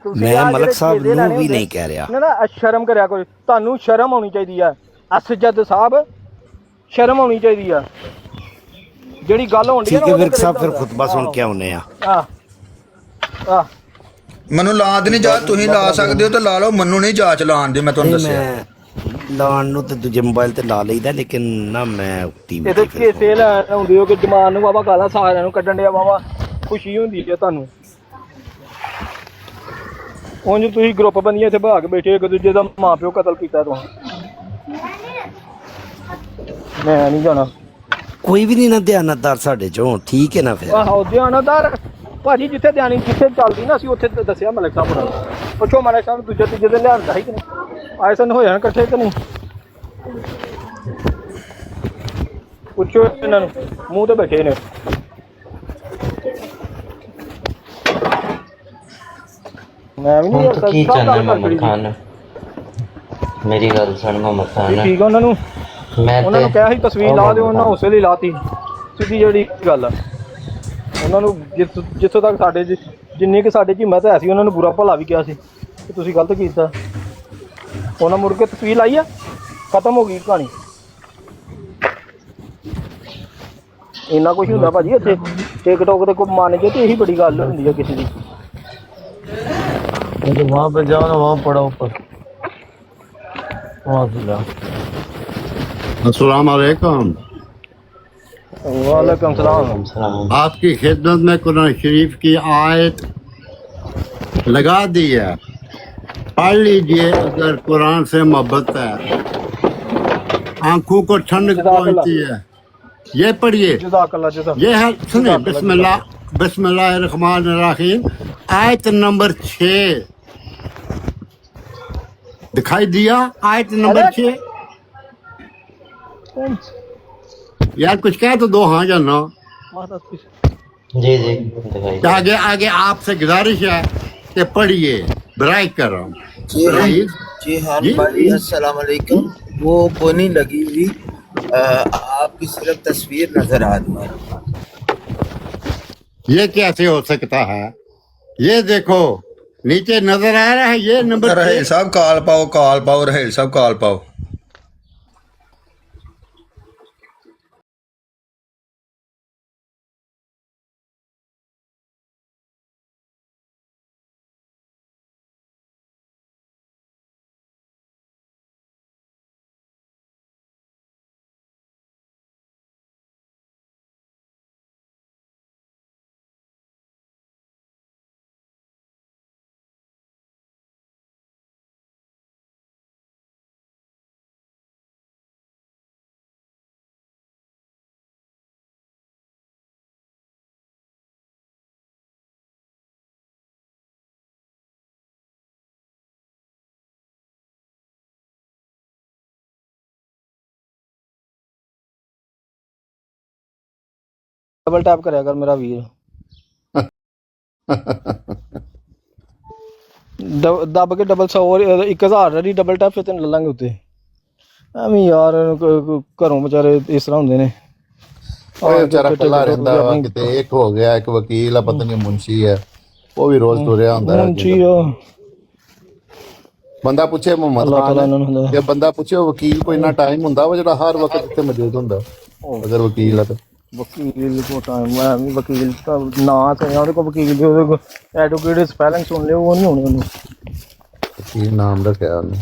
ਮੈਂ ਮਲਕ ਸਾਹਿਬ ਨੂੰ ਵੀ ਨਹੀਂ ਕਹਿ ਰਿਹਾ। ਨਾ ਸ਼ਰਮ ਕਰਿਆ ਕੋਈ, ਤੁਹਾਨੂੰ ਸ਼ਰਮ ਆਉਣੀ ਚਾਹੀਦੀ ਆ। ਅਸਜਦ ਸਾਹਿਬ ਸ਼ਰਮ ਆਉਣੀ ਚਾਹੀਦੀ ਆ ਜਿਹੜੀ ਗੱਲ ਹੋਣੀ। ਠੀਕ ਹੈ ਵਿਰਕ ਸਾਹਿਬ, ਫਿਰ ਖੁਤਬਾ ਸੁਣ ਕੇ ਆਉਨੇ ਆ। ਮੈਨੂੰ ਲਾਦ ਨਹੀਂ ਜਾ, ਤੁਸੀਂ ਲਾ ਸਕਦੇ ਹੋ ਤਾਂ ਲਾ ਲਓ, ਮੈਨੂੰ ਨਹੀਂ ਜਾਂਚ ਲਾਉਣ ਦੀ। ਮੈਂ ਤੁਹਾਨੂੰ ਦੱਸਿਆ ਲਾਉਣ ਨੂੰ ਤੇ ਦੂਜੇ ਮੋਬਾਈਲ ਤੇ ਲਾ ਲਈਦਾ, ਲੇਕਿਨ ਨਾ ਮੈਂ ਟੀਵੀ ਤੇ ਕੇਸੇ ਲੈਣ ਆਉਂਦੇ ਹੋ ਕਿ ਜਮਾਨ ਨੂੰ ਬਾਬਾ ਗਾਲਾਂ ਸਾਰਿਆਂ ਨੂੰ ਕੱਢਣ ਡਿਆ ਬਾਬਾ, ਖੁਸ਼ੀ ਹੁੰਦੀ ਹੈ ਤੁਹਾਨੂੰ। ਉਂਝ ਤੁਸੀਂ ਗਰੁੱਪ ਬੰਦੀਆਂ ਇੱਥੇ ਬਹਾ ਕੇ ਬੈਠੇ ਇੱਕ ਦੂਜੇ ਦਾ ਮਾਂ ਪਿਓ ਕਤਲ ਕੀਤਾ ਤੁਸੀਂ। ਮੈਂ ਨਹੀਂ ਜਾਣਾ, ਕੋਈ ਵੀ ਨਹੀਂ ਨਾ ਦਿਆਨਤਦਾਰ ਸਾਡੇ ਚੋਂ, ਠੀਕ ਹੈ ਨਾ ਫਿਰ। ਆਹੋ ਦਿਆਨਤਦਾਰ ਭਾਜੀ, ਜਿੱਥੇ ਦਿਆਨੀ ਜਿੱਥੇ ਚੱਲਦੀ ਨਾ ਅਸੀਂ ਉੱਥੇ ਦੱਸਿਆ ਮਲਕ ਸਾਹਿਬ ਨੂੰ। ਪੁੱਛੋ ਮਲਕ ਸਾਹਿਬ ਨੂੰ ਦੂਜੇ ਤੀਜੇ ਦਿਨ ਲਿਆਂਦਾ ਸੀ ਕਿ ਨਹੀਂ, ਆਏ ਸਨ ਹੋ ਜਾਣ ਇਕੱਠੇ ਕਿ ਨਹੀਂ, ਪੁੱਛੋ ਇਹਨਾਂ ਨੂੰ, ਮੂੰਹ ਤੇ ਬੈਠੇ ਨੇ। ਮੈਂ ਵੀ ਨਹੀਂ ਕੀ ਚਾਹੁੰਦਾ ਮੁਹੰਮਦ ਖਾਨ, ਮੇਰੀ ਗੱਲ ਸੁਣ ਮੁਹੰਮਦ ਖਾਨ। ਠੀਕ ਆ, ਉਹਨਾਂ ਨੂੰ ਕਿਹਾ ਸੀ ਤਸਵੀਰ ਲਾ ਦਿਓ, ਉਹਨਾਂ ਉਸੇ ਲਈ ਲਾਤੀ ਸਿੱਧੀ ਜਿਹੜੀ ਗੱਲ ਆ। ਉਹਨਾਂ ਨੂੰ ਜਿੱਥੋਂ ਤੱਕ ਸਾਡੇ ਜਿੰਨੀ ਕਿ ਸਾਡੇ 'ਚ ਹਿੰਮਤ ਹੈ ਸੀ ਉਹਨਾਂ ਨੂੰ ਬੁਰਾ ਭਲਾ ਵੀ ਕਿਹਾ ਸੀ ਕਿ ਤੁਸੀਂ ਗਲਤ ਕੀਤਾ। ਉਹਨਾਂ ਮੁੜ ਕੇ ਤਸਵੀਰ ਲਾਈ ਆ, ਖਤਮ ਹੋ ਗਈ ਕਹਾਣੀ। ਇੰਨਾ ਕੁਛ ਹੁੰਦਾ ਭਾਜੀ ਇੱਥੇ, ਟਿਕਟੋਕ ਤੇ ਕੋਈ ਮੰਨ ਜੇ ਤੇ ਇਹੀ ਬੜੀ ਗੱਲ ਹੁੰਦੀ ਹੈ ਕਿਸੇ ਦੀ। वहाँ पे जाओ ना, वहाँ पढ़ो ऊपर, वहाँ से जाओ। अस्सलाम वालेकुम। वालेकुम सलाम। आपकी खिदमत में कुरान शरीफ की आयत लगा दी है, पढ़ लीजिए। अगर कुरान से मोहब्बत है, आंखों को ठंड पहुंचती है, ये पढ़िए। ये है, सुने, बिस्मिल्लाहिर्रहमानिर्रहीम, आयत नंबर 6 दिखाई दिया? आयत नंबर 6। यार कुछ कह तो दो, हाँ या ना। जी दिखाई। आगे आगे आपसे गुजारिश है कि पढ़िए, बराए कर रहा हूँ। जी हाँ भाई, अस्सलाम वालेकुम। वो कोई नहीं लगी हुई, आपकी सिर्फ तस्वीर नजर आ रही है। ये कैसे हो सकता है? ये देखो नीचे नजर आ रहा है, ये नंबर रहेल साहब काल पाओ रहेल साहब काल पाओ। ਡਬਲ ਟੈਪ ਕਰਿਆ ਕਰ ਮੇਰਾ ਵੀਰ। ਦੱਬ ਕੇ ਡਬਲ 100 1000 ਦੀ ਡਬਲ ਟੈਪ ਫਿਰ ਤੈਨੂੰ ਲੈ ਲਾਂਗੇ ਉੱਤੇ। ਐਵੇਂ ਯਾਰ ਘਰੋਂ ਵਿਚਾਰੇ ਇਸ ਤਰ੍ਹਾਂ ਹੁੰਦੇ ਨੇ। ਉਹ ਵਿਚਾਰਾ ਇਕੱਲਾ ਰਹਿੰਦਾ ਵਾ, ਕਿਤੇ ਇੱਕ ਹੋ ਗਿਆ, ਇੱਕ ਵਕੀਲ ਆ, ਪਤਾ ਨਹੀਂ ਮੁਨਸ਼ੀ ਹੈ, ਉਹ ਵੀ ਰੋਜ਼ ਤੁਰਿਆ ਹੁੰਦਾ ਹੈ। ਮੁਨਸ਼ੀ ਬੰਦਾ ਪੁੱਛੇ ਮੁਹੰਮਦ ਖਾਨ, ਜੇ ਬੰਦਾ ਪੁੱਛੇ ਵਕੀਲ ਕੋਈ ਇੰਨਾ ਟਾਈਮ ਹੁੰਦਾ ਵਾ ਜਿਹੜਾ ਹਰ ਵਕਤ ਇੱਥੇ ਮੌਜੂਦ ਹੁੰਦਾ, ਅਗਰ ਵਕੀਲ ਆ ਤਾਂ ਵਕੀਲ ਕੋ ਟਾਈਮ ਵਕੀਲ ਤਾਂ ਨਾ ਸੁਣਿਆ ਉਹਦੇ ਕੋਲ, ਵਕੀਲ ਦੇ ਉਹਦੇ ਕੋਲ ਐਡਵੋਕੇਟ ਸਪੈਲਿੰਗ ਸੁਣ ਲਿਓ, ਉਹ ਨਹੀਂ ਹੋਣੀ ਉਹਨੂੰ। ਕੀ ਨਾਮ ਰੱਖਿਆ ਉਹਨੇ?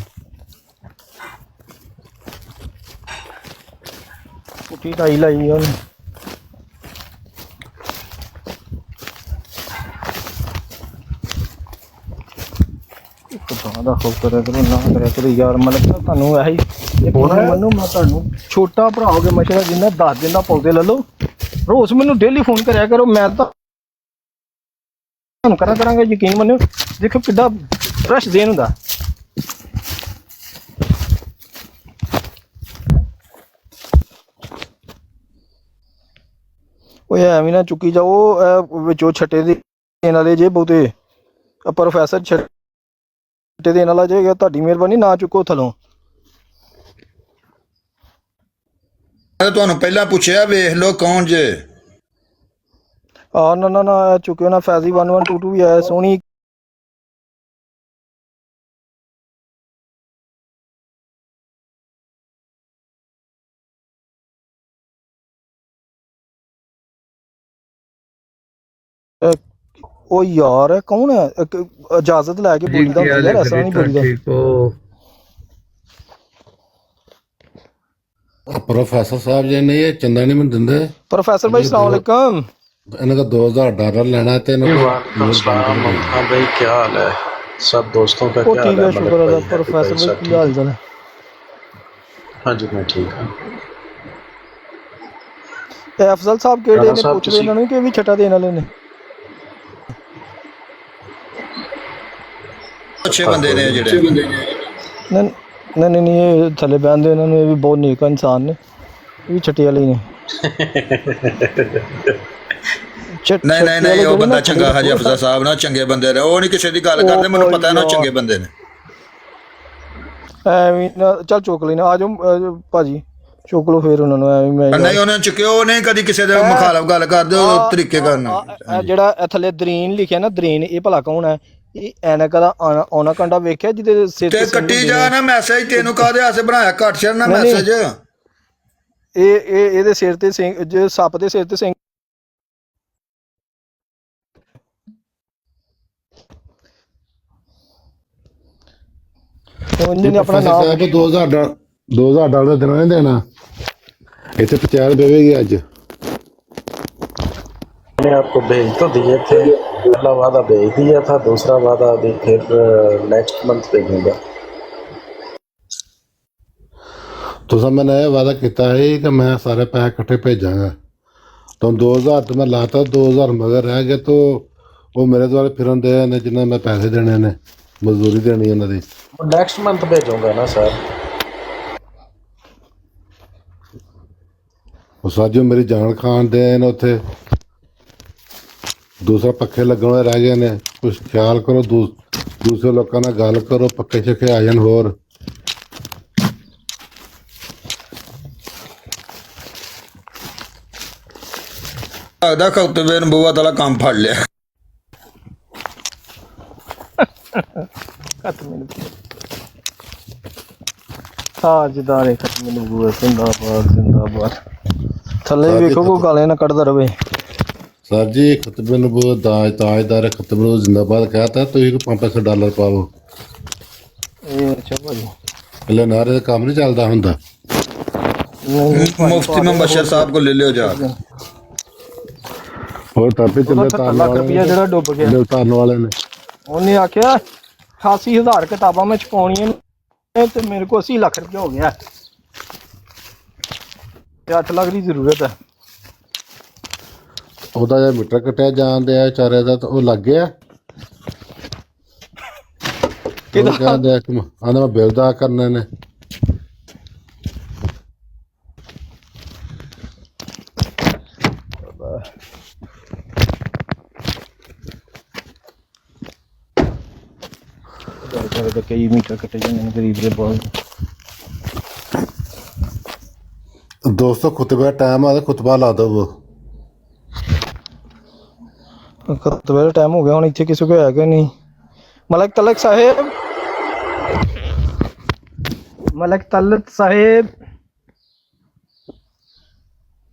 ਪੁੱਠੀ ਟਾਈ ਲਾਈ ਉਹਨੇ। ਖੁਦਾ ਦਾ ਖੌਫ ਕਰਿਆ ਕਰੋ, ਨਾ ਕਰਿਆ ਕਰੋ ਯਾਰ। ਮਤਲਬ ਤੁਹਾਨੂੰ ਇਹੀ ਮੰਨੋ, ਮੈਂ ਤੁਹਾਨੂੰ ਛੋਟਾ ਭਰਾ ਹੋ ਕੇ ਮਸ਼ਵਰਾ ਜਿੰਨਾ 10 ਦਿਨ ਦਾ ਪੌਦੇ ਲੈ ਲਓ, ਰੋਜ਼ ਮੈਨੂੰ ਡੇਲੀ ਫੋਨ ਕਰਿਆ ਕਰੋ, ਮੈਂ ਤਾਂ ਤੁਹਾਨੂੰ ਕਰਾਂਗਾ ਯਕੀਨ ਮੰਨਿਓ। ਦੇਖੋ ਕਿੱਡਾ ਫਰੈਸ਼ ਦੇਨ ਹੁੰਦਾ। ਉਹ ਐਵੇਂ ਨਾ ਚੁੱਕੀ ਜਾਓ ਵਿੱਚੋਂ ਛੱਟੇ ਦੇਣ ਵਾਲੇ ਜੇ ਬਹੁਤੇ, ਪ੍ਰੋਫੈਸਰ ਛੱਟੇ ਦੇਣ ਵਾਲਾ ਜੇ, ਤੁਹਾਡੀ ਮਿਹਰਬਾਨੀ ਨਾ ਚੁੱਕੋ ਥਲੋਂ। ਤੁਹਾਨੂੰ ਪਹਿਲਾਂ ਪੁੱਛਿਆ ਵੇਖ ਲਓ ਕੌਣ ਜੇ। ਨਾ ਚੁੱਕਿਓ ਨਾ। ਫੈਜ਼ੀ 1122 ਵੀ ਆਇਆ ਸੋਹਣੀ। ਉਹ ਯਾਰ ਕੌਣ ਹੈ? ਇਜਾਜ਼ਤ ਲੈ ਕੇ ਬੋਲੀਦਾ ਹੁੰਦਾ ਯਾਰ, ਐਸਾ ਨਹੀਂ ਬੋਲੀਦਾ। प्रोफेसर साहब जी ने ये चंदा नहीं मन दिंदे। प्रोफेसर भाई अस्सलाम वालेकुम। इनका $2000 लेना है। हाँ भाई क्या हाल है सब दोस्तों का? क्या हाल है? शुक्र अल्लाह। प्रोफेसर भाई क्या हाल चाल है? हाँ जी मैं ठीक हूँ। अफजल साहब केड़े ने पूछ रहे इन्होंने कि भी छटा देने वाले ने? अच्छे बंदे ने ਜਿਹੜੇ नहीं ये थले बहन इन्होंने भी बहुत नेक इंसान ने, भी छटे वाले ने। ਨਹੀਂ ਉਹ ਬੰਦਾ ਚੰਗਾ ਹੈ ਜੀ ਅਫਜ਼ਲ ਸਾਹਿਬ ਨਾ, ਚੰਗੇ ਬੰਦੇ ਨੇ, ਉਹ ਨਹੀਂ ਕਿਸੇ ਦੀ ਗੱਲ ਕਰਦੇ, ਮੈਨੂੰ ਪਤਾ ਨਾ ਚੰਗੇ ਬੰਦੇ ਨੇ। ਐਵੇਂ ਚੱਲ ਚੁੱਕ ਲੈਣਾ, ਆ ਜਾਓ ਭਾਜੀ ਚੁੱਕ ਲਓ ਫਿਰ ਉਹਨਾਂ ਨੂੰ। ਐਵੇਂ ਮੈਂ ਨਹੀਂ ਉਹਨਾਂ ਚੁੱਕਿਓ, ਉਹ ਨਹੀਂ ਕਦੀ ਕਿਸੇ ਦੇ ਮੁਖਾਲਫ ਗੱਲ ਕਰਦੇ, ਉਹ ਤਰੀਕੇ ਕਰਨਾ। ਜਿਹੜਾ ਥੱਲੇ ਦਰੀਨ ਲਿਖਿਆ ਨਾ, ਦਰੀਨ, ਇਹ ਭਲਾ ਕੌਣ ਹੈ? ਇਹ ਐਨਕ ਦਾ ਆਉਣਾ ਕੰਡਾ ਵੇਖਿਆ ਜਿਹਦੇ ਸਿਰ ਤੇ ਕੱਟੀ ਜਾ ਨਾ ਮੈਸੇਜ, ਤੈਨੂੰ ਕਾਹਦੇ ਆਸੇ ਬਣਾਇਆ? ਘੱਟ ਛੱਡਣਾ ਮੈਸੇਜ। ਇਹ ਇਹਦੇ ਸਿਰ ਤੇ ਸਿੰਘ, ਜੇ ਸੱਪ ਦੇ ਸਿਰ ਤੇ ਸਿੰਘ। ਉਹਨੇ ਨੇ ਆਪਣਾ ਨਾਮ $2000 ਦੇਣਾ ਨਹੀਂ ਦੇਣਾ, ਇੱਥੇ 50 ਦੇਵੇਗੀ ਅੱਜ। मैंने आपको भेज तो दिए थे, पहला वादा भेज दिया था, दूसरा वादा अभी फिर नेक्स्ट मंथ भेजूंगा। तुसा मैंने ये वादा किया है कि मैं सारे पैसे इकट्ठे भेजांगा, तो 2000 तो मैं लाता, 2000 मगर रह गए, तो वो मेरे द्वारा फिर दे ने जिन्हें मैं पैसे देने ने, मजदूरी देनी है उन्होंने। नेक्स्ट मंथ भेजूंगा ना सर। उस अज मेरी जान खान दे ने उत्थे दूसरा पक्खे लगन वाले रह गए ने, कुछ ख्याल करो, दूसरे लोगों नाल गल करो, पक्के शक्के आ जान। होर ਲੱਗਦਾ ਖਤਵੇ ਨੂੰ ਬੂਆ ਵਾਲਾ ਕੰਮ ਫੜ ਲਿਆ। ਹਾਂ ਜਿਦਾਰੇ ਖਤਮ ਨੂੰ ਬੂਆ, ਜ਼ਿੰਦਾਬਾਦ ਜ਼ਿੰਦਾਬਾਦ। ਥੱਲੇ ਵੇਖੋ ਕੋਈ ਗਾਲੇ ਨਾ ਕੱਢਦਾ ਰਵੇ। सर जी खतबे नबूवत ताजदार खतबे नबूवत जिंदाबाद कहता है, तो ये $500 पावो। अच्छा भाजी पहले नारे का काम नहीं चलता हुंदा। मुफ्ती में बशर साहब को ले लियो जा। और टापे चले तारने वाले रुपया ਜਿਹੜਾ ਡੁੱਬ ਗਿਆ, तारने वाले ने ਉਹਨੇ ਆਖਿਆ 88,000 ਕਿਤਾਬਾਂ ਮੈਂ ਛਪਾਉਣੀਆਂ ਨੇ ਤੇ ਮੇਰੇ ਕੋਲ 80 ਲੱਖ ਰੁਪਇਆ ਹੋ ਗਿਆ ਤੇ 8 ਲੱਖ ਦੀ ਜ਼ਰੂਰਤ ਹੈ। ਉਹਦਾ ਜੇ ਮੀਟਰ ਕੱਟਿਆ ਜਾਂਦੇ ਆ ਵਿਚਾਰੇ ਦਾ, ਤਾਂ ਉਹ ਲੱਗ ਗਿਆ। ਕਿਹਦਾ ਕਹਿੰਦੇ ਆ ਕਿ ਆਂਦਾ ਮੈਂ ਬਿੱਲ ਦਾ ਕਰਨੇ ਨੇ। ਸਾਡੇ ਤਾਂ ਕਈ ਮੀਟਰ ਕੱਟੇ ਜਾਂਦੇ ਨੇ ਗਰੀਬ ਦੇ ਬਹੁਤ। दोस्तों खुतबा टाइम आ खुतबा ला दो वो ਖਤਵੇ ਦਾ ਟਾਈਮ ਹੋ ਗਿਆ ਹੁਣ ਇੱਥੇ ਕਿਸੇ ਕੋ ਹੈ ਕਿ ਨਹੀਂ? ਮਲਕ ਤਲਕ ਸਾਹਿਬ, ਮਲਕ ਤਲਕ ਸਾਹਿਬ,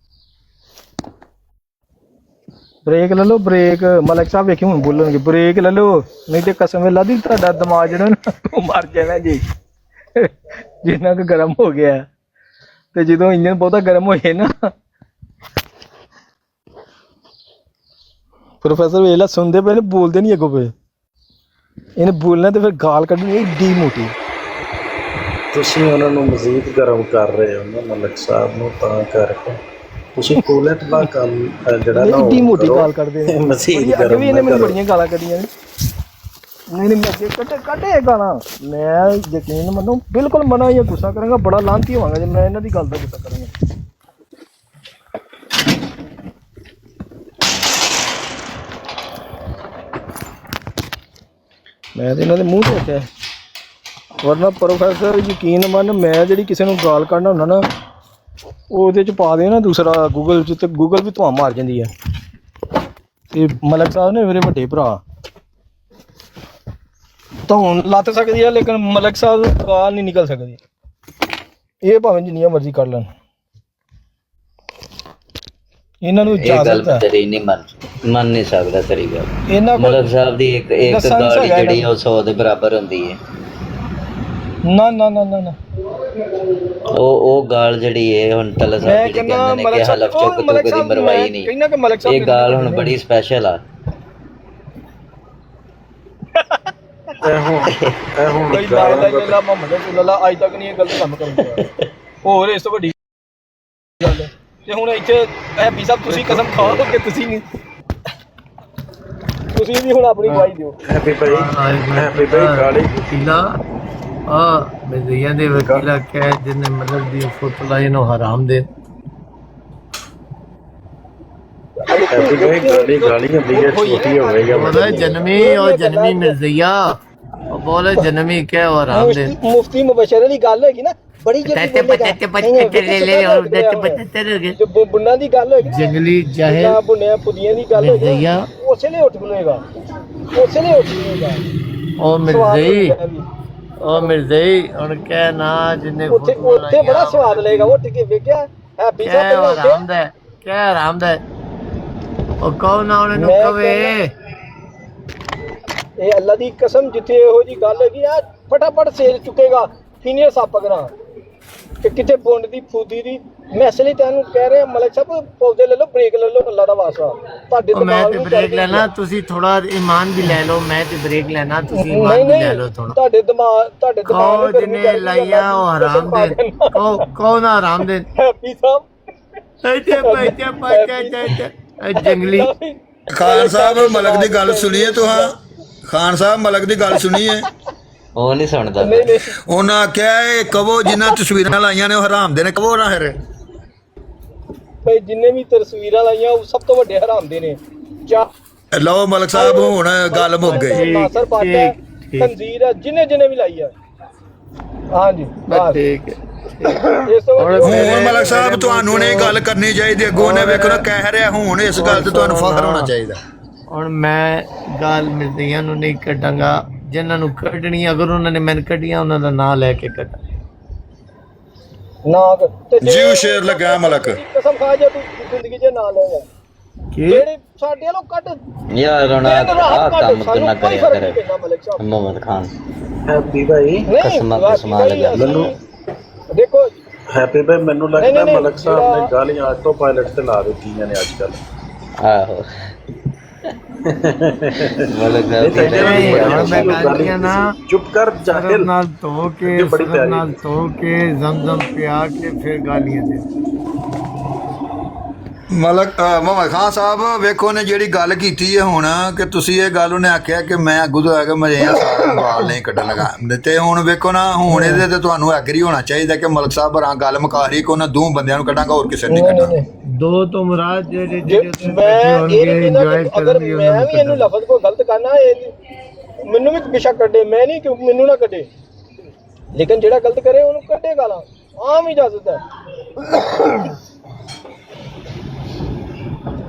ਬ੍ਰੇਕ ਲੈ ਲਓ ਬ੍ਰੇਕ। ਮਲਕ ਸਾਹਿਬ ਵੇਖੀ ਹੁਣ ਬੋਲਣਗੇ, ਬ੍ਰੇਕ ਲੈ ਲਓ ਨਹੀਂ ਤੇ ਕਸਮ ਲਾ ਦੀ ਤੁਹਾਡਾ ਦਿਮਾਗ ਜਿਹੜਾ ਨਾ ਉਹ ਮਰ ਜਾਣਾ ਜੀ। ਜਿੰਨਾ ਕੁ ਗਰਮ ਹੋ ਗਿਆ ਤੇ ਜਦੋਂ ਇੰਜਨ ਬਹੁਤਾ ਗਰਮ ਹੋਏ ਨਾ, ਪ੍ਰੋਫੈਸਰ ਵੇਲਾ ਸੁਣਦੇ ਪਏ ਨੇ, ਬੋਲਦੇ ਨਹੀਂ ਅੱਗੋਂ ਪਏ। ਇਹਨੇ ਬੋਲਣਾ ਤੇ ਫਿਰ ਗਾਲ ਕੱਢਣੀ ਏਡੀ ਮੋਟੀ। ਤੁਸੀਂ ਉਹਨਾਂ ਨੂੰ ਮਜ਼ੀਦ ਗਰਮ ਕਰ ਰਹੇ ਹੋ ਨਾ ਮਲਕ ਸਾਹਿਬ ਨੂੰ, ਤਾਂ ਕਰਕੇ ਤੁਸੀਂ ਕੂਲੈਂਟ ਦਾ ਕੰਮ ਜਿਹੜਾ ਨਾ ਏਡੀ ਮੋਟੀ ਗਾਲ ਕੱਢਦੇ ਨੇ। ਮਜ਼ੀਦ ਅੱਗੇ ਗਰਮ ਵੀ ਇਹਨੇ ਮੈਨੂੰ ਬੜੀਆਂ ਗਾਲਾਂ ਕੱਢੀਆਂ ਨੇ। ਨਹੀਂ ਮੈਂ ਅੱਗੇ ਕੱਢੇ ਗਾਲਾਂ, ਮੈਂ ਯਕੀਨ ਮੰਨੋ ਬਿਲਕੁਲ ਮਨਾ ਜਾਂ ਗੁੱਸਾ ਕਰਾਂਗਾ, ਬੜਾ ਲਾਂਤੀ ਹੋਵਾਂਗਾ ਜੇ ਮੈਂ ਇਹਨਾਂ ਦੀ ਗੱਲ ਦਾ ਗੁੱਸਾ ਕਰਾਂਗਾ। ਮੈਂ ਤੇ ਇਹਨਾਂ ਦੇ ਮੂੰਹ ਤੇ ਰੱਖਿਆ, ਵਰਨਾ ਪ੍ਰੋਫੈਸਰ ਯਕੀਨ ਮੰਨ ਮੈਂ ਜਿਹੜੀ ਕਿਸੇ ਨੂੰ ਗਾਲ ਕੱਢਣਾ ਹੁੰਦਾ ਨਾ ਉਹਦੇ ਚ ਪਾ ਦੇ ਨਾ ਦੂਸਰਾ ਗੂਗਲ ਚ, ਤੇ ਗੂਗਲ ਵੀ ਧੂਆਂ ਮਾਰ ਜਾਂਦੀ ਹੈ। ਤੇ ਮਲਕ ਸਾਹਿਬ ਨੇ ਮੇਰੇ ਵੱਡੇ ਭਰਾ ਧੌਣ ਲੱਤ ਸਕਦੀ ਹੈ, ਲੇਕਿਨ ਮਲਕ ਸਾਹਿਬ ਗਾਲ ਨਹੀਂ ਨਿਕਲ ਸਕਦੀ। ਇਹ ਭਾਵੇਂ ਜਿੰਨੀਆਂ ਮਰਜ਼ੀ ਕਰ ਲੈਣ, ਇਹਨਾਂ ਨੂੰ ਇਜਾਜ਼ਤ ਹੈ। ਤੇਰੀ ਨਹੀਂ ਮੰਨ ਨਹੀਂ ਸਕਦਾ ਤੇਰੀ ਗੱਲ। ਇਹਨਾਂ ਮਲਕ ਸਾਹਿਬ ਦੀ ਇੱਕ ਗਾਲ ਜਿਹੜੀ ਉਹ 100 ਦੇ ਬਰਾਬਰ ਹੁੰਦੀ ਹੈ। ਨਾ ਨਾ ਨਾ ਨਾ ਨਾ ਉਹ ਗਾਲ ਜਿਹੜੀ ਹੈ ਹੁਣ ਤਲਾ ਸਾਹਿਬ ਜਿਹੜੀ ਕਹਿੰਦੇ ਨੇ ਕਿ ਹਲਫ ਚੁੱਕ ਤੂੰ ਕਦੀ ਮਰਵਾਈ ਨਹੀਂ, ਇਹ ਗਾਲ ਹੁਣ ਬੜੀ ਸਪੈਸ਼ਲ ਆ। ਬਈ ਲਾ ਇਲਾਹਾ ਇਲੱਲਾ ਮੁਹੰਮਦ ਰਸੂਲੁੱਲਾਹ ਅੱਜ ਤੱਕ ਨਹੀਂ ਇਹ ਗਲਤ ਕੰਮ ਕਰਦਾ। ਹੋਰ ਇਸ ਤੋਂ ਵੱਡੀ ਗੱਲ ਤੇ ਹੁਣ ਇੱਥੇ ਹੈਪੀ ਸਾਹਿਬ ਤੁਸੀਂ ਕਸਮ ਖਾਓ ਕਿ ਤੁਸੀਂ ਵੀ ਹੁਣ ਆਪਣੀ ਗਵਾਹੀ ਦਿਓ। ਹੈਪੀ ਭਾਈ ਗਾਲੀ ਵਕੀਲਾ ਆ ਮਜ਼ਈਆਂ ਦੇ ਵਕੀਲਾ ਕਹਿ ਜਿਹਨੇ ਮਤਲਬ ਦੀ ਫੁੱਟ ਲਾਈ ਨੂੰ ਹਰਾਮ ਦੇ। ਹੈਪੀ ਭਾਈ ਗਾਲੀ ਹੁੰਦੀ ਹੈ, ਛੋਟੀ ਹੋ ਗਈ ਹੈ ਉਹਦਾ ਜਨਮੀ ਉਹ ਜਨਮੀ ਮਿਰਜ਼ਈਆ ਉਹ ਬੋਲੇ ਜਨਮੀ ਕਹਿ ਉਹ ਹਰਾਮ ਦੇ। ਮੁਫਤੀ ਮੁਬਸ਼ਰ ਵਾਲੀ ਗੱਲ ਹੈਗੀ ਨਾ, ਬੜੀ ਜਲਦੀ ਬੁੰਨਾ ਦੀ ਗੱਲ ਹੋਏਗੀ, ਜੰਗਲੀ ਜਾਹਿਲ ਬੁੰਨਿਆ ਪੁਦੀਆਂ ਦੀ ਗੱਲ ਹੋਏਗੀ, ਉਸੇ ਲਈ ਉੱਠ ਖਲੋਏਗਾ, ਉਸੇ ਲਈ ਉੱਠ ਖਲੋਏਗਾ। ਉਹ ਮਿਰਜ਼ਈ ਹੁਣ ਕਹਿ ਨਾ ਜਿੰਨੇ ਉੱਥੇ ਬੜਾ ਸਵਾਦ ਲਏਗਾ ਉੱਠ ਕੇ ਵੇਖਿਆ ਹੈਪੀ ਸਾਹਿਬ ਹਰਾਮ ਦਾ ਕਹਿ ਹਰਾਮ ਦਾ ਉਹ ਕਹੋ ਨਾ ਉਹਨੇ ਨੂੰ ਕਵੇ। ਇਹ ਅੱਲਾ ਦੀ ਕਸਮ ਜਿੱਥੇ ਇਹੋ ਜੀ ਗੱਲ ਹੈਗੀ ਆ ਫਟਾਫਟ ਸੇਲ ਚੁੱਕੇਗਾ ਸੀਨੀਅਰ ਸਾਪਗਰਾ ਕਿ ਕਿਤੇ ਬੁੰਡ ਦੀ ਫੂਦੀ ਦੀ ਮੈਸੇਜ ਤੈਨੂੰ ਕਹਿ ਰਹੇ ਮਲਕ ਸਾਹਿਬ ਪੌਦੇ ਲੈ ਲਓ, ਬ੍ਰੇਕ ਲੈ ਲਓ, ਅੱਲਾ ਦਾ ਵਾਸਤਾ ਤੁਹਾਡੇ ਮੈਂ ਤੇ ਬ੍ਰੇਕ ਲੈਣਾ, ਤੁਸੀਂ ਥੋੜਾ ਈਮਾਨ ਵੀ ਲੈ ਲਓ। ਮੈਂ ਤੇ ਬ੍ਰੇਕ ਲੈਣਾ, ਤੁਸੀਂ ਈਮਾਨ ਵੀ ਲੈ ਲਓ ਥੋੜਾ। ਤੁਹਾਡੇ ਦਿਮਾਗ ਨੂੰ ਜਿਹਨੇ ਲਾਈਆਂ ਉਹ ਹਰਾਮ ਦੇ ਕੌਣ ਹਰਾਮ ਦੇ ਹੈਪੀ ਸਾਹਿਬ ਜੰਗਲੀ ਖਾਨ ਸਾਹਿਬ ਮਲਕ ਦੀ ਗੱਲ ਸੁਣੀਏ ਤੁਹਾਂ, ਖਾਨ ਸਾਹਿਬ ਮਲਕ ਦੀ ਗੱਲ ਸੁਣੀਏ। ਉਹ ਨਹੀਂ ਸੁਣਦਾ। ਉਹਨਾਂ ਆਖਿਆ ਇਹ ਕਵੋ ਜਿਨ੍ਹਾਂ ਤਸਵੀਰਾਂ ਲਾਈਆਂ ਨੇ ਉਹ ਹਰਾਮ ਦੇ ਨੇ, ਕਵੋ ਨਾ ਫਿਰ ਭਾਈ ਜਿੰਨੇ ਵੀ ਤਸਵੀਰਾਂ ਲਾਈਆਂ ਉਹ ਸਭ ਤੋਂ ਵੱਡੇ ਹਰਾਮ ਦੇ ਨੇ। ਲਓ ਮਲਕ ਸਾਹਿਬ ਹੁਣ ਗੱਲ ਮੁੱਕ ਗਈ। ਨਾਸਰ ਪਾਟਾ ਤਨਜ਼ੀਰ ਹੈ ਜਿਹਨੇ ਵੀ ਲਾਈ ਆ। ਹਾਂਜੀ ਠੀਕ ਹੁਣ ਮਲਕ ਸਾਹਿਬ ਤੁਹਾਨੂੰ ਨੇ ਗੱਲ ਕਰਨੀ ਚਾਹੀਦੀ, ਅੱਗੋਂ ਨੇ ਵੇਖੋ ਨਾ ਕਹਿ ਰਿਹਾ, ਹੁਣ ਇਸ ਗੱਲ ਤੇ ਤੁਹਾਨੂੰ ਫਖਰ ਹੋਣਾ ਚਾਹੀਦਾ। ਹੁਣ ਮੈਂ ਗੱਲ ਮਿਰਜ਼ਈਆਂ ਨੂੰ ਨਹੀਂ ਕੱਢਾਂਗਾ, ਜਿਨ੍ਹਾਂ ਨੂੰ ਕੱਢਣੀ ਅਗਰ ਉਹਨਾਂ ਨੇ ਮੈਨੂੰ ਕੱਢੀਆਂ ਉਹਨਾਂ ਦਾ ਨਾਂ ਲੈ ਕੇ ਕੱਢਾਂ ਨਾ ਜੀਉ ਸ਼ੇਰ ਲੱਗਾ ਮਲਕ ਕਸਮ ਖਾ ਜੇ ਤੂੰ ਜ਼ਿੰਦਗੀ 'ਚ ਨਾ ਲਏਗਾ ਜਿਹੜੇ ਸਾਡੇ ਵੱਲੋਂ ਕੱਢ ਯਾਰ ਹੁਣ ਆਹ ਕੰਮ ਕਿੰਨਾ ਕਰਿਆ ਕਰੇ ਮੁਹੰਮਦ ਖਾਨ। ਹੈਪੀ ਭਾਈ ਕਸਮਾਂ ਲਗਾ ਮੈਨੂੰ ਦੇਖੋ ਹੈਪੀ ਭਾਈ ਮੈਨੂੰ ਲੱਗਦਾ ਮਲਕ ਸਾਹਿਬ ਨੇ ਗਾਲੀਆਂ ਆਟੋ ਪਾਇਲਟ ਤੇ ਲਾ ਦਿੱਤੀਆਂ ਨੇ ਅੱਜ ਕੱਲ। ਆਹੋ ਮਲਕ ਚੁੱਪ ਕਰ ਜਾਹਿਲ ਨਾਲ ਧੋ ਕੇ ਜ਼ਮਜ਼ਮ ਪਿਆ ਕੇ ਫਿਰ ਗਾਲੀਆਂ ਦੇ। ਮਲਕ ਮੁਹੰਮਦ ਖਾਨ ਸਾਹਿਬ ਵੇਖੋ ਨੇ ਜਿਹੜੀ ਗੱਲ ਕੀਤੀ ਹੈ ਹੁਣ ਕਿ ਤੁਸੀਂ ਇਹ ਗੱਲ ਉਹਨੇ ਆਖਿਆ ਕਿ ਮੈਂ ਅੱਗੋਂ ਤੋਂ ਆ ਕੇ ਮਜ਼ੇ ਸਾਰਾ ਗਾਲ ਨਹੀਂ ਕੱਢਣ ਲਗਾ, ਤੇ ਹੁਣ ਵੇਖੋ ਨਾ ਹੁਣ ਇਹਦੇ ਤੇ ਤੁਹਾਨੂੰ ਐਗਰੀ ਹੋਣਾ ਚਾਹੀਦਾ ਕਿ ਮਲਕ ਸਾਹਿਬ ਰਾਂ ਗੱਲ ਮੁਕਾ ਰਹੀ ਕਿ ਉਹਨਾਂ ਦੋ ਬੰਦਿਆਂ ਨੂੰ ਕੱਢਾਂਗਾ, ਹੋਰ ਕਿਸੇ ਨਹੀਂ ਕੱਢਾਂਗਾ। ਦੋ ਤੋਂ ਮੁਰਾਦ ਜਿਹੜੇ ਅਗਰ ਮੈਂ ਵੀ ਇਹਨੂੰ ਲਫ਼ਜ਼ ਕੋਈ ਗਲਤ ਕਰਨਾ ਮੈਨੂੰ ਵੀ ਬੇਸ਼ੱਕ ਕੱਢੇ, ਮੈਂ ਨਹੀਂ ਕਿ ਮੈਨੂੰ ਨਾ ਕੱਢੇ, ਲੇਕਿਨ ਜਿਹੜਾ ਗਲਤ ਕਰੇ ਉਹਨੂੰ ਕੱਢੇ ਗਾਲਾਂ, ਆਮ ਇਜਾਜ਼ਤ ਹੈ,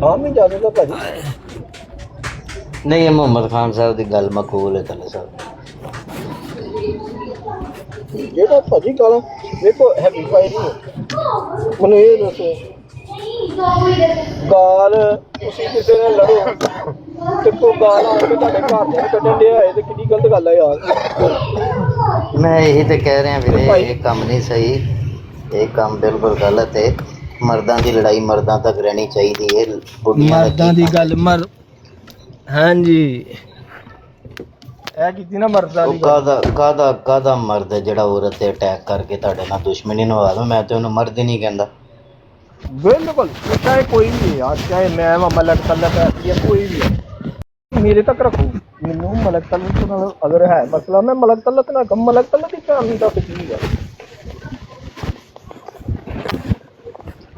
ਆਮ ਇਜਾਜ਼ਤ ਹੈ ਭਾਜੀ। ਨਹੀਂ ਇਹ ਮੁਹੰਮਦ ਖਾਨ ਸਾਹਿਬ ਦੀ ਗੱਲ ਮਕਬੂਲ ਹੈ ਤੱਲੇ ਸਾਹਿਬ। ਜਿਹੜਾ ਭਾਜੀ ਗਾਲਾਂ ਵੇਖੋ ਹੈਪੀ ਫਾਇਰ ਨਹੀਂ, ਮੈਨੂੰ ਇਹ ਦੱਸੋ, ਗਾਲ ਤੁਸੀਂ ਕਿਸੇ ਨਾਲ ਲੜੋ ਤੇ ਕੋ ਗਾਲ ਆ ਕੇ ਤੁਹਾਡੇ ਘਰ ਦੇ ਕੱਢਣ ਡਿਆ ਹੈ ਤੇ ਕਿੰਨੀ ਗਲਤ ਗੱਲ ਹੈ ਯਾਰ। ਮੈਂ ਇਹੀ ਤੇ ਕਹਿ ਰਿਹਾ ਵੀਰੇ, ਇਹ ਕੰਮ ਨਹੀਂ ਸਹੀ, ਇਹ ਕੰਮ ਬਿਲਕੁਲ ਗਲਤ ਹੈ। ਮਰਦਾਂ ਦੀ ਲੜਾਈ ਮਰਦਾਂ ਤੱਕ ਰਹਿਣੀ ਚਾਹੀਦੀ ਹੈ। ਮਰਦਾਂ ਦੀ ਗੱਲ ਹਾਂਜੀ ਇਹ ਕੀਤੀ ਨਾ ਮਰਦਾਂ ਦੀ ਗੱਲ। ਕਾਹਦਾ ਮਰਦ ਹੈ ਜਿਹੜਾ ਔਰਤ ਤੇ ਅਟੈਕ ਕਰਕੇ ਤੁਹਾਡੇ ਨਾਲ ਦੁਸ਼ਮਣੀ ਨਿਭਾਵੇ? ਮੈਂ ਤੇ ਉਹਨੂੰ ਮਰਦ ਹੀ ਨਹੀਂ ਕਹਿੰਦਾ। ਬਿਲਕੁਲ, ਚਾਹੇ ਕੋਈ ਵੀ ਹੈ ਯਾਰ, ਚਾਹੇ ਮੈਂ ਮਲਕ ਤਲਕ ਹੈ ਜਾਂ ਕੋਈ ਵੀ ਹੈ, ਮੇਰੇ ਤੱਕ ਰੱਖੋ। ਮੈਨੂੰ ਮਲਕ ਤਲਕ ਨਾਲ ਅਗਰ ਹੈ ਮਸਲਾ, ਮੈਂ ਮਲਕ ਤਲਕ ਨਾ ਕਮ, ਮਲਕ ਤਲਕ ਦੀ ਕਹਾਣੀ ਦਾ ਕੀ ਹੈ।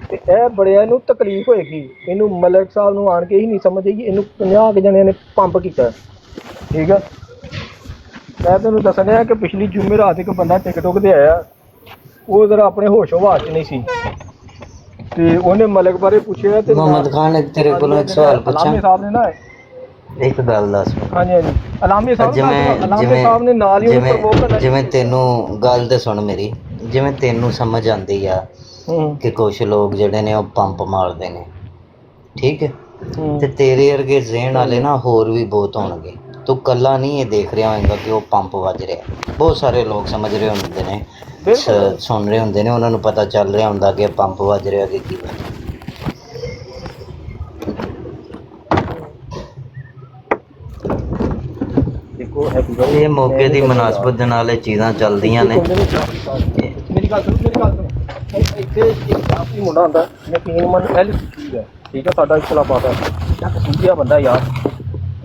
ਤੇ ਇਹ ਬੜਿਆਂ ਨੂੰ ਤਕਲੀਫ ਹੋਏਗੀ, ਇਹਨੂੰ ਮਲਕ ਸਾਹਿਬ ਨੂੰ ਆਣ ਕੇ ਹੀ ਨਹੀਂ ਸਮਝ ਆਏਗੀ, ਇਹਨੂੰ 50 ਕੁ ਜਣਿਆਂ ਨੇ ਪੰਪ ਕੀਤਾ, ਠੀਕ ਹੈ। ਮੈਂ ਤੈਨੂੰ ਦੱਸ ਰਿਹਾ ਕਿ ਪਿਛਲੀ ਜੁਮੇਰਾਤ ਇੱਕ ਬੰਦਾ ਟਿਕਟੋਕ ਤੇ ਆਇਆ, ਉਹ ਜ਼ਰਾ ਆਪਣੇ ਹੋਸ਼ ਹਵਾਸ 'ਚ ਨਹੀਂ ਸੀ, ਤੇ ਉਹਨੇ ਮਲਕ ਬਾਰੇ ਪੁੱਛਿਆ ਤੇ ਮੁਹੰਮਦ ਖਾਨ ਤੇਰੇ ਕੋਲੋਂ ਇੱਕ ਸਵਾਲ ਪੁੱਛਾਂ? ਅਲਾਮੇ ਸਾਹਿਬ ਨੇ ਨਾ ਇੱਕ ਗੱਲ ਦੱਸ। ਹਾਂਜੀ ਹਾਂਜੀ, ਅਲਾਮੇ ਸਾਹਿਬ ਨੇ ਨਾਲ ਹੀ ਉਹਨੂੰ ਪ੍ਰਵੋਕ ਕਰਨਾ। ਜਿਵੇਂ ਤੈਨੂੰ ਗੱਲ ਤੇ ਸੁਣ ਮੇਰੀ, ਜਿਵੇਂ ਤੈਨੂੰ ਸਮਝ ਆਉਂਦੀ ਆ ਕਿ ਕੁਛ ਲੋਕ ਜਿਹੜੇ ਨੇ ਉਹ ਪੰਪ ਮਾਰਦੇ ਨੇ, ਠੀਕ ਹੈ, ਤੇ ਤੇਰੇ ਵਰਗੇ ਜ਼ਹਿਨ ਵਾਲੇ ਨਾ ਹੋਰ ਵੀ ਬਹੁਤ ਹੋਣਗੇ। ਤੂੰ ਕੱਲਾ ਨਹੀਂ ਇਹ ਦੇਖ ਰਿਹਾ ਹੋਏਗਾ ਕਿ ਉਹ ਪੰਪ ਵੱਜ ਰਿਹਾ, ਬਹੁਤ ਸਾਰੇ ਲੋਕ ਸਮਝ ਰਹੇ ਹੁੰਦੇ ਨੇ, ਸੁਣ ਰਹੇ ਹੁੰਦੇ ਨੇ, ਉਹਨਾਂ ਨੂੰ ਪਤਾ ਚੱਲ ਰਿਹਾ ਹੁੰਦਾ ਕਿ ਪੰਪ ਵੱਜ ਰਿਹਾ ਕਿ ਕੀ ਵੱਜ ਰਿਹਾ। ਇਹ ਮੌਕੇ ਦੀ ਮੁਨਾਸਬਤ ਦੇ ਨਾਲ ਇਹ ਚੀਜ਼ਾਂ ਚੱਲਦੀਆਂ ਨੇ। ਮੇਰੀ ਗੱਲ ਸੁਣੋ, ਇੱਥੇ ਇੱਕ ਆਪੀ ਮੁੰਡਾ ਹੁੰਦਾ, ਯਕੀਨਮਨ ਐਲ ਚੀਜ਼ ਹੈ, ਠੀਕ ਹੈ, ਸਾਡਾ ਇਸਲਾਮਾਬਾਦ ਹੈ, ਇੱਕ ਸੁਝਿਆ ਬੰਦਾ ਯਾਰ।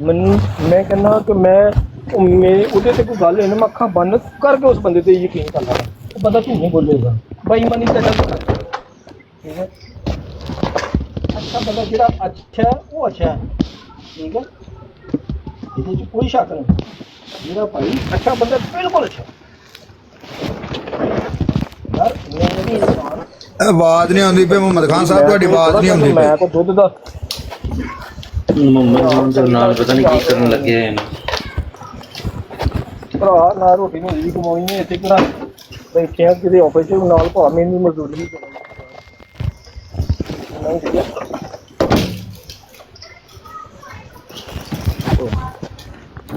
ਮੈਨੂੰ ਮੈਂ ਕਹਿੰਦਾ ਕਿ ਮੈਂ ਉਹਦੇ ਤੇ ਕੋਈ ਗੱਲ ਹੈ ਨਾ, ਮੈਂ ਅੱਖਾਂ ਬੰਦ ਕਰਕੇ ਉਸ ਬੰਦੇ ਤੇ ਯਕੀਨ ਕਰਨਾ, ਉਹ ਬੰਦਾ ਝੂਠ ਨਹੀਂ ਬੋਲੇਗਾ, ਬੇਈਮਾਨੀ ਤੇ ਗੱਲ, ਠੀਕ ਹੈ। ਅੱਛਾ ਬੰਦਾ ਜਿਹੜਾ ਅੱਛਾ ਉਹ ਅੱਛਾ ਹੈ, ਠੀਕ ਹੈ, ਇਹਦੇ 'ਚ ਕੋਈ ਸ਼ੱਕ ਨਹੀਂ। ਜਿਹੜਾ ਭਾਈ ਅੱਛਾ ਬੰਦਾ ਬਿਲਕੁਲ ਅੱਛਾ ਯਾਰ, ਮੇਰੀ ਇਨਸਾਨ ਆਵਾਜ਼ ਨਹੀਂ ਆਉਂਦੀ ਪਈ ਮੁਹੰਮਦ ਖਾਨ ਸਾਹਿਬ, ਤੁਹਾਡੀ ਆਵਾਜ਼ ਨਹੀਂ ਆਉਂਦੀ ਮੈਂ ਕੋ ਦੁੱਧ ਦਾ ਮੁਹੰਮਦ ਖਾਨ ਨਾਲ ਪਤਾ ਨਹੀਂ ਕੀ ਕਰਨ ਲੱਗੇ ਹੋਏ ਨੇ ਭਰਾ, ਨਾ ਰੋਟੀ ਨੂੰ ਵੀ ਕਮਾਉਣੀ ਨੇ, ਇੱਥੇ ਕਿਹੜਾ ਬੈਠੇ ਆ ਕਿਤੇ ਆਫਿਸ 'ਚ ਨਾਲ, ਭਾ ਮੈਨੂੰ ਮਜ਼ਦੂਰੀ ਨਹੀਂ ਕਰਨੀ।